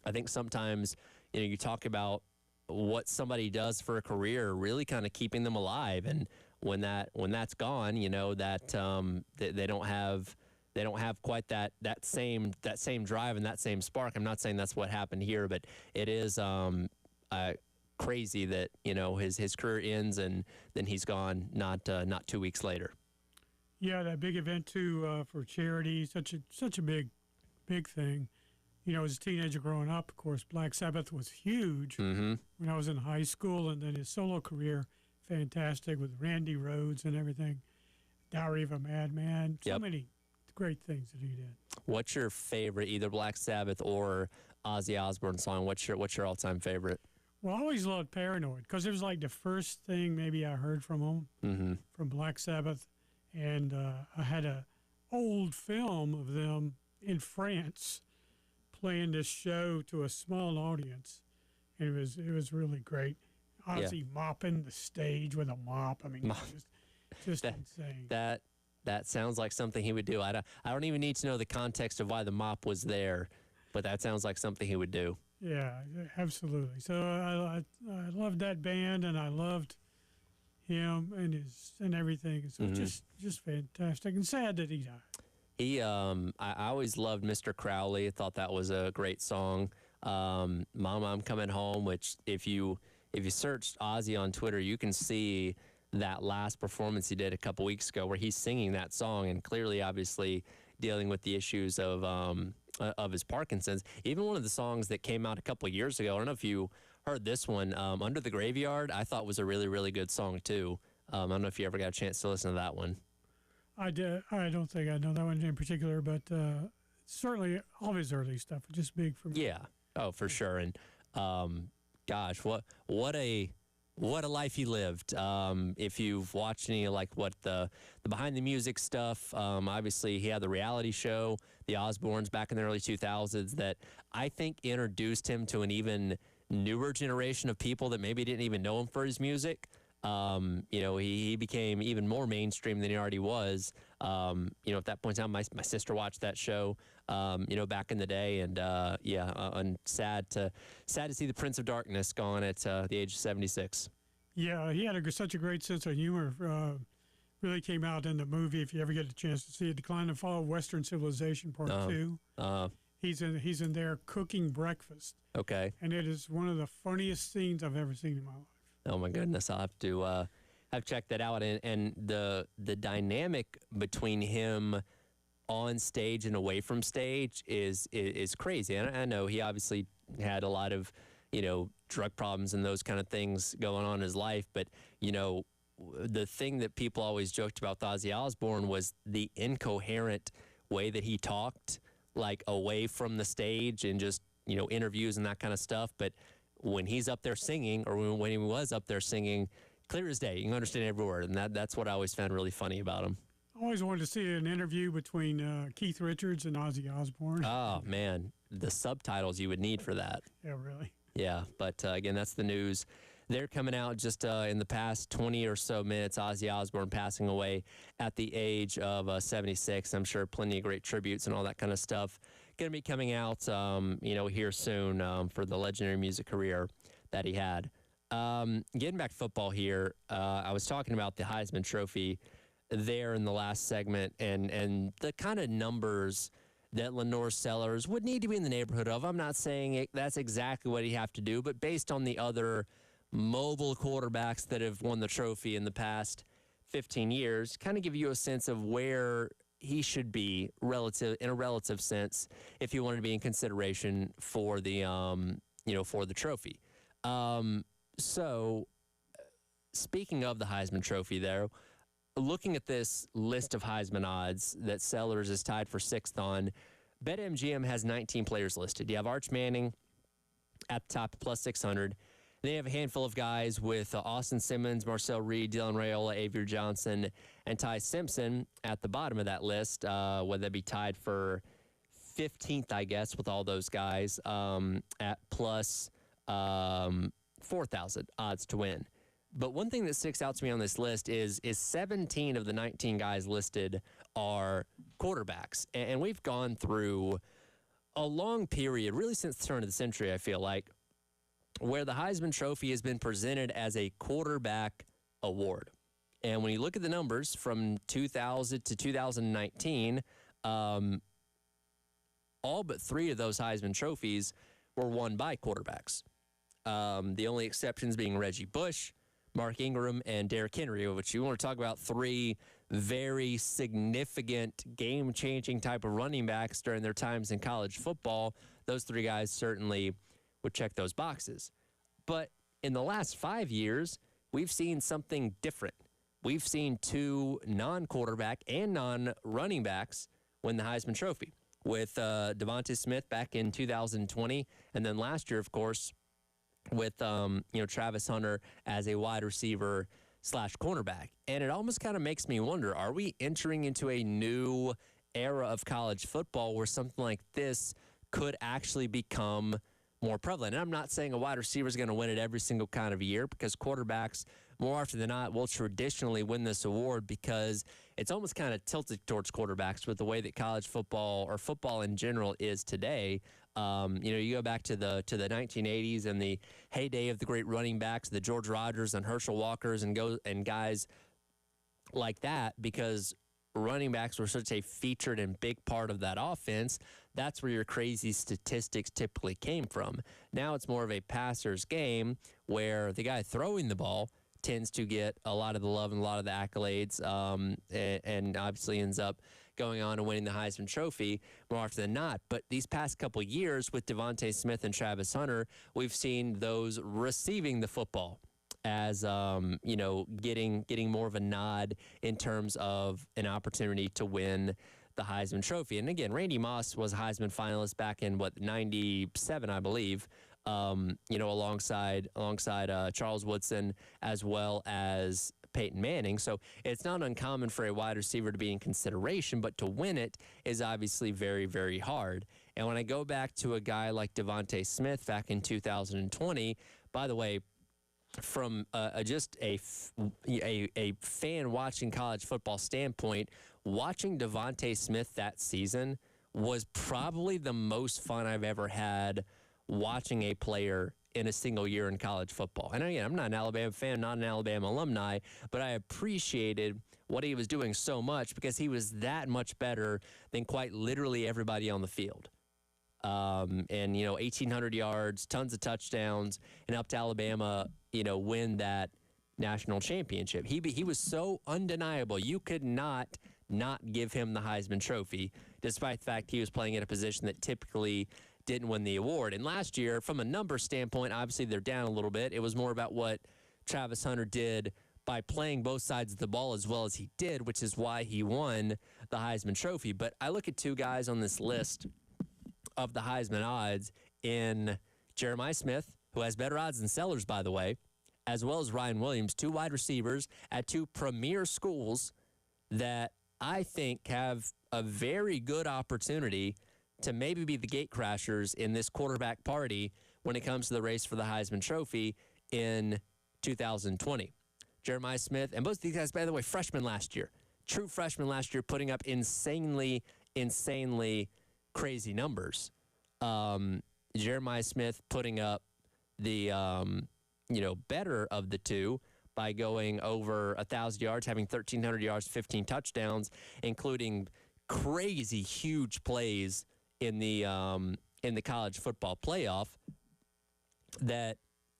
I think sometimes, you talk about what somebody does for a career, really kind of keeping them alive. And when that's gone, that they don't have quite that same drive and that same spark. I'm not saying that's what happened here, but it is crazy that his career ends and then he's gone not 2 weeks later. Yeah, that big event too for charity, such a big thing. As a teenager growing up, of course, Black Sabbath was huge when I was in high school, and then his solo career, fantastic with Randy Rhoads and everything. Diary of a Madman, so many great things that he did. What's your favorite, either Black Sabbath or Ozzy Osbourne song? What's your all-time favorite? Well, I always loved Paranoid because it was like the first thing maybe I heard from him, from Black Sabbath. And I had an old film of them in France playing this show to a small audience. And it was really great. Ozzy mopping the stage with a mop. I mean, just insane. That sounds like something he would do. I don't even need to know the context of why the mop was there, but that sounds like something he would do. Yeah, absolutely. So I loved that band, and I loved him and everything. So just fantastic, and sad that he died. I always loved Mr. Crowley. I thought that was a great song. Mama, I'm Coming Home, which if you searched Ozzy on Twitter, you can see that last performance he did a couple weeks ago where he's singing that song and clearly, obviously, dealing with the issues of his Parkinson's. Even one of the songs that came out a couple of years ago, I don't know if you heard this one, Under the Graveyard, I thought was a really, really good song too. I don't know if you ever got a chance to listen to that one. I did. I don't think I know that one in particular, but certainly all of his early stuff was just big for me. Yeah. Oh, for sure. And gosh, what a life he lived. If you've watched any what the behind the music stuff, obviously he had the reality show, The Osbournes, back in the early 2000s, that I think introduced him to an even newer generation of people that maybe didn't even know him for his music. He became even more mainstream than he already was. At that point in time, my sister watched that show, back in the day, and and sad to see the Prince of Darkness gone at the age of 76. Yeah, he had such a great sense of humor. Really came out in the movie, if you ever get a chance to see it, Decline and Fall of Western Civilization Part 2. He's in there cooking breakfast. Okay. And it is one of the funniest scenes I've ever seen in my life. Oh my goodness, I'll have to checked that out, and the dynamic between him on stage and away from stage is crazy. And I know he obviously had a lot of drug problems and those kind of things going on in his life, but the thing that people always joked about with Ozzy Osbourne was the incoherent way that he talked, like away from the stage and just interviews and that kind of stuff. But when he's up there singing, or when he was up there singing, clear as day, you can understand every word, and that's what I always found really funny about him. I always wanted to see an interview between Keith Richards and Ozzy Osbourne. Oh man, the subtitles you would need for that. Yeah, really. Yeah, but again, that's the news. They're coming out just in the past 20 or so minutes. Ozzy Osbourne passing away at the age of 76. I'm sure plenty of great tributes and all that kind of stuff going to be coming out, here soon for the legendary music career that he had. Getting back to football here, I was talking about the Heisman Trophy there in the last segment, and the kind of numbers that LaNorris Sellers would need to be in the neighborhood of. I'm not saying that's exactly what he'd have to do, but based on the other mobile quarterbacks that have won the trophy in the past 15 years, kind of give you a sense of where he should be in a relative sense if he wanted to be in consideration for the for the trophy. So speaking of the Heisman Trophy there, looking at this list of Heisman odds that Sellers is tied for 6th on, BetMGM has 19 players listed. You have Arch Manning at the top, plus 600. Then you have a handful of guys with Austin Simmons, Marcel Reed, Dylan Raiola, Avery Johnson, and Ty Simpson at the bottom of that list, whether they be tied for 15th, I guess, with all those guys at plus 4,000 odds to win. But one thing that sticks out to me on this list is 17 of the 19 guys listed are quarterbacks. And we've gone through a long period, really since the turn of the century, I feel like, where the Heisman Trophy has been presented as a quarterback award. And when you look at the numbers from 2000 to 2019, all but 3 of those Heisman Trophies were won by quarterbacks. The only exceptions being Reggie Bush, Mark Ingram, and Derrick Henry, which you want to talk about 3 very significant game-changing type of running backs during their times in college football. Those 3 guys certainly would check those boxes. But in the last 5 years, we've seen something different. We've seen 2 non-quarterback and non-running backs win the Heisman Trophy, with Devontae Smith back in 2020, and then last year, of course, with Travis Hunter as a wide receiver / cornerback. And it almost kind of makes me wonder, are we entering into a new era of college football where something like this could actually become more prevalent? And I'm not saying a wide receiver is going to win it every single kind of year, because quarterbacks, more often than not, will traditionally win this award, because it's almost kind of tilted towards quarterbacks with the way that college football, or football in general, is today. You go back to the 1980s and the heyday of the great running backs, the George Rogers and Herschel Walkers and guys like that, because running backs were such a featured and big part of that offense. That's where your crazy statistics typically came from. Now it's more of a passer's game, where the guy throwing the ball tends to get a lot of the love and a lot of the accolades, and obviously ends up going on and winning the Heisman Trophy more often than not. But these past couple years with Devontae Smith and Travis Hunter, we've seen those receiving the football as getting more of a nod in terms of an opportunity to win the Heisman Trophy. And again, Randy Moss was a Heisman finalist back in 97, I believe. Alongside Charles Woodson, as well as Peyton Manning. So it's not uncommon for a wide receiver to be in consideration, but to win it is obviously very, very hard. And when I go back to a guy like Devontae Smith back in 2020, by the way, from just a fan watching college football standpoint, watching Devontae Smith that season was probably the most fun I've ever had watching a player in a single year in college football. And again, I'm not an Alabama fan, not an Alabama alumni, but I appreciated what he was doing so much, because he was that much better than quite literally everybody on the field. 1,800 yards, tons of touchdowns, and helped Alabama, win that national championship. He was so undeniable. You could not give him the Heisman Trophy, despite the fact he was playing at a position that typically didn't win the award. And last year, from a number standpoint, obviously they're down a little bit. It was more about what Travis Hunter did by playing both sides of the ball as well as he did, which is why he won the Heisman Trophy. But I look at 2 guys on this list of the Heisman odds in Jeremiah Smith, who has better odds than Sellers, by the way, as well as Ryan Williams, 2 wide receivers at 2 premier schools that I think have a very good opportunity to maybe be the gate crashers in this quarterback party when it comes to the race for the Heisman Trophy in 2020. Jeremiah Smith, and both of these guys, by the way, freshmen last year, true freshmen last year, putting up insanely crazy numbers. Jeremiah Smith putting up the better of the 2 by going over 1,000 yards, having 1,300 yards, 15 touchdowns, including crazy huge plays in the college football playoff that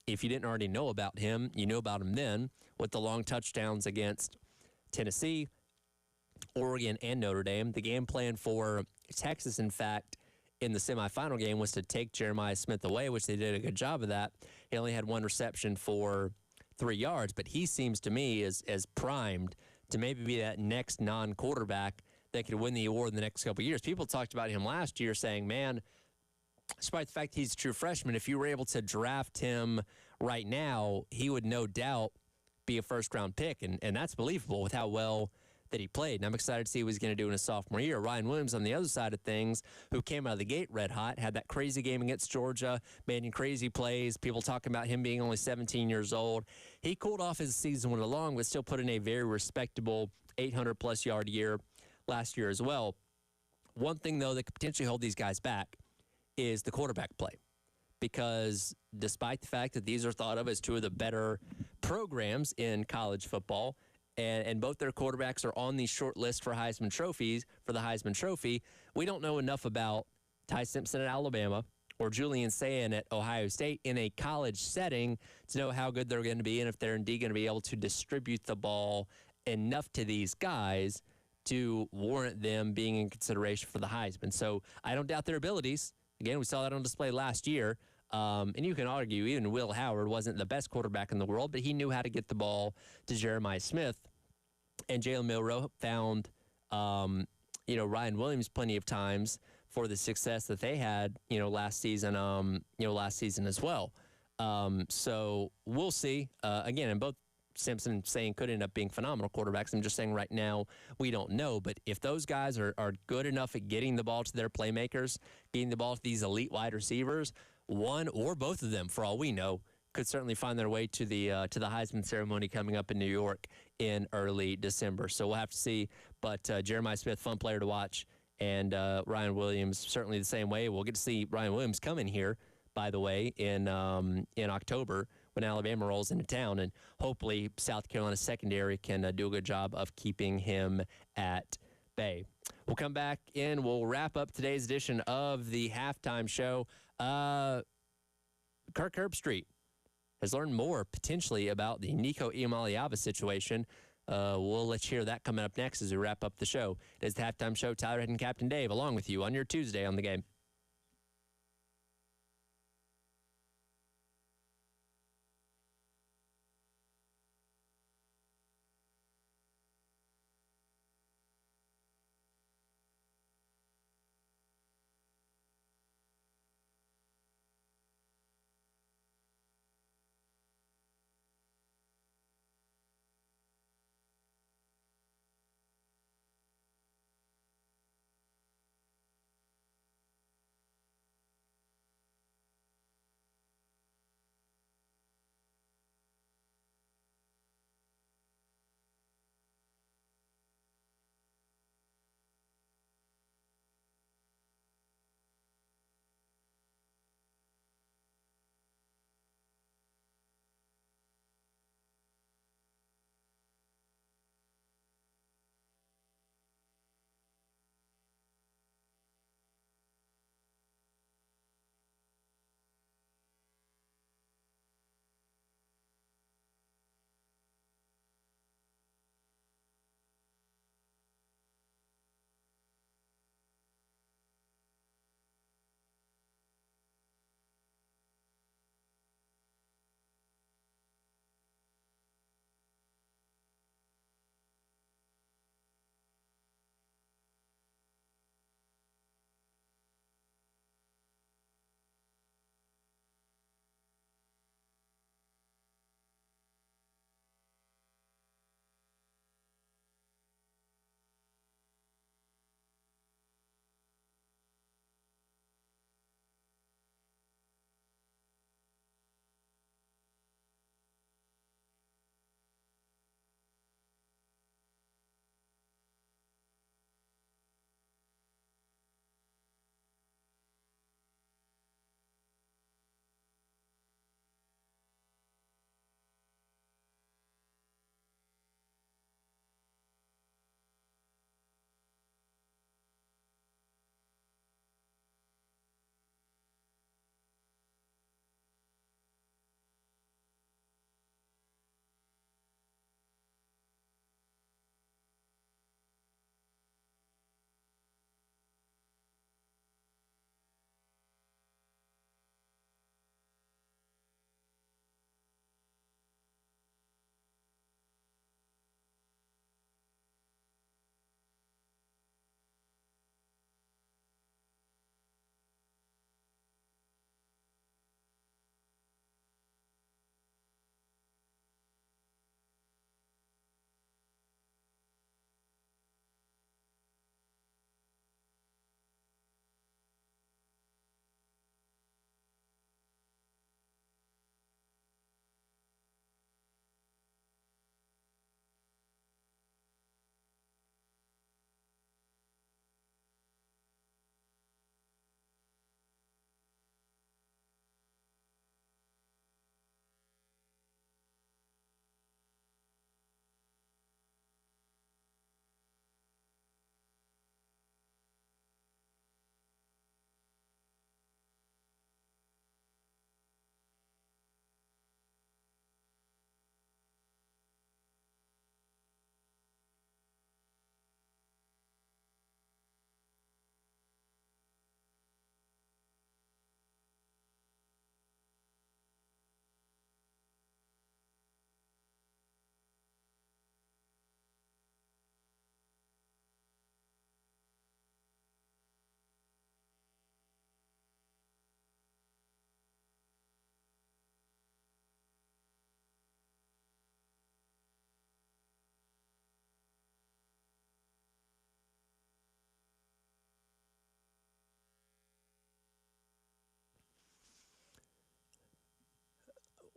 if you didn't already know about him, you knew about him then with the long touchdowns against Tennessee, Oregon, and Notre Dame. The game plan for Texas, in fact, in the semifinal game was to take Jeremiah Smith away, which they did a good job of that. He only had one reception for 3 yards, but he seems to me as primed to maybe be that next non-quarterback that could win the award in the next couple of years. People talked about him last year saying, man, despite the fact he's a true freshman, if you were able to draft him right now, he would no doubt be a first-round pick, and that's believable with how well that he played. And I'm excited to see what he's going to do in his sophomore year. Ryan Williams on the other side of things, who came out of the gate red hot, had that crazy game against Georgia, making crazy plays, people talking about him being only 17 years old. He cooled off as the season went along, but still put in a very respectable 800-plus yard year last year as well. One thing, though, that could potentially hold these guys back is the quarterback play. Because despite the fact that these are thought of as two of the better programs in college football, and both their quarterbacks are on the short list for Heisman trophies, for the Heisman Trophy, we don't know enough about Ty Simpson at Alabama or Julian Sayin at Ohio State in a college setting to know how good they're going to be and if they're indeed going to be able to distribute the ball enough to these guys to warrant them being in consideration for the Heisman. So I don't doubt their abilities. Again, we saw that on display last year. And you can argue even Will Howard wasn't the best quarterback in the world, but he knew how to get the ball to Jeremiah Smith. And Jalen Milroe found, Ryan Williams plenty of times for the success that they had, last season as well. So we'll see. Again, and both Simpson and Sayin could end up being phenomenal quarterbacks. I'm just saying right now we don't know. But if those guys are good enough at getting the ball to their playmakers, getting the ball to these elite wide receivers, one or both of them, for all we know, could certainly find their way to the Heisman ceremony coming up in New York in early December. So we'll have to see. But Jeremiah Smith, fun player to watch, and Ryan Williams certainly the same way. We'll get to see Ryan Williams come in here, by the way, in October when Alabama rolls into town, and hopefully South Carolina secondary can do a good job of keeping him at bay. We'll come back in. We'll wrap up today's edition of the Halftime Show. Kirk Herbstreit has learned more potentially about the Nico Iamaleava situation. We'll let you hear that coming up next as we wrap up the show. It is the Halftime Show. Tyler Head and Captain Dave along with you on your Tuesday on the Game.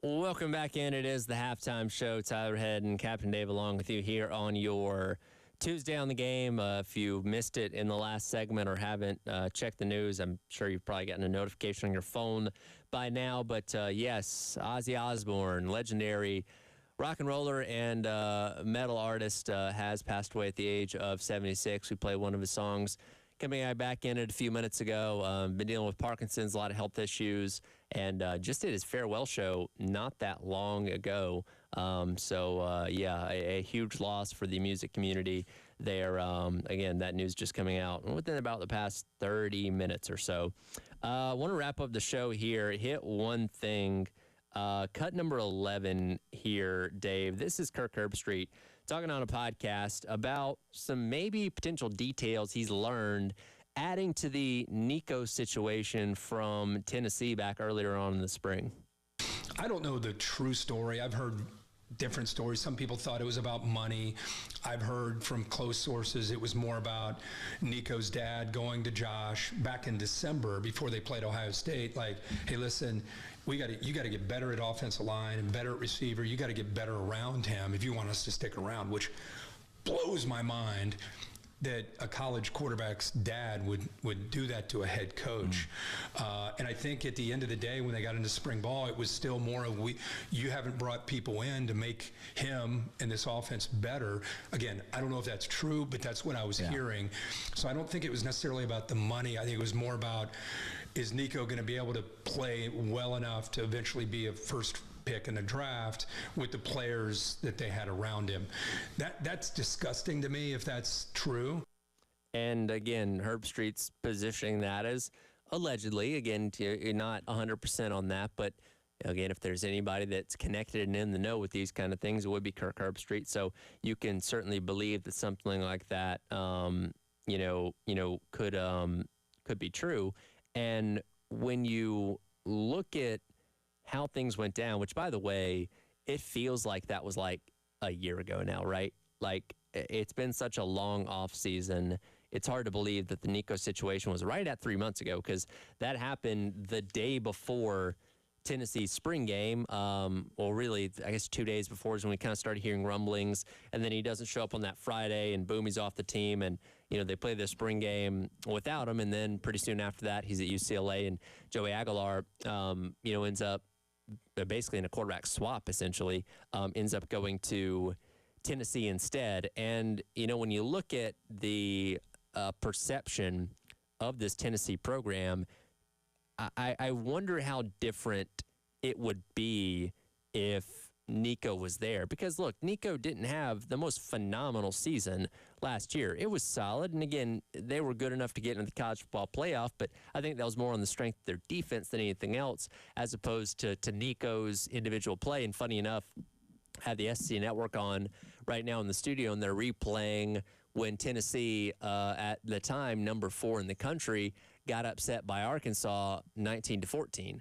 Welcome back in. It is the halftime show. Tyler Head and Captain Dave along with you here on your Tuesday on the Game. If you missed it in the last segment or haven't checked the news, I'm sure you've probably gotten a notification on your phone by now. But yes, Ozzy Osbourne, legendary rock and roller and metal artist, has passed away at the age of 76. We played one of his songs coming back in it a few minutes ago. Been dealing with Parkinson's, a lot of health issues, and just did his farewell show not that long ago. Yeah, a huge loss for the music community there. Again, that news just coming out within about the past 30 minutes or so. I want to wrap up the show here. Hit one thing. Cut number 11 here, Dave. This is Kirk Herbstreit talking on a podcast about some maybe potential details he's learned adding to the Nico situation from Tennessee back earlier on in the spring. I don't know the true story. I've heard different stories. Some people thought it was about money. I've heard from close sources it was more about Nico's dad going to Josh back in December before they played Ohio State, like, hey, listen, you got to get better at offensive line and better at receiver. You got to get better around him if you want us to stick around, which blows my mind that a college quarterback's dad would do that to a head coach. And I think at the end of the day, when they got into spring ball, it was still more of you haven't brought people in to make him and this offense better. Again, I don't know if that's true, but that's what I was hearing. So I don't think it was necessarily about the money. I think it was more about, is Nico going to be able to play well enough to eventually be a first pick in the draft with the players that they had around him? That's disgusting to me if that's true. And again, Herbstreit's positioning that as allegedly, again, you're not 100% on that, but again, if there's anybody that's connected and in the know with these kind of things, it would be Kirk Herbstreit. So you can certainly believe that something like that, could be true. And when you look at how things went down, which, by the way, it feels like that was like a year ago now, right? Like, it's been such a long off season. It's hard to believe that the Nico situation was right at 3 months ago, because that happened the day before Tennessee's spring game. Well, really, I guess 2 days before is when we kind of started hearing rumblings, and then he doesn't show up on that Friday, and boom, he's off the team, and they play the spring game without him, and then pretty soon after that, he's at UCLA, and Joey Aguilar, ends up basically in a quarterback swap, essentially, ends up going to Tennessee instead. And, when you look at the perception of this Tennessee program, I wonder how different it would be if Nico was there. Because, look, Nico didn't have the most phenomenal season last year. It was solid, and again, they were good enough to get into the college football playoff, but I think that was more on the strength of their defense than anything else, as opposed to Nico's individual play. And funny enough, I have the SC Network on right now in the studio, and they're replaying when Tennessee, at the time, number 4 in the country, got upset by Arkansas 19-14.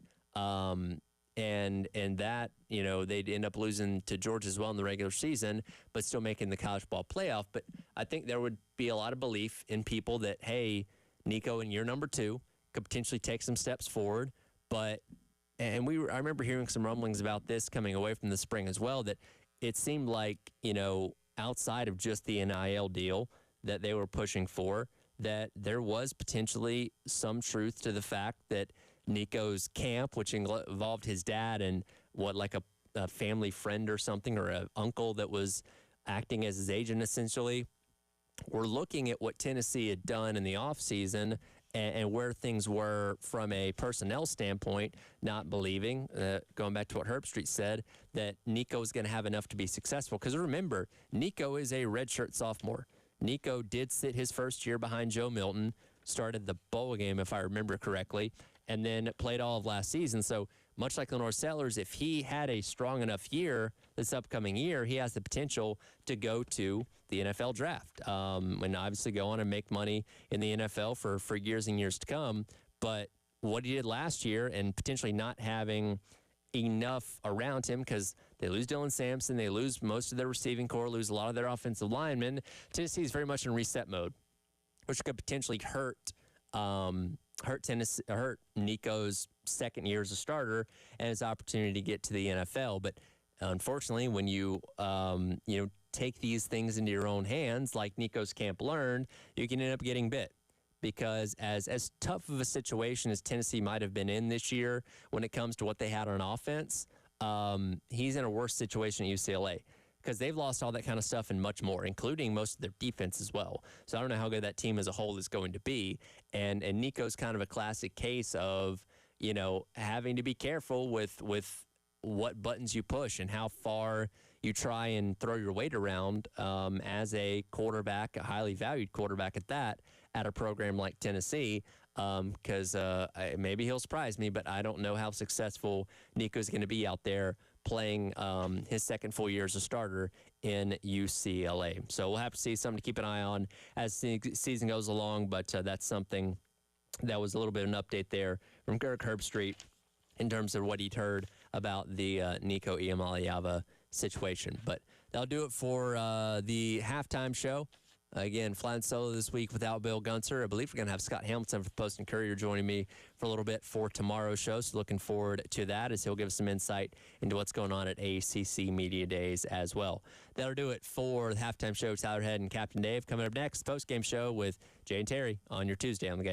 And that, they'd end up losing to Georgia as well in the regular season, but still making the college ball playoff. But I think there would be a lot of belief in people that, hey, Nico in year number 2 could potentially take some steps forward. I remember hearing some rumblings about this coming away from the spring as well, that it seemed like, outside of just the NIL deal that they were pushing for, that there was potentially some truth to the fact that Nico's camp, which involved his dad and a family friend or something, or an uncle that was acting as his agent, essentially, were looking at what Tennessee had done in the offseason and where things were from a personnel standpoint, not believing, going back to what Herbstreit said, that Nico is going to have enough to be successful. Because remember, Nico is a redshirt sophomore. Nico did sit his first year behind Joe Milton, started the bowl game, if I remember correctly, and then played all of last season. So much like LaNorris Sellers, if he had a strong enough year this upcoming year, he has the potential to go to the NFL draft and obviously go on and make money in the NFL for years and years to come. But what he did last year, and potentially not having enough around him, because they lose Dylan Sampson, they lose most of their receiving core, lose a lot of their offensive linemen. Tennessee is very much in reset mode, which could potentially hurt hurt Nico's second year as a starter and his opportunity to get to the NFL. But unfortunately, when you take these things into your own hands, like Nico's camp learned, you can end up getting bit. Because as tough of a situation as Tennessee might have been in this year when it comes to what they had on offense, he's in a worse situation at UCLA because they've lost all that kind of stuff and much more, including most of their defense as well. So I don't know how good that team as a whole is going to be. And Nico's kind of a classic case of, having to be careful with what buttons you push and how far you try and throw your weight around as a quarterback, a highly valued quarterback at that, at a program like Tennessee, because maybe he'll surprise me, but I don't know how successful Nico's going to be out there playing his second full year as a starter in UCLA. So we'll have to see, something to keep an eye on as the season goes along, but that's something that was a little bit of an update there from Kirk Herbstreit in terms of what he'd heard about the Nico Iamaleava situation. But that'll do it for the halftime show. Again, flying solo this week without Bill Gunser. I believe we're going to have Scott Hamilton from Post and Courier joining me for a little bit for tomorrow's show. So looking forward to that as he'll give us some insight into what's going on at ACC Media Days as well. That'll do it for the halftime show. Tyler Head and Captain Dave. Coming up next, post-game show with Jay and Terry on your Tuesday on the Game.